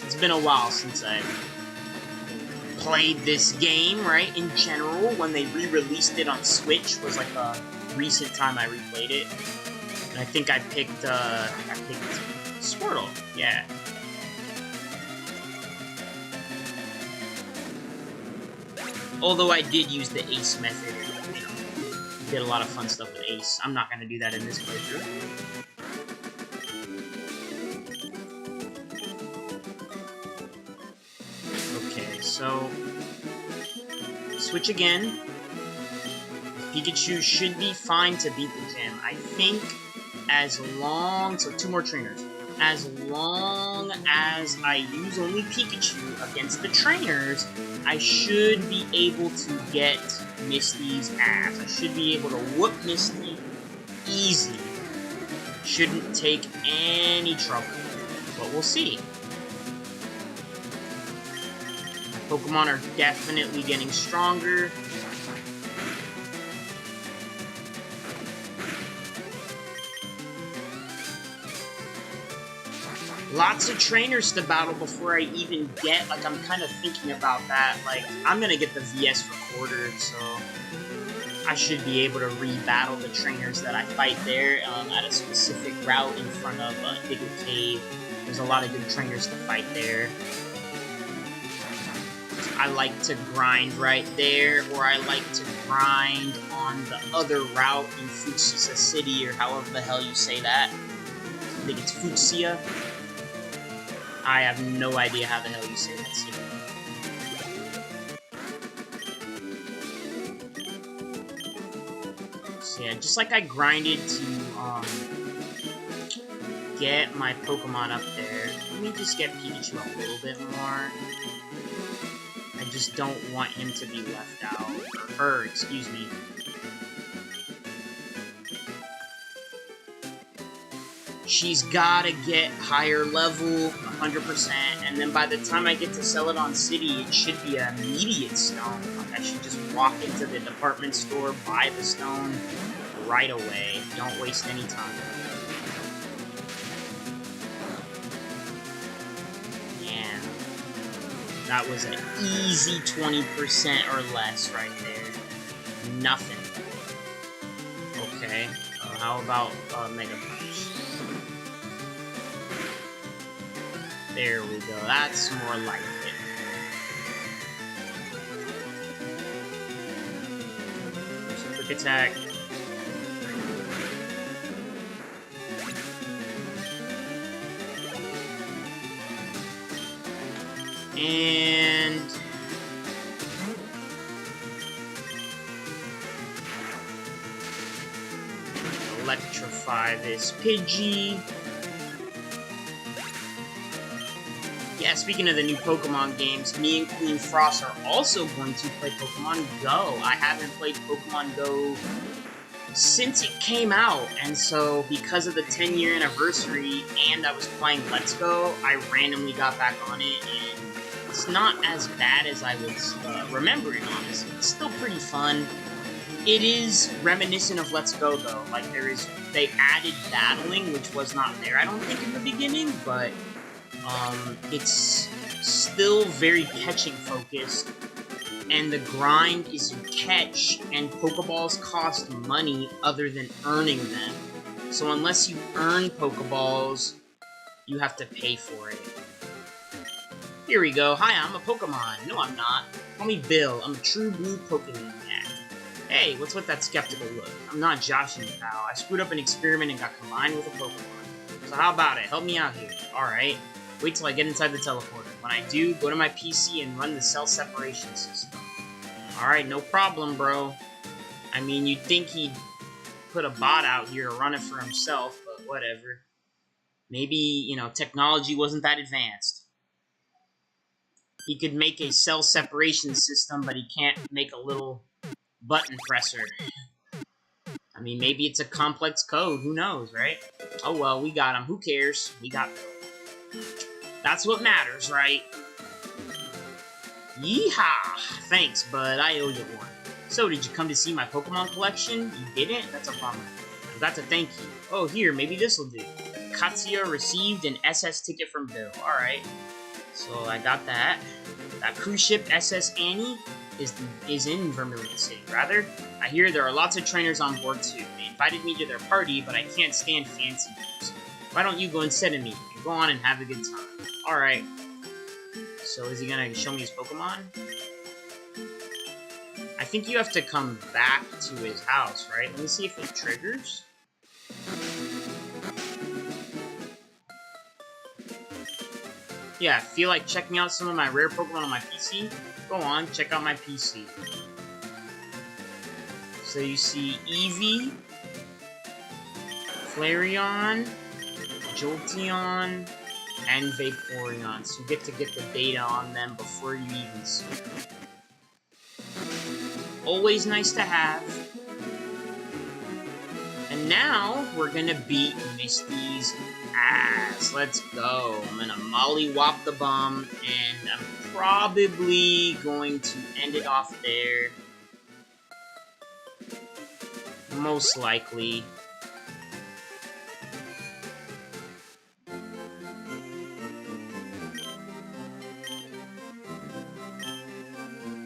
It's been a while since I've played this game, right? In general, when they re-released it on Switch was like a recent time I replayed it. And I think I picked Squirtle, yeah. Although I did use the Ace method, you know, did a lot of fun stuff with Ace. I'm not gonna do that in this playthrough. Okay, so switch again. Pikachu should be fine to beat the gym. I think as long... So 2 more trainers. As long as I use only Pikachu against the trainers, I should be able to get Misty's ass. I should be able to whoop Misty easy. Shouldn't take any trouble. But we'll see. My Pokemon are definitely getting stronger. Lots of trainers to battle before I even get, like, I'm kind of thinking about that. Like, I'm gonna get the VS Recorder, so I should be able to re-battle the trainers that I fight there at a specific route in front of Diggle Cave. There's a lot of good trainers to fight there. I like to grind right there, or I like to grind on the other route in Fuchsia City, or however the hell you say that. I think it's Fuchsia. I have no idea how the hell you say that city. So yeah, just like I grinded to get my Pokemon up there, let me just get Pikachu a little bit more. I just don't want him to be left out. Or her, excuse me. She's gotta get higher level, 100%, and then by the time I get to Celadon City, it should be an immediate stone. Like, I should just walk into the department store, buy the stone right away. Don't waste any time. Man, that was an easy 20% or less right there. Nothing. Okay, how about Mega Punch? There we go, that's more like it. There's a quick attack. And... electrify this Pidgey. Yeah, speaking of the new Pokemon games, me and Queen Frost are also going to play Pokemon Go. I haven't played Pokemon Go since it came out, and so because of the 10-year anniversary and I was playing Let's Go, I randomly got back on it, and it's not as bad as I was remembering, honestly. It's still pretty fun. It is reminiscent of Let's Go, though. Like, they added battling, which was not there, I don't think, in the beginning, but it's still very catching focused, and the grind is you catch, and Pokeballs cost money other than earning them. So unless you earn Pokeballs, you have to pay for it. Here we go. Hi, I'm a Pokemon. No, I'm not. Call me Bill. I'm a true blue Pokemon. Hey, what's with that skeptical look? I'm not joshing you, pal. I screwed up an experiment and got combined with a Pokemon. So how about it? Help me out here. Alright. Wait till I get inside the teleporter. When I do, go to my PC and run the cell separation system. Alright, no problem, bro. I mean, you'd think he'd put a bot out here to run it for himself, but whatever. Maybe, you know, technology wasn't that advanced. He could make a cell separation system, but he can't make a little button presser. I mean, maybe it's a complex code. Who knows, right? Oh well, we got him. Who cares? We got Bill. That's what matters, right? Yeehaw! Thanks, bud. I owe you one. So, did you come to see my Pokemon collection? You didn't? That's a bummer. I've got to thank you. Oh, here, maybe this'll do. Katsuya received an SS ticket from Bill. Alright. So, I got that. That cruise ship, SS Annie, is in Vermilion City, rather. I hear there are lots of trainers on board, too. They invited me to their party, but I can't stand fancy names. Why don't you go instead of me? And go on and have a good time. Alright. So is he gonna show me his Pokemon? I think you have to come back to his house, right? Let me see if it triggers. Yeah, feel like checking out some of my rare Pokemon on my PC? Go on, check out my PC. So you see Eevee, Flareon, Jolteon, and Vaporeon. So you get to get the data on them before you even see them. Always nice to have. And now, we're gonna beat Misty's ass. Let's go. I'm gonna mollywop the bomb, and I'm probably going to end it off there. Most likely.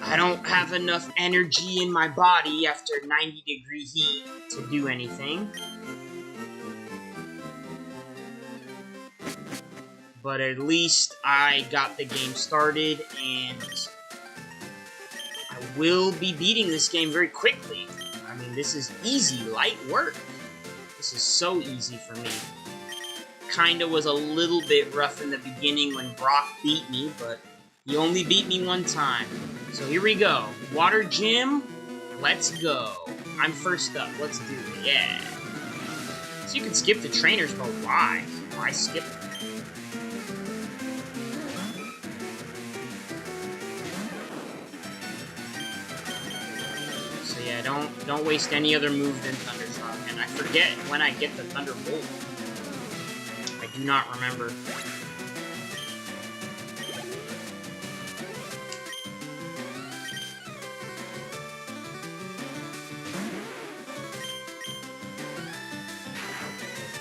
I don't have enough energy in my body after 90-degree heat to do anything. But at least I got the game started, and I will be beating this game very quickly. I mean, this is easy, light work. This is so easy for me. Kinda was a little bit rough in the beginning when Brock beat me, but he only beat me one time. So here we go. Water Gym, let's go. I'm first up. Let's do it. Yeah. So you can skip the trainers, but why? Why skip them? So yeah, don't waste any other move than Thundershock. And I forget when I get the Thunderbolt. I do not remember.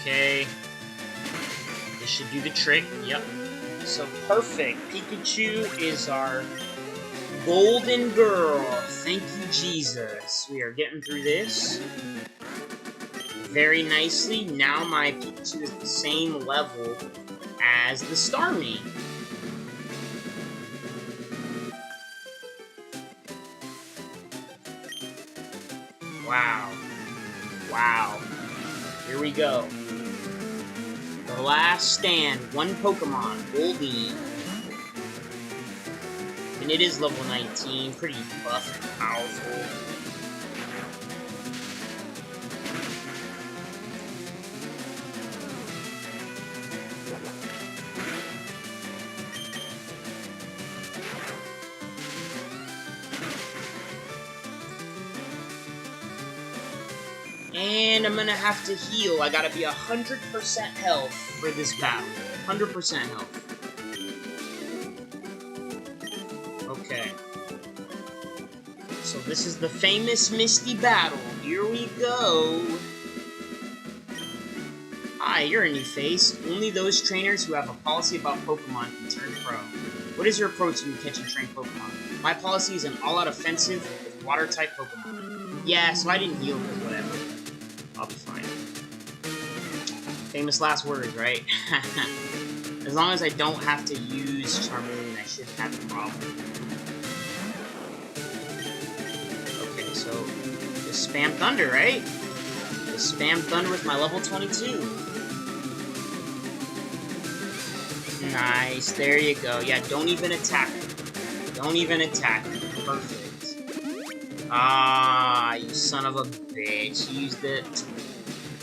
Okay. This should do the trick. Yep. So perfect. Pikachu is our golden girl. Thank you, Jesus. We are getting through this very nicely. Now my Pikachu is the same level as the Starmie. Wow. Wow. Here we go. The last stand. One Pokemon. Goldie. And it is level 19. Pretty buff and powerful. And I'm gonna have to heal. I gotta be 100% health for this battle. 100% health. Okay. So this is the famous Misty battle. Here we go. Hi, you're a new face. Only those trainers who have a policy about Pokemon can turn pro. What is your approach when you catch and train Pokemon? My policy is an all-out offensive with water-type Pokemon. Yeah, so I didn't heal, but whatever. I'll be fine. Famous last words, right? As long as I don't have to use Charmeleon, I shouldn't have a problem. Okay, so just spam Thunder, right? Just spam Thunder with my level 22. Nice, there you go. Yeah, don't even attack me. Don't even attack me. Perfect. Ah, you son of a bitch.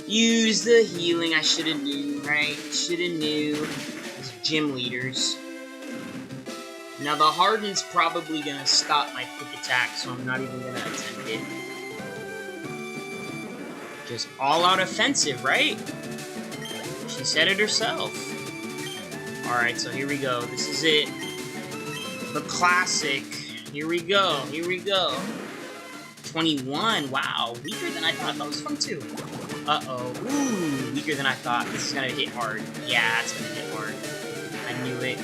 Use the healing. I shoulda knew, right? Shoulda knew. These gym leaders. Now the Harden's probably gonna stop my quick attack, so I'm not even gonna attempt it. Just all-out offensive, right? She said it herself. Alright, so here we go. This is it. The classic. Here we go. Here we go. 21. Wow. Weaker than I thought. That was fun, too. Uh-oh. Ooh. Weaker than I thought. This is gonna hit hard. Yeah, it's gonna hit hard. I knew it.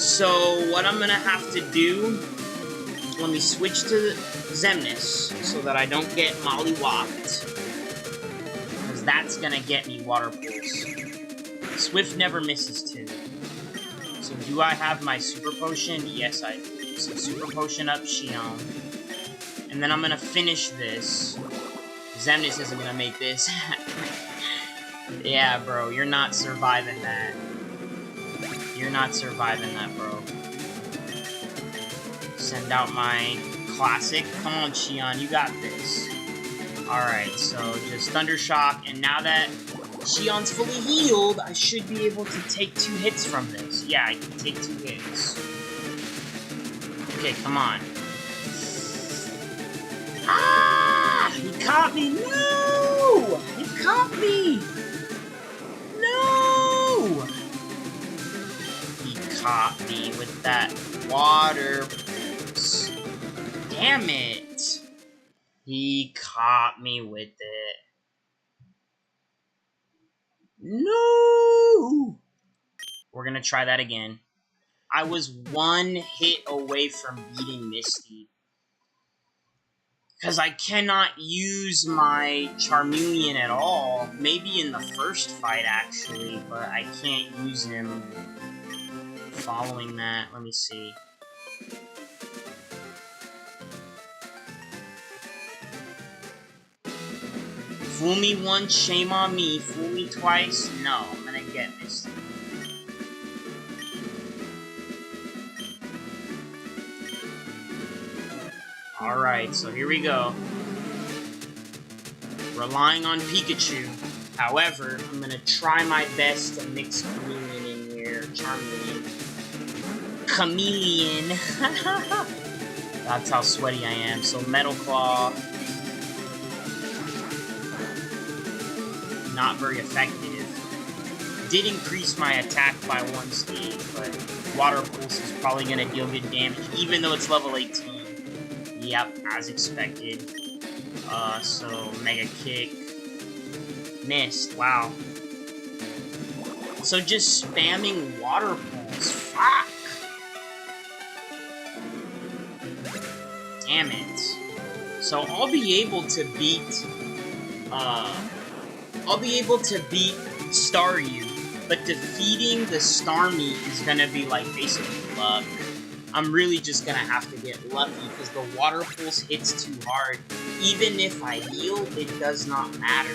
So, what I'm gonna have to do... Let me switch to Xemnas so that I don't get mollywopped. Because that's gonna get me Water Pulse. Swift never misses, too. So do I have my Super Potion? Yes, I do. So Super Potion up Xion. And then I'm gonna finish this. Xemnas isn't gonna make this. Yeah, bro, you're not surviving that. You're not surviving that, bro. Send out my classic. Come on, Xion, you got this. Alright, so just Thundershock, and now that Xion's fully healed, I should be able to take 2 hits from this. Yeah, I can take 2 hits. Okay, come on. Ah! He caught me! No! He caught me! No! He caught me with that water. Damn it! He caught me with it. No! We're gonna try that again. I was 1 hit away from beating Misty. Because I cannot use my Charmeleon at all. Maybe in the first fight, actually, but I can't use him following that. Let me see. Fool me once, shame on me. Fool me twice, no. I'm gonna get Misty. Alright, so here we go. Relying on Pikachu. However, I'm gonna try my best to mix Chameleon in here. Charmeleon. Chameleon. That's how sweaty I am. So Metal Claw. Not very effective. Did increase my attack by 1 stage, but Water Pulse is probably gonna deal good damage, even though it's level 18. Yep, as expected. So Mega Kick. Missed, wow. So just spamming Water Pulse, fuck! Damn it. So I'll be able to beat, Staryu, but defeating the Starmie is gonna be like basically luck. I'm really just gonna have to get lucky because the Water Pulse hits too hard. Even if I heal, it does not matter.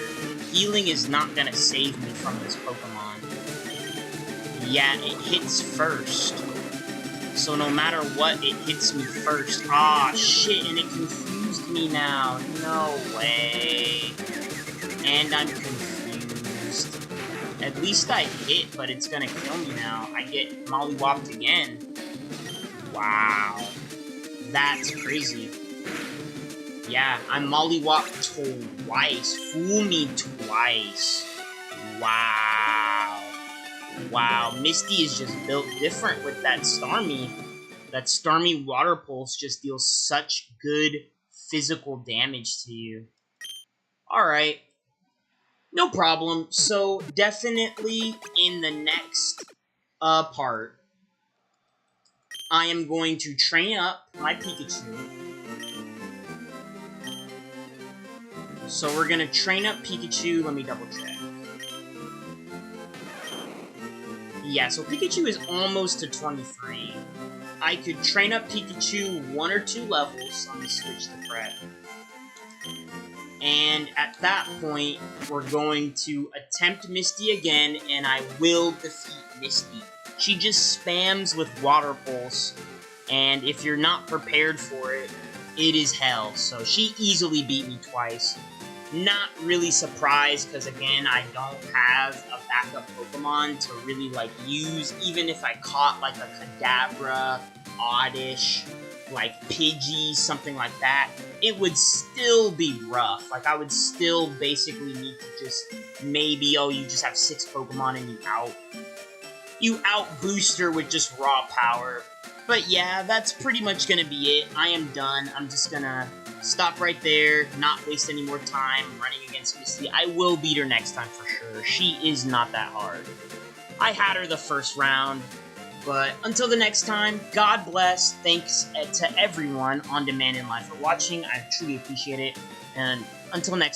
Healing is not gonna save me from this Pokemon. Yeah, it hits first. So no matter what, it hits me first. Ah, shit, and it confused me now. No way. And I'm confused. At least I hit, but it's gonna kill me now. I get mollywopped again. Wow. That's crazy. Yeah, I'm mollywopped twice. Fool me twice. Wow. Wow, Misty is just built different with that Starmie. That Starmie Water Pulse just deals such good physical damage to you. Alright. No problem. So, definitely in the next part, I am going to train up my Pikachu. So we're going to train up Pikachu. Let me double check. Yeah, so Pikachu is almost to 23. I could train up Pikachu 1 or 2 levels. Let me switch to Fred. And at that point, we're going to attempt Misty again, and I will defeat Misty. She just spams with Water Pulse, and if you're not prepared for it, it is hell. So she easily beat me twice. Not really surprised, because again, I don't have a backup Pokemon to really, like, use. Even if I caught, like, a Kadabra, Oddish, like, Pidgey, something like that, it would still be rough. Like, I would still basically need to just maybe, oh, you just have 6 Pokemon and you out-booster with just raw power. But yeah, that's pretty much gonna be it. I am done. I'm just gonna stop right there, not waste any more time running against Misty. I will beat her next time for sure. She is not that hard. I had her the first round, but until the next time, God bless. Thanks to everyone on Demand in Live for watching. I truly appreciate it. And until next